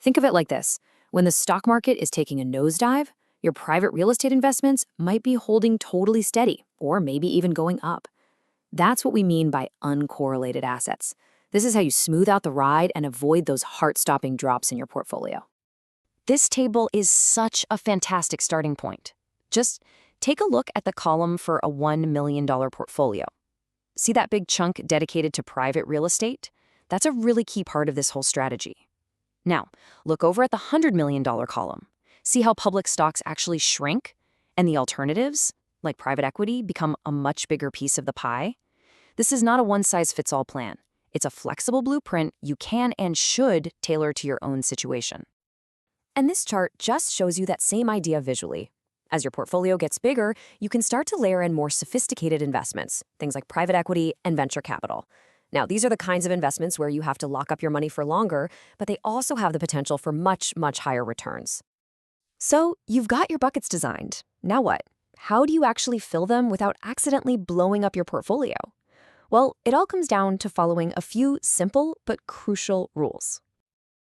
Think of it like this. When the stock market is taking a nosedive, your private real estate investments might be holding totally steady, or maybe even going up. That's what we mean by uncorrelated assets. This is how you smooth out the ride and avoid those heart-stopping drops in your portfolio. This table is such a fantastic starting point. Just take a look at the column for a $1 million portfolio. See that big chunk dedicated to private real estate? That's a really key part of this whole strategy. Now, look over at the $100 million column. See how public stocks actually shrink and the alternatives, like private equity, become a much bigger piece of the pie? This is not a one-size-fits-all plan. It's a flexible blueprint you can and should tailor to your own situation. And this chart just shows you that same idea visually. As your portfolio gets bigger, you can start to layer in more sophisticated investments, things like private equity and venture capital. Now, these are the kinds of investments where you have to lock up your money for longer, but they also have the potential for much, much higher returns. So, you've got your buckets designed. Now what? How do you actually fill them without accidentally blowing up your portfolio? Well, it all comes down to following a few simple but crucial rules.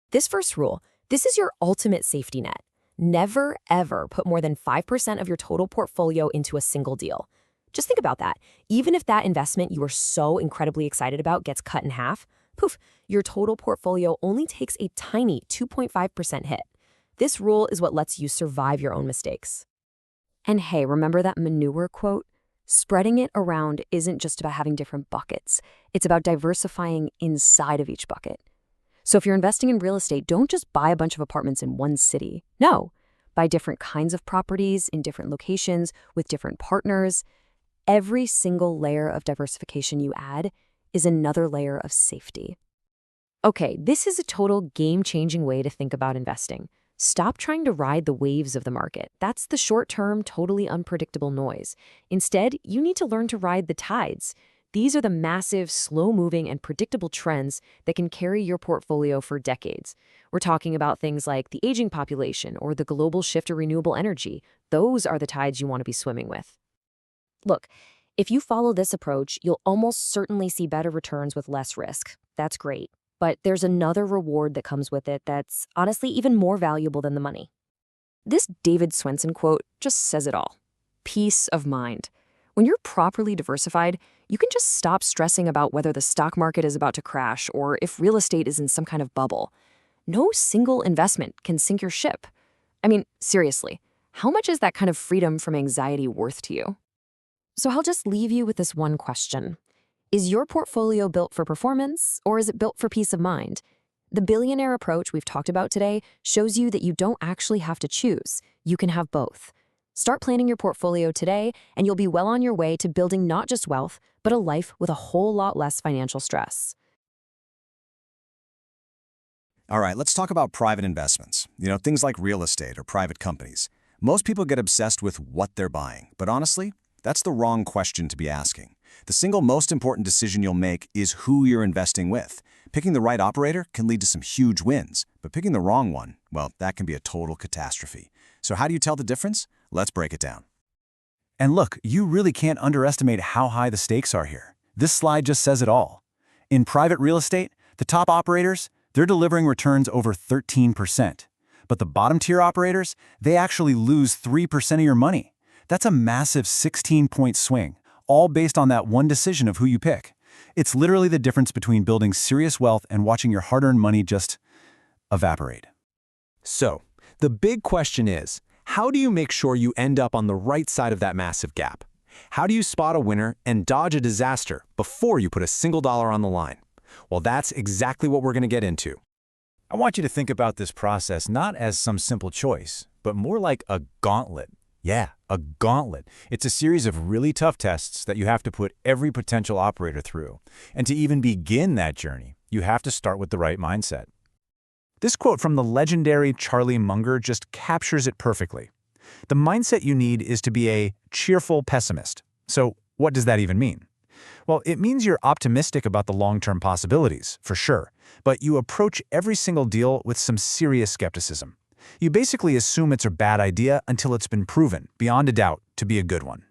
This first rule, this is your ultimate safety net. Never, ever put more than 5% of your total portfolio into a single deal. Just think about that. Even if that investment you were so incredibly excited about gets cut in half, poof, your total portfolio only takes a tiny 2.5% hit. This rule is what lets you survive your own mistakes. And hey, remember that manure quote? Spreading it around isn't just about having different buckets. It's about diversifying inside of each bucket. So if you're investing in real estate, don't just buy a bunch of apartments in one city. No, buy different kinds of properties in different locations with different partners. Every single layer of diversification you add is another layer of safety. Okay, this is a total game-changing way to think about investing. Stop trying to ride the waves of the market. That's the short-term, totally unpredictable noise. Instead, you need to learn to ride the tides. These are the massive, slow-moving, and predictable trends that can carry your portfolio for decades. We're talking about things like the aging population or the global shift to renewable energy. Those are the tides you want to be swimming with. Look, if you follow this approach, you'll almost certainly see better returns with less risk. That's great. But there's another reward that comes with it that's honestly even more valuable than the money. This David Swensen quote just says it all. Peace of mind. When you're properly diversified, you can just stop stressing about whether the stock market is about to crash or if real estate is in some kind of bubble. No single investment can sink your ship. I mean, seriously, how much is that kind of freedom from anxiety worth to you? So I'll just leave you with this one question. Is your portfolio built for performance, or is it built for peace of mind? The billionaire approach we've talked about today shows you that you don't actually have to choose. You can have both. Start planning your portfolio today, and you'll be well on your way to building not just wealth, but a life with a whole lot less financial stress. All right, let's talk about private investments. Things like real estate or private companies. Most people get obsessed with what they're buying, but honestly, that's the wrong question to be asking. The single most important decision you'll make is who you're investing with. Picking the right operator can lead to some huge wins, but picking the wrong one, well, that can be a total catastrophe. So how do you tell the difference? Let's break it down. And look, you really can't underestimate how high the stakes are here. This slide just says it all. In private real estate, the top operators, they're delivering returns over 13%. But the bottom-tier operators, they actually lose 3% of your money. That's a massive 16-point swing, all based on that one decision of who you pick. It's literally the difference between building serious wealth and watching your hard-earned money just evaporate. So, the big question is, how do you make sure you end up on the right side of that massive gap? How do you spot a winner and dodge a disaster before you put a single dollar on the line? Well, that's exactly what we're going to get into. I want you to think about this process not as some simple choice, but more like a gauntlet. Yeah, a gauntlet. It's a series of really tough tests that you have to put every potential operator through. And to even begin that journey, you have to start with the right mindset. This quote from the legendary Charlie Munger just captures it perfectly. The mindset you need is to be a cheerful pessimist. So what does that even mean? Well, it means you're optimistic about the long-term possibilities, for sure, but you approach every single deal with some serious skepticism. You basically assume it's a bad idea until it's been proven, beyond a doubt, to be a good one.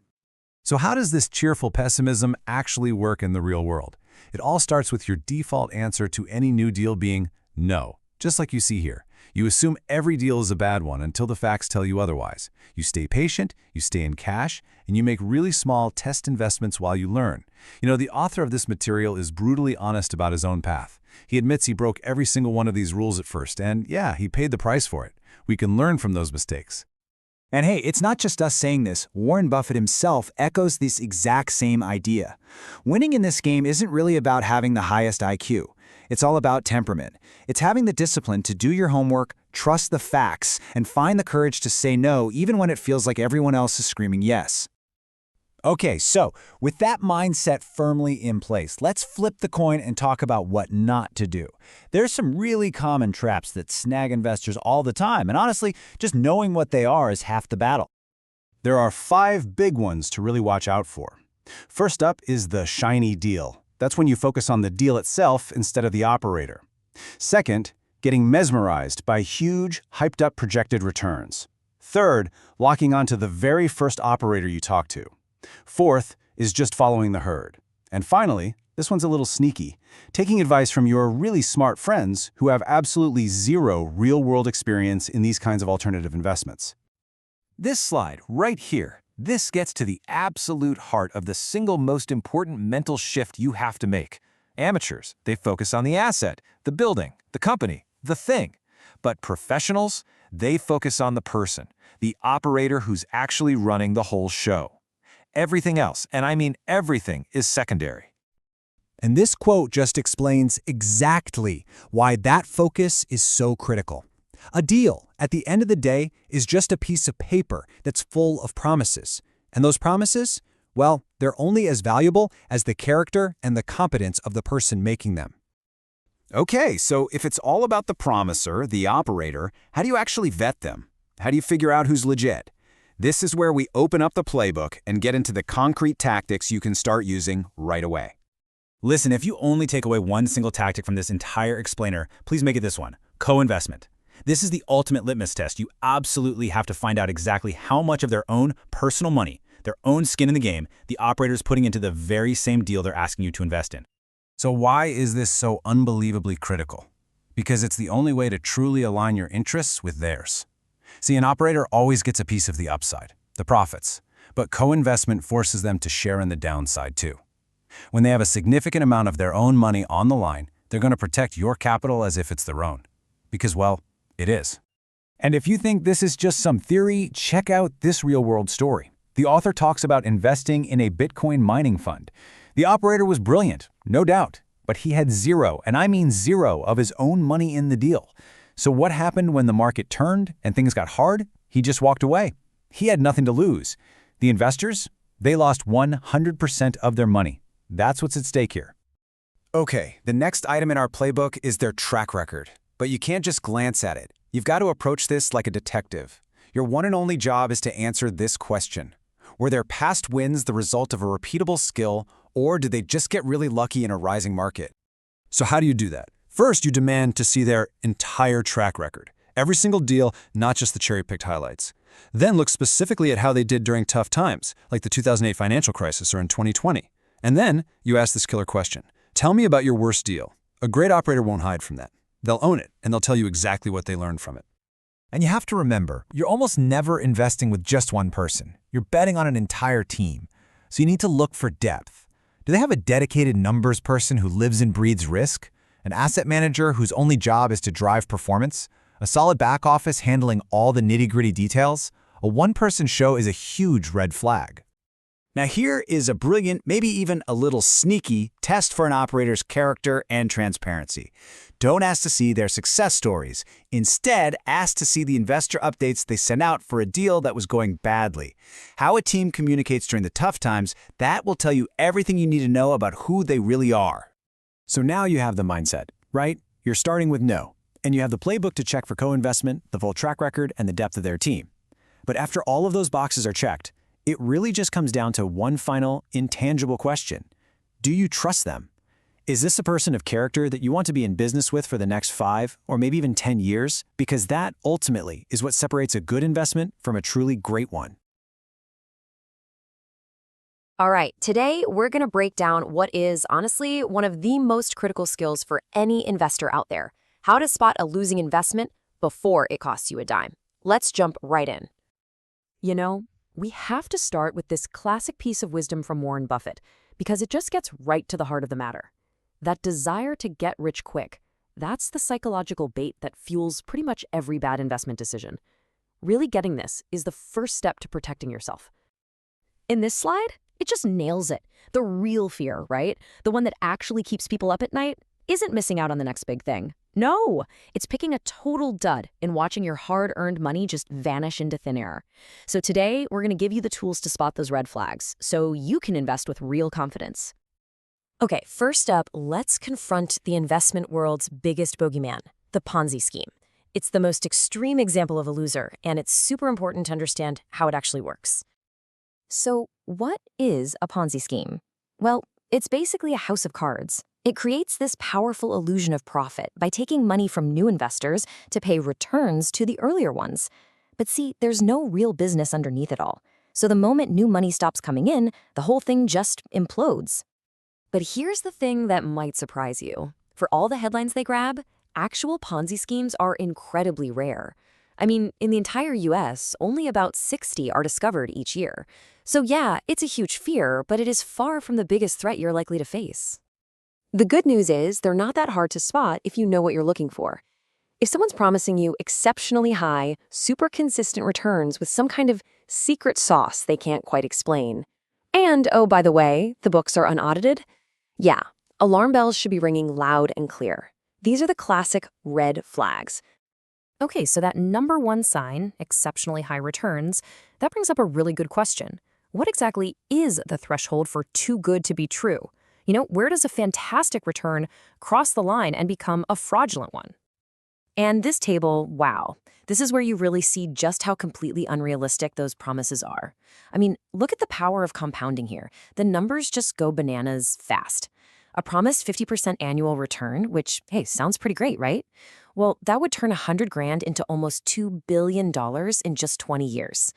So how does this cheerful pessimism actually work in the real world? It all starts with your default answer to any new deal being no, just like you see here. You assume every deal is a bad one until the facts tell you otherwise. You stay patient, you stay in cash, and you make really small test investments while you learn. The author of this material is brutally honest about his own path. He admits he broke every single one of these rules at first, and yeah, he paid the price for it. We can learn from those mistakes. And hey, it's not just us saying this. Warren Buffett himself echoes this exact same idea. Winning in this game isn't really about having the highest IQ. It's all about temperament. It's having the discipline to do your homework, trust the facts, and find the courage to say no even when it feels like everyone else is screaming yes. Okay, so with that mindset firmly in place, let's flip the coin and talk about what not to do. There's some really common traps that snag investors all the time, and honestly, just knowing what they are is half the battle. There are 5 big ones to really watch out for. First up is the shiny deal. That's when you focus on the deal itself instead of the operator. Second, getting mesmerized by huge, hyped-up projected returns. Third, locking onto the very first operator you talk to. Fourth is just following the herd. And finally, this one's a little sneaky, taking advice from your really smart friends who have absolutely zero real-world experience in these kinds of alternative investments. This slide right here, this gets to the absolute heart of the single most important mental shift you have to make. Amateurs, they focus on the asset, the building, the company, the thing. But professionals, they focus on the person, the operator who's actually running the whole show. Everything else, and I mean everything, is secondary. And this quote just explains exactly why that focus is so critical. A deal, at the end of the day, is just a piece of paper that's full of promises. And those promises, well, they're only as valuable as the character and the competence of the person making them. Okay, so if it's all about the promiser, the operator, how do you actually vet them? How do you figure out who's legit? This is where we open up the playbook and get into the concrete tactics you can start using right away. Listen, if you only take away one single tactic from this entire explainer, please make it this one: co-investment. This is the ultimate litmus test. You absolutely have to find out exactly how much of their own personal money, their own skin in the game, the operator is putting into the very same deal they're asking you to invest in. So why is this so unbelievably critical? Because it's the only way to truly align your interests with theirs. See, an operator always gets a piece of the upside, the profits, but co-investment forces them to share in the downside too. When they have a significant amount of their own money on the line, they're going to protect your capital as if it's their own. Because, well, it is. And if you think this is just some theory, check out this real-world story. The author talks about investing in a Bitcoin mining fund. The operator was brilliant, no doubt, but he had zero, and I mean zero, of his own money in the deal. So what happened when the market turned and things got hard? He just walked away. He had nothing to lose. The investors? They lost 100% of their money. That's what's at stake here. Okay, the next item in our playbook is their track record. But you can't just glance at it. You've got to approach this like a detective. Your one and only job is to answer this question. Were their past wins the result of a repeatable skill, or did they just get really lucky in a rising market? So how do you do that? First, you demand to see their entire track record. Every single deal, not just the cherry-picked highlights. Then look specifically at how they did during tough times, like the 2008 financial crisis or in 2020. And then you ask this killer question. Tell me about your worst deal. A great operator won't hide from that. They'll own it, and they'll tell you exactly what they learned from it. And you have to remember, you're almost never investing with just one person. You're betting on an entire team. So you need to look for depth. Do they have a dedicated numbers person who lives and breathes risk? An asset manager whose only job is to drive performance? A solid back office handling all the nitty-gritty details? A one-person show is a huge red flag. Now here is a brilliant, maybe even a little sneaky, test for an operator's character and transparency. Don't ask to see their success stories. Instead, ask to see the investor updates they sent out for a deal that was going badly. How a team communicates during the tough times, that will tell you everything you need to know about who they really are. So now you have the mindset, right? You're starting with no, and you have the playbook to check for co-investment, the full track record, and the depth of their team. But after all of those boxes are checked, it really just comes down to one final, intangible question. Do you trust them? Is this a person of character that you want to be in business with for the next 5 or maybe even 10 years? Because that, ultimately, is what separates a good investment from a truly great one. All right, today we're going to break down what is, honestly, one of the most critical skills for any investor out there. How to spot a losing investment before it costs you a dime. Let's jump right in. You know, we have to start with this classic piece of wisdom from Warren Buffett, because it just gets right to the heart of the matter. That desire to get rich quick, that's the psychological bait that fuels pretty much every bad investment decision. Really getting this is the first step to protecting yourself. In this slide, it just nails it. The real fear, right? The one that actually keeps people up at night isn't missing out on the next big thing. No, it's picking a total dud in watching your hard-earned money just vanish into thin air. So today, we're going to give you the tools to spot those red flags so you can invest with real confidence. Okay, first up, let's confront the investment world's biggest bogeyman, the Ponzi scheme. It's the most extreme example of a loser, and it's super important to understand how it actually works. So, what is a Ponzi scheme? Well, it's basically a house of cards. It creates this powerful illusion of profit by taking money from new investors to pay returns to the earlier ones. But see, there's no real business underneath it all. So the moment new money stops coming in, the whole thing just implodes. But here's the thing that might surprise you. For all the headlines they grab, actual Ponzi schemes are incredibly rare. I mean, in the entire US, only about 60 are discovered each year. So yeah, it's a huge fear, but it is far from the biggest threat you're likely to face. The good news is they're not that hard to spot if you know what you're looking for. If someone's promising you exceptionally high, super consistent returns with some kind of secret sauce they can't quite explain, and, oh, by the way, the books are unaudited, yeah, alarm bells should be ringing loud and clear. These are the classic red flags. Okay, so that number one sign, exceptionally high returns, that brings up a really good question. What exactly is the threshold for too good to be true? You know, where does a fantastic return cross the line and become a fraudulent one? And this table, wow, this is where you really see just how completely unrealistic those promises are. I mean, look at the power of compounding here. The numbers just go bananas fast. A promised 50% annual return, which, hey, sounds pretty great, right? Well, that would turn 100 grand into almost $2 billion in just 20 years.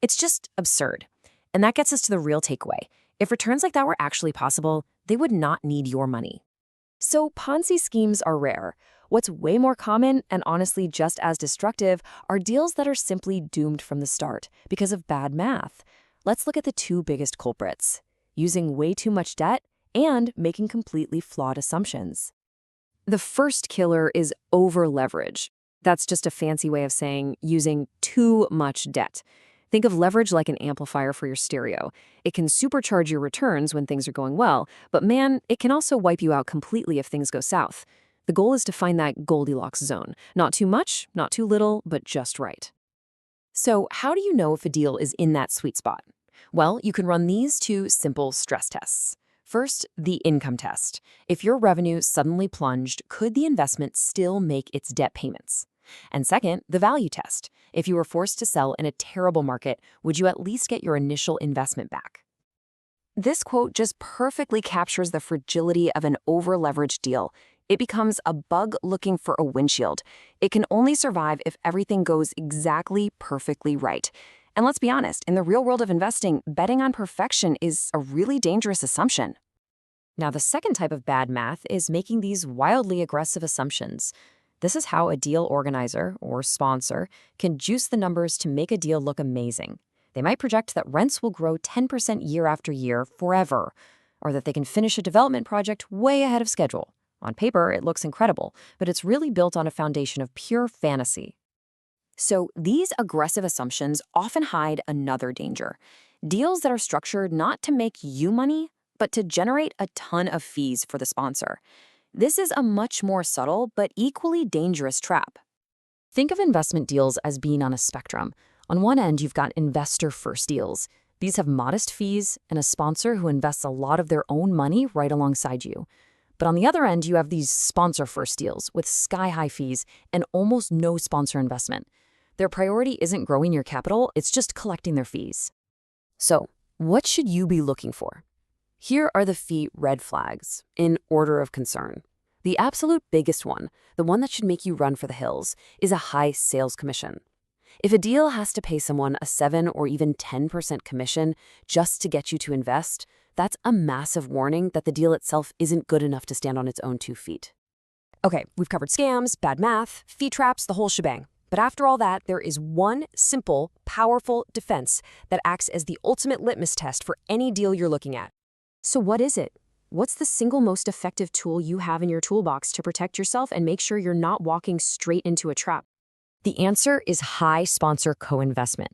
It's just absurd. And that gets us to the real takeaway. If returns like that were actually possible, they would not need your money. So Ponzi schemes are rare. What's way more common, and honestly just as destructive, are deals that are simply doomed from the start because of bad math. Let's look at the two biggest culprits: using way too much debt and making completely flawed assumptions. The first killer is over-leverage. That's just a fancy way of saying using too much debt. Think of leverage like an amplifier for your stereo. It can supercharge your returns when things are going well, but man, it can also wipe you out completely if things go south. The goal is to find that Goldilocks zone. Not too much, not too little, but just right. So, how do you know if a deal is in that sweet spot? Well, you can run these two simple stress tests. First, the income test. If your revenue suddenly plunged, could the investment still make its debt payments? And second, the value test. If you were forced to sell in a terrible market, would you at least get your initial investment back? This quote just perfectly captures the fragility of an over-leveraged deal. It becomes a bug looking for a windshield. It can only survive if everything goes exactly perfectly right. And let's be honest, in the real world of investing, betting on perfection is a really dangerous assumption. Now, the second type of bad math is making these wildly aggressive assumptions. This is how a deal organizer or sponsor can juice the numbers to make a deal look amazing. They might project that rents will grow 10% year after year forever, or that they can finish a development project way ahead of schedule. On paper, it looks incredible, but it's really built on a foundation of pure fantasy. So these aggressive assumptions often hide another danger. Deals that are structured not to make you money, but to generate a ton of fees for the sponsor. This is a much more subtle but equally dangerous trap. Think of investment deals as being on a spectrum. On one end, you've got investor-first deals. These have modest fees and a sponsor who invests a lot of their own money right alongside you. But on the other end, you have these sponsor-first deals with sky-high fees and almost no sponsor investment. Their priority isn't growing your capital, it's just collecting their fees. So, what should you be looking for? Here are the fee red flags, in order of concern. The absolute biggest one, the one that should make you run for the hills, is a high sales commission. If a deal has to pay someone a 7 or even 10% commission just to get you to invest, that's a massive warning that the deal itself isn't good enough to stand on its own 2 feet. Okay, we've covered scams, bad math, fee traps, the whole shebang. But after all that, there is one simple, powerful defense that acts as the ultimate litmus test for any deal you're looking at. So what is it? What's the single most effective tool you have in your toolbox to protect yourself and make sure you're not walking straight into a trap? The answer is high sponsor co-investment.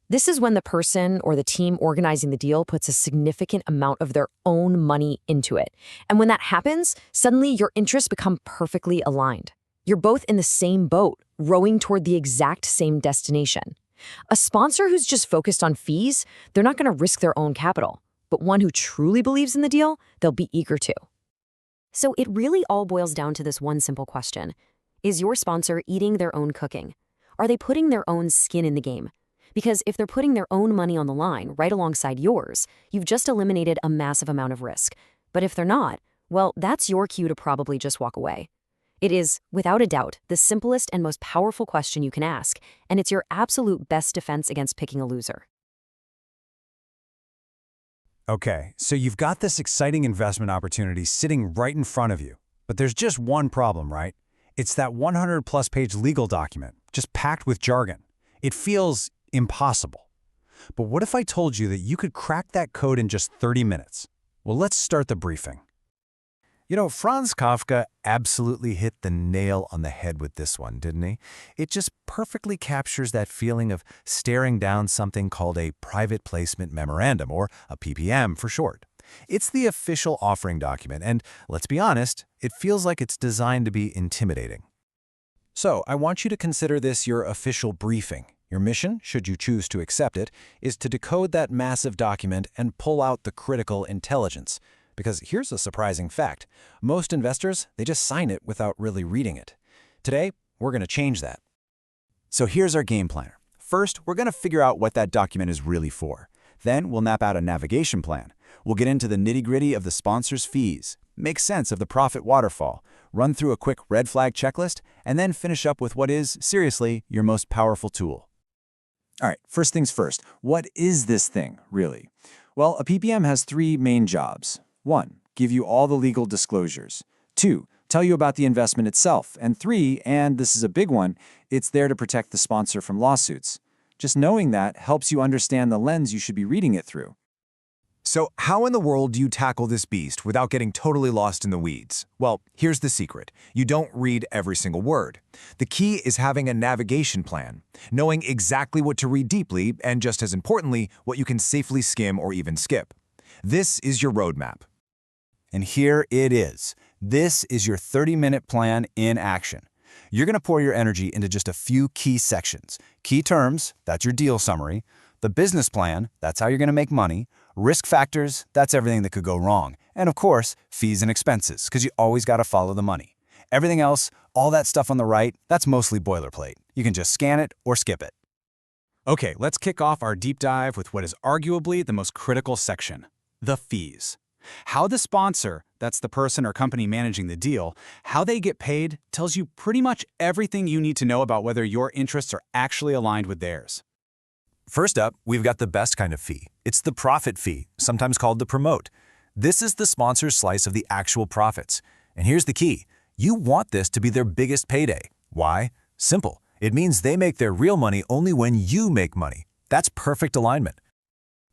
This is when the person or the team organizing the deal puts a significant amount of their own money into it. And when that happens, suddenly your interests become perfectly aligned. You're both in the same boat, rowing toward the exact same destination. A sponsor who's just focused on fees, they're not going to risk their own capital. But one who truly believes in the deal, they'll be eager to. So it really all boils down to this one simple question. Is your sponsor eating their own cooking? Are they putting their own skin in the game? Because if they're putting their own money on the line right alongside yours, you've just eliminated a massive amount of risk. But if they're not, well, that's your cue to probably just walk away. It is, without a doubt, the simplest and most powerful question you can ask, and it's your absolute best defense against picking a loser. Okay, so you've got this exciting investment opportunity sitting right in front of you. But there's just one problem, right? It's that 100-plus page legal document, just packed with jargon. It feels impossible. But what if I told you that you could crack that code in just 30 minutes? Well, let's start the briefing. You know, Franz Kafka absolutely hit the nail on the head with this one, didn't he? It just perfectly captures that feeling of staring down something called a private placement memorandum, or a PPM for short. It's the official offering document, and let's be honest, it feels like it's designed to be intimidating. So, I want you to consider this your official briefing. Your mission, should you choose to accept it, is to decode that massive document and pull out the critical intelligence. Because here's a surprising fact. Most investors, they just sign it without really reading it. Today, we're going to change that. So here's our game plan. First, we're going to figure out what that document is really for. Then, we'll map out a navigation plan. We'll get into the nitty-gritty of the sponsor's fees, make sense of the profit waterfall, run through a quick red flag checklist, and then finish up with what is, seriously, your most powerful tool. All right, first things first. What is this thing, really? Well, a PPM has 3 main jobs. 1, give you all the legal disclosures. 2, tell you about the investment itself. And 3, and this is a big one, it's there to protect the sponsor from lawsuits. Just knowing that helps you understand the lens you should be reading it through. So how in the world do you tackle this beast without getting totally lost in the weeds? Well, here's the secret. You don't read every single word. The key is having a navigation plan, knowing exactly what to read deeply, and just as importantly, what you can safely skim or even skip. This is your roadmap. And here it is. This is your 30-minute plan in action. You're going to pour your energy into just a few key sections. Key terms, that's your deal summary. The business plan, that's how you're going to make money. Risk factors, that's everything that could go wrong. And of course, fees and expenses, because you always got to follow the money. Everything else, all that stuff on the right, that's mostly boilerplate. You can just scan it or skip it. Okay, let's kick off our deep dive with what is arguably the most critical section, the fees. How the sponsor, that's the person or company managing the deal, how they get paid tells you pretty much everything you need to know about whether your interests are actually aligned with theirs. First up, we've got the best kind of fee. It's the profit fee, sometimes called the promote. This is the sponsor's slice of the actual profits. And here's the key. You want this to be their biggest payday. Why? Simple. It means they make their real money only when you make money. That's perfect alignment.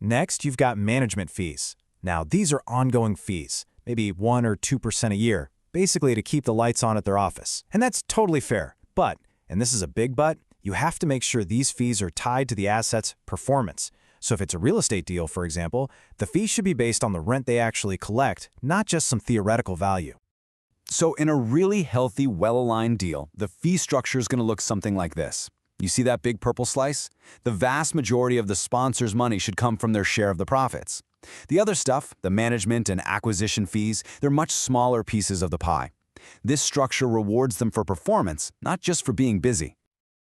Next, you've got management fees. Now, these are ongoing fees, maybe 1 or 2% a year, basically to keep the lights on at their office. And that's totally fair. But, and this is a big but, you have to make sure these fees are tied to the asset's performance. So if it's a real estate deal, for example, the fee should be based on the rent they actually collect, not just some theoretical value. So in a really healthy, well-aligned deal, the fee structure is going to look something like this. You see that big purple slice? The vast majority of the sponsor's money should come from their share of the profits. The other stuff, the management and acquisition fees, they're much smaller pieces of the pie. This structure rewards them for performance, not just for being busy.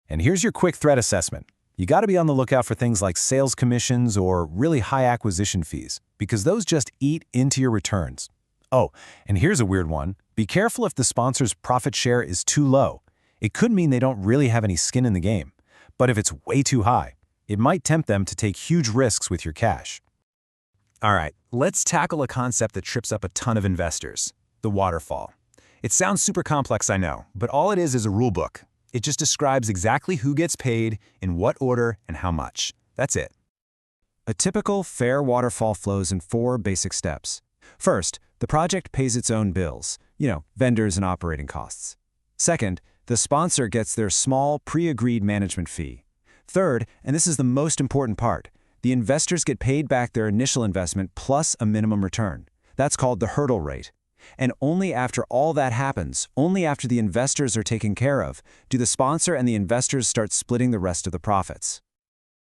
And here's your quick threat assessment. You got to be on the lookout for things like sales commissions or really high acquisition fees, because those just eat into your returns. Oh, and here's a weird one. Be careful if the sponsor's profit share is too low. It could mean they don't really have any skin in the game. But if it's way too high, it might tempt them to take huge risks with your cash. All right, let's tackle a concept that trips up a ton of investors, the waterfall. It sounds super complex, I know, but all it is a rule book. It just describes exactly who gets paid, in what order, and how much. That's it. A typical fair waterfall flows in 4 basic steps. First, the project pays its own bills, vendors and operating costs. Second, the sponsor gets their small, pre-agreed management fee. Third, and this is the most important part, the investors get paid back their initial investment plus a minimum return. That's called the hurdle rate. And only after all that happens, only after the investors are taken care of, do the sponsor and the investors start splitting the rest of the profits.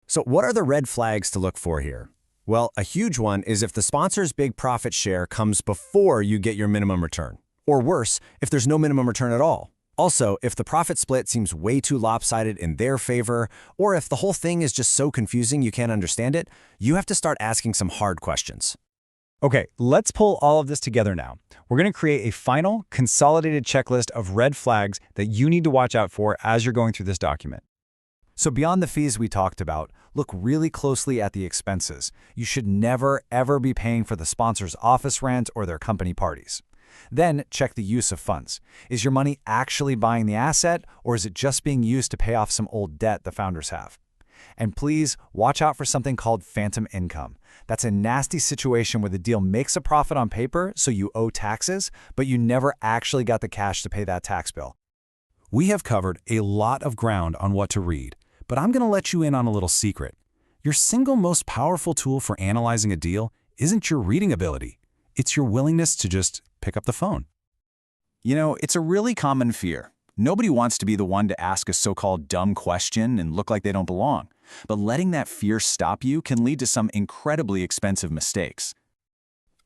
So what are the red flags to look for here? Well, a huge one is if the sponsor's big profit share comes before you get your minimum return. Or worse, if there's no minimum return at all. Also, if the profit split seems way too lopsided in their favor, or if the whole thing is just so confusing you can't understand it, you have to start asking some hard questions. Okay, let's pull all of this together now. We're going to create a final, consolidated checklist of red flags that you need to watch out for as you're going through this document. So beyond the fees we talked about, look really closely at the expenses. You should never, ever be paying for the sponsor's office rent or their company parties. Then check the use of funds. Is your money actually buying the asset, or is it just being used to pay off some old debt the founders have? And please watch out for something called phantom income. That's a nasty situation where the deal makes a profit on paper, so you owe taxes, but you never actually got the cash to pay that tax bill. We have covered a lot of ground on what to read, but I'm going to let you in on a little secret. Your single most powerful tool for analyzing a deal isn't your reading ability. It's your willingness to just pick up the phone. It's a really common fear. Nobody wants to be the one to ask a so-called dumb question and look like they don't belong. But letting that fear stop you can lead to some incredibly expensive mistakes.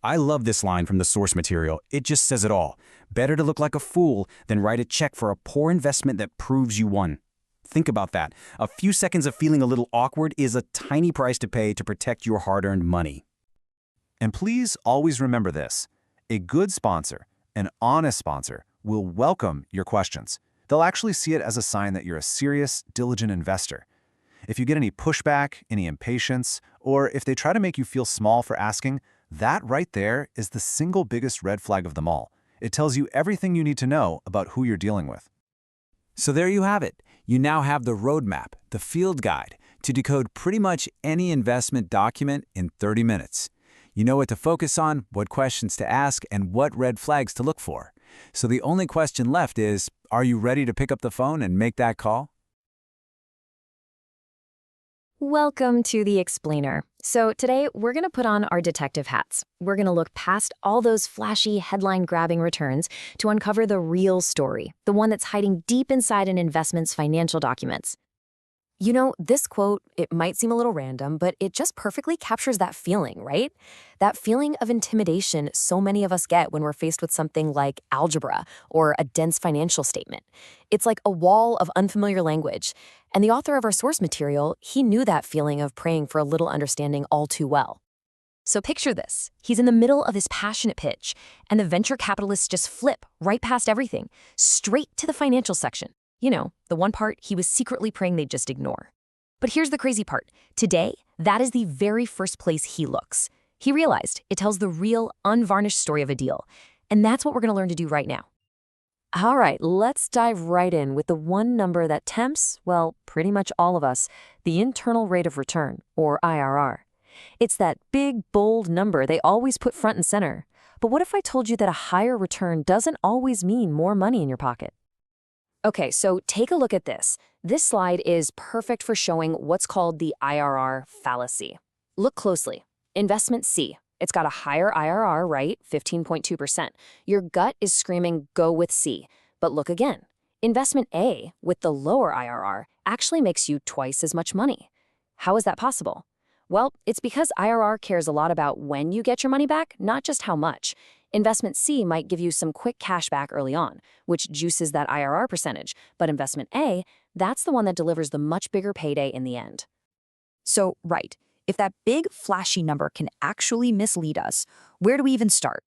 I love this line from the source material. It just says it all. Better to look like a fool than write a check for a poor investment that proves you won. Think about that. A few seconds of feeling a little awkward is a tiny price to pay to protect your hard-earned money. And please always remember this. A good sponsor, an honest sponsor, will welcome your questions. They'll actually see it as a sign that you're a serious, diligent investor. If you get any pushback, any impatience, or if they try to make you feel small for asking, that right there is the single biggest red flag of them all. It tells you everything you need to know about who you're dealing with. So there you have it. You now have the roadmap, the field guide, to decode pretty much any investment document in 30 minutes. You know what to focus on, what questions to ask, and what red flags to look for. So the only question left is, are you ready to pick up the phone and make that call? Welcome to The Explainer. So today we're going to put on our detective hats. We're going to look past all those flashy headline-grabbing returns to uncover the real story, the one that's hiding deep inside an investment's financial documents. You know, this quote, it might seem a little random, but it just perfectly captures that feeling, right? That feeling of intimidation so many of us get when we're faced with something like algebra or a dense financial statement. It's like a wall of unfamiliar language. And the author of our source material, he knew that feeling of praying for a little understanding all too well. So picture this. He's in the middle of this passionate pitch, and the venture capitalists just flip right past everything, straight to the financial section. You know, the one part he was secretly praying they'd just ignore. But here's the crazy part. Today, that is the very first place he looks. He realized it tells the real, unvarnished story of a deal. And that's what we're going to learn to do right now. All right, let's dive right in with the one number that tempts, well, pretty much all of us, the internal rate of return, or IRR. It's that big, bold number they always put front and center. But what if I told you that a higher return doesn't always mean more money in your pocket? Okay, so take a look at this. This slide is perfect for showing what's called the IRR fallacy. Look closely. Investment C. It's got a higher IRR, right? 15.2%. Your gut is screaming, go with C. But look again. Investment A, with the lower IRR, actually makes you twice as much money. How is that possible? Well, it's because IRR cares a lot about when you get your money back, not just how much. Investment C might give you some quick cash back early on, which juices that IRR percentage, but investment A, that's the one that delivers the much bigger payday in the end. So, right, if that big, flashy number can actually mislead us, where do we even start?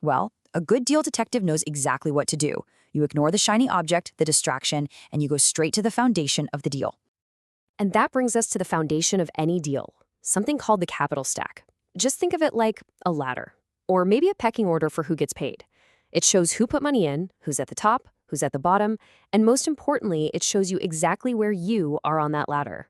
Well, a good deal detective knows exactly what to do. You ignore the shiny object, the distraction, and you go straight to the foundation of the deal. And that brings us to the foundation of any deal, something called the capital stack. Just think of it like a ladder. Or maybe a pecking order for who gets paid. It shows who put money in, who's at the top, who's at the bottom, and most importantly, it shows you exactly where you are on that ladder.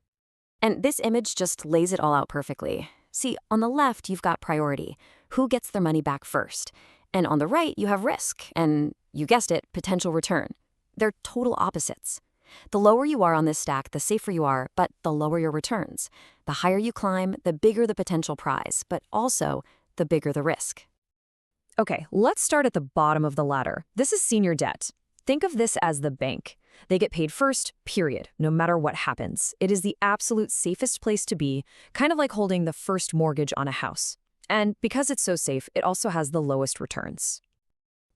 And this image just lays it all out perfectly. See, on the left, you've got priority, who gets their money back first. And on the right, you have risk, and you guessed it, potential return. They're total opposites. The lower you are on this stack, the safer you are, but the lower your returns. The higher you climb, the bigger the potential prize, but also the bigger the risk. Okay, let's start at the bottom of the ladder. This is senior debt. Think of this as the bank. They get paid first, period, no matter what happens. It is the absolute safest place to be, kind of like holding the first mortgage on a house. And because it's so safe, it also has the lowest returns.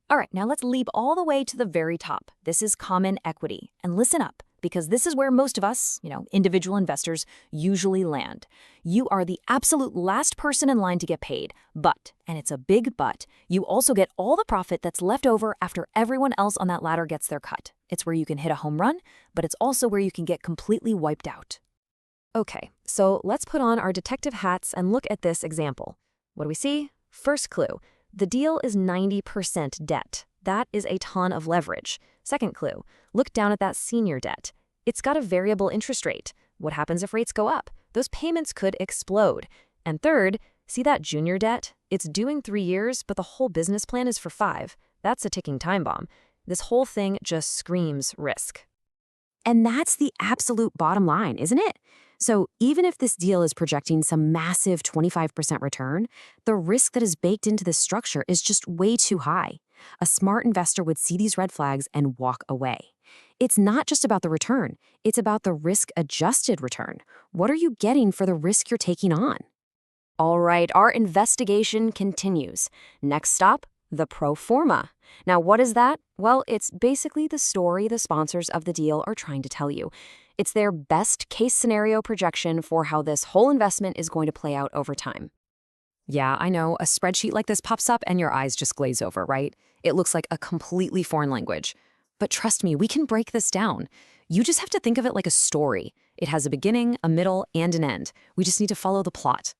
All right, now let's leap all the way to the very top. This is common equity. And listen up, because this is where most of us, individual investors, usually land. You are the absolute last person in line to get paid. But, and it's a big but, you also get all the profit that's left over after everyone else on that ladder gets their cut. It's where you can hit a home run, but it's also where you can get completely wiped out. Okay, so let's put on our detective hats and look at this example. What do we see? First clue. The deal is 90% debt. That is a ton of leverage. Second clue, look down at that senior debt. It's got a variable interest rate. What happens if rates go up? Those payments could explode. And third, see that junior debt? It's due in 3 years, but the whole business plan is for 5. That's a ticking time bomb. This whole thing just screams risk. And that's the absolute bottom line, isn't it? So even if this deal is projecting some massive 25% return, the risk that is baked into this structure is just way too high. A smart investor would see these red flags and walk away. It's not just about the return, it's about the risk-adjusted return. What are you getting for the risk you're taking on? All right, our investigation continues. Next stop, the pro forma. Now, what is that? Well, it's basically the story the sponsors of the deal are trying to tell you. It's their best case scenario projection for how this whole investment is going to play out over time. Yeah, I know, a spreadsheet like this pops up and your eyes just glaze over, right? It looks like a completely foreign language. But trust me, we can break this down. You just have to think of it like a story. It has a beginning, a middle, and an end. We just need to follow the plot.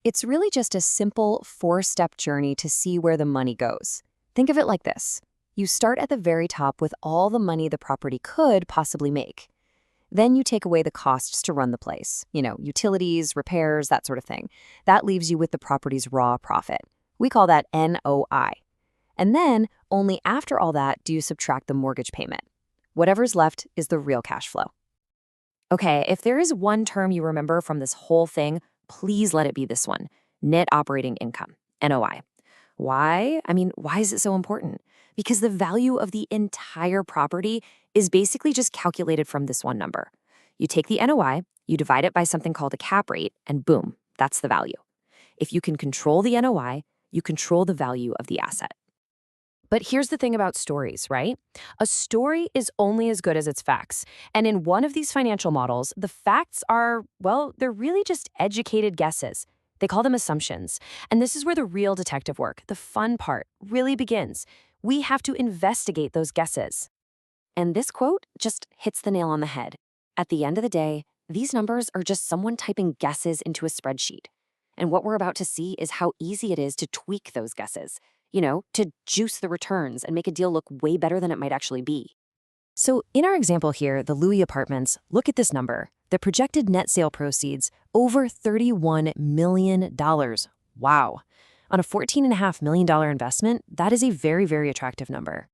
It's really just a simple 4-step journey to see where the money goes. Think of it like this. You start at the very top with all the money the property could possibly make. Then you take away the costs to run the place, utilities, repairs, that sort of thing. That leaves you with the property's raw profit. We call that NOI. And then, only after all that do you subtract the mortgage payment. Whatever's left is the real cash flow. Okay, if there is one term you remember from this whole thing, please let it be this one: net operating income, NOI. Why? Why is it so important? Because the value of the entire property is basically just calculated from this one number. You take the NOI, you divide it by something called a cap rate, and boom, that's the value. If you can control the NOI, you control the value of the asset. But here's the thing about stories, right? A story is only as good as its facts. And in one of these financial models, the facts are, well, they're really just educated guesses. They call them assumptions. And this is where the real detective work, the fun part, really begins. We have to investigate those guesses. And this quote just hits the nail on the head. At the end of the day, these numbers are just someone typing guesses into a spreadsheet. And what we're about to see is how easy it is to tweak those guesses. To juice the returns and make a deal look way better than it might actually be. So in our example here, the Louis Apartments, look at this number. The projected net sale proceeds, over $31 million. Wow. On a $14.5 million investment, that is a very, very attractive number.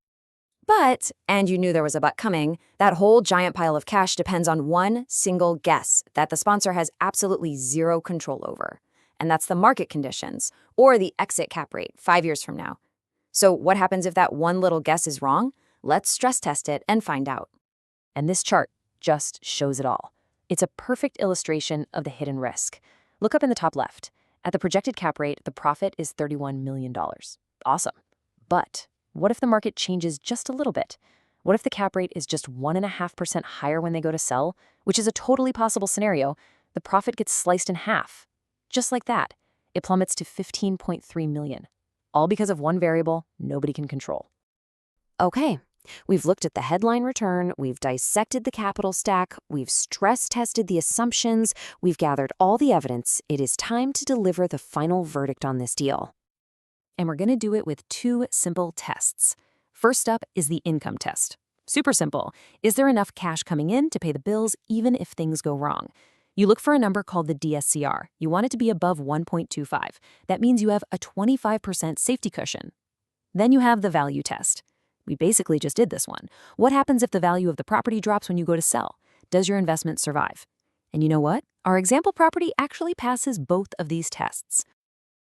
But, and you knew there was a but coming, that whole giant pile of cash depends on one single guess that the sponsor has absolutely zero control over. And that's the market conditions, or the exit cap rate 5 years from now. So what happens if that one little guess is wrong? Let's stress test it and find out. And this chart just shows it all. It's a perfect illustration of the hidden risk. Look up in the top left. At the projected cap rate, the profit is $31 million. Awesome. But what if the market changes just a little bit? What if the cap rate is just 1.5% higher when they go to sell, which is a totally possible scenario? The profit gets sliced in half. Just like that, it plummets to $15.3 million, all because of one variable nobody can control. Okay, we've looked at the headline return, we've dissected the capital stack, we've stress-tested the assumptions, we've gathered all the evidence. It is time to deliver the final verdict on this deal. And we're going to do it with two simple tests. First up is the income test. Super simple. Is there enough cash coming in to pay the bills even if things go wrong? You look for a number called the DSCR. You want it to be above 1.25. That means you have a 25% safety cushion. Then you have the value test. We basically just did this one. What happens if the value of the property drops when you go to sell? Does your investment survive? And you know what? Our example property actually passes both of these tests.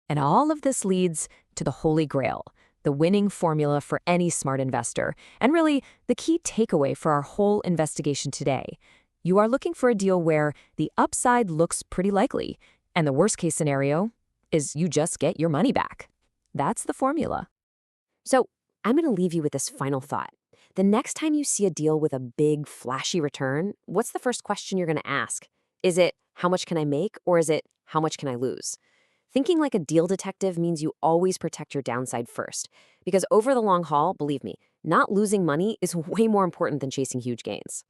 And all of this leads to the Holy Grail, the winning formula for any smart investor, and really the key takeaway for our whole investigation today. You are looking for a deal where the upside looks pretty likely, and the worst-case scenario is you just get your money back. That's the formula. So I'm going to leave you with this final thought. The next time you see a deal with a big, flashy return, what's the first question you're going to ask? Is it, how much can I make, or is it, how much can I lose? Thinking like a deal detective means you always protect your downside first, because over the long haul, believe me, not losing money is way more important than chasing huge gains.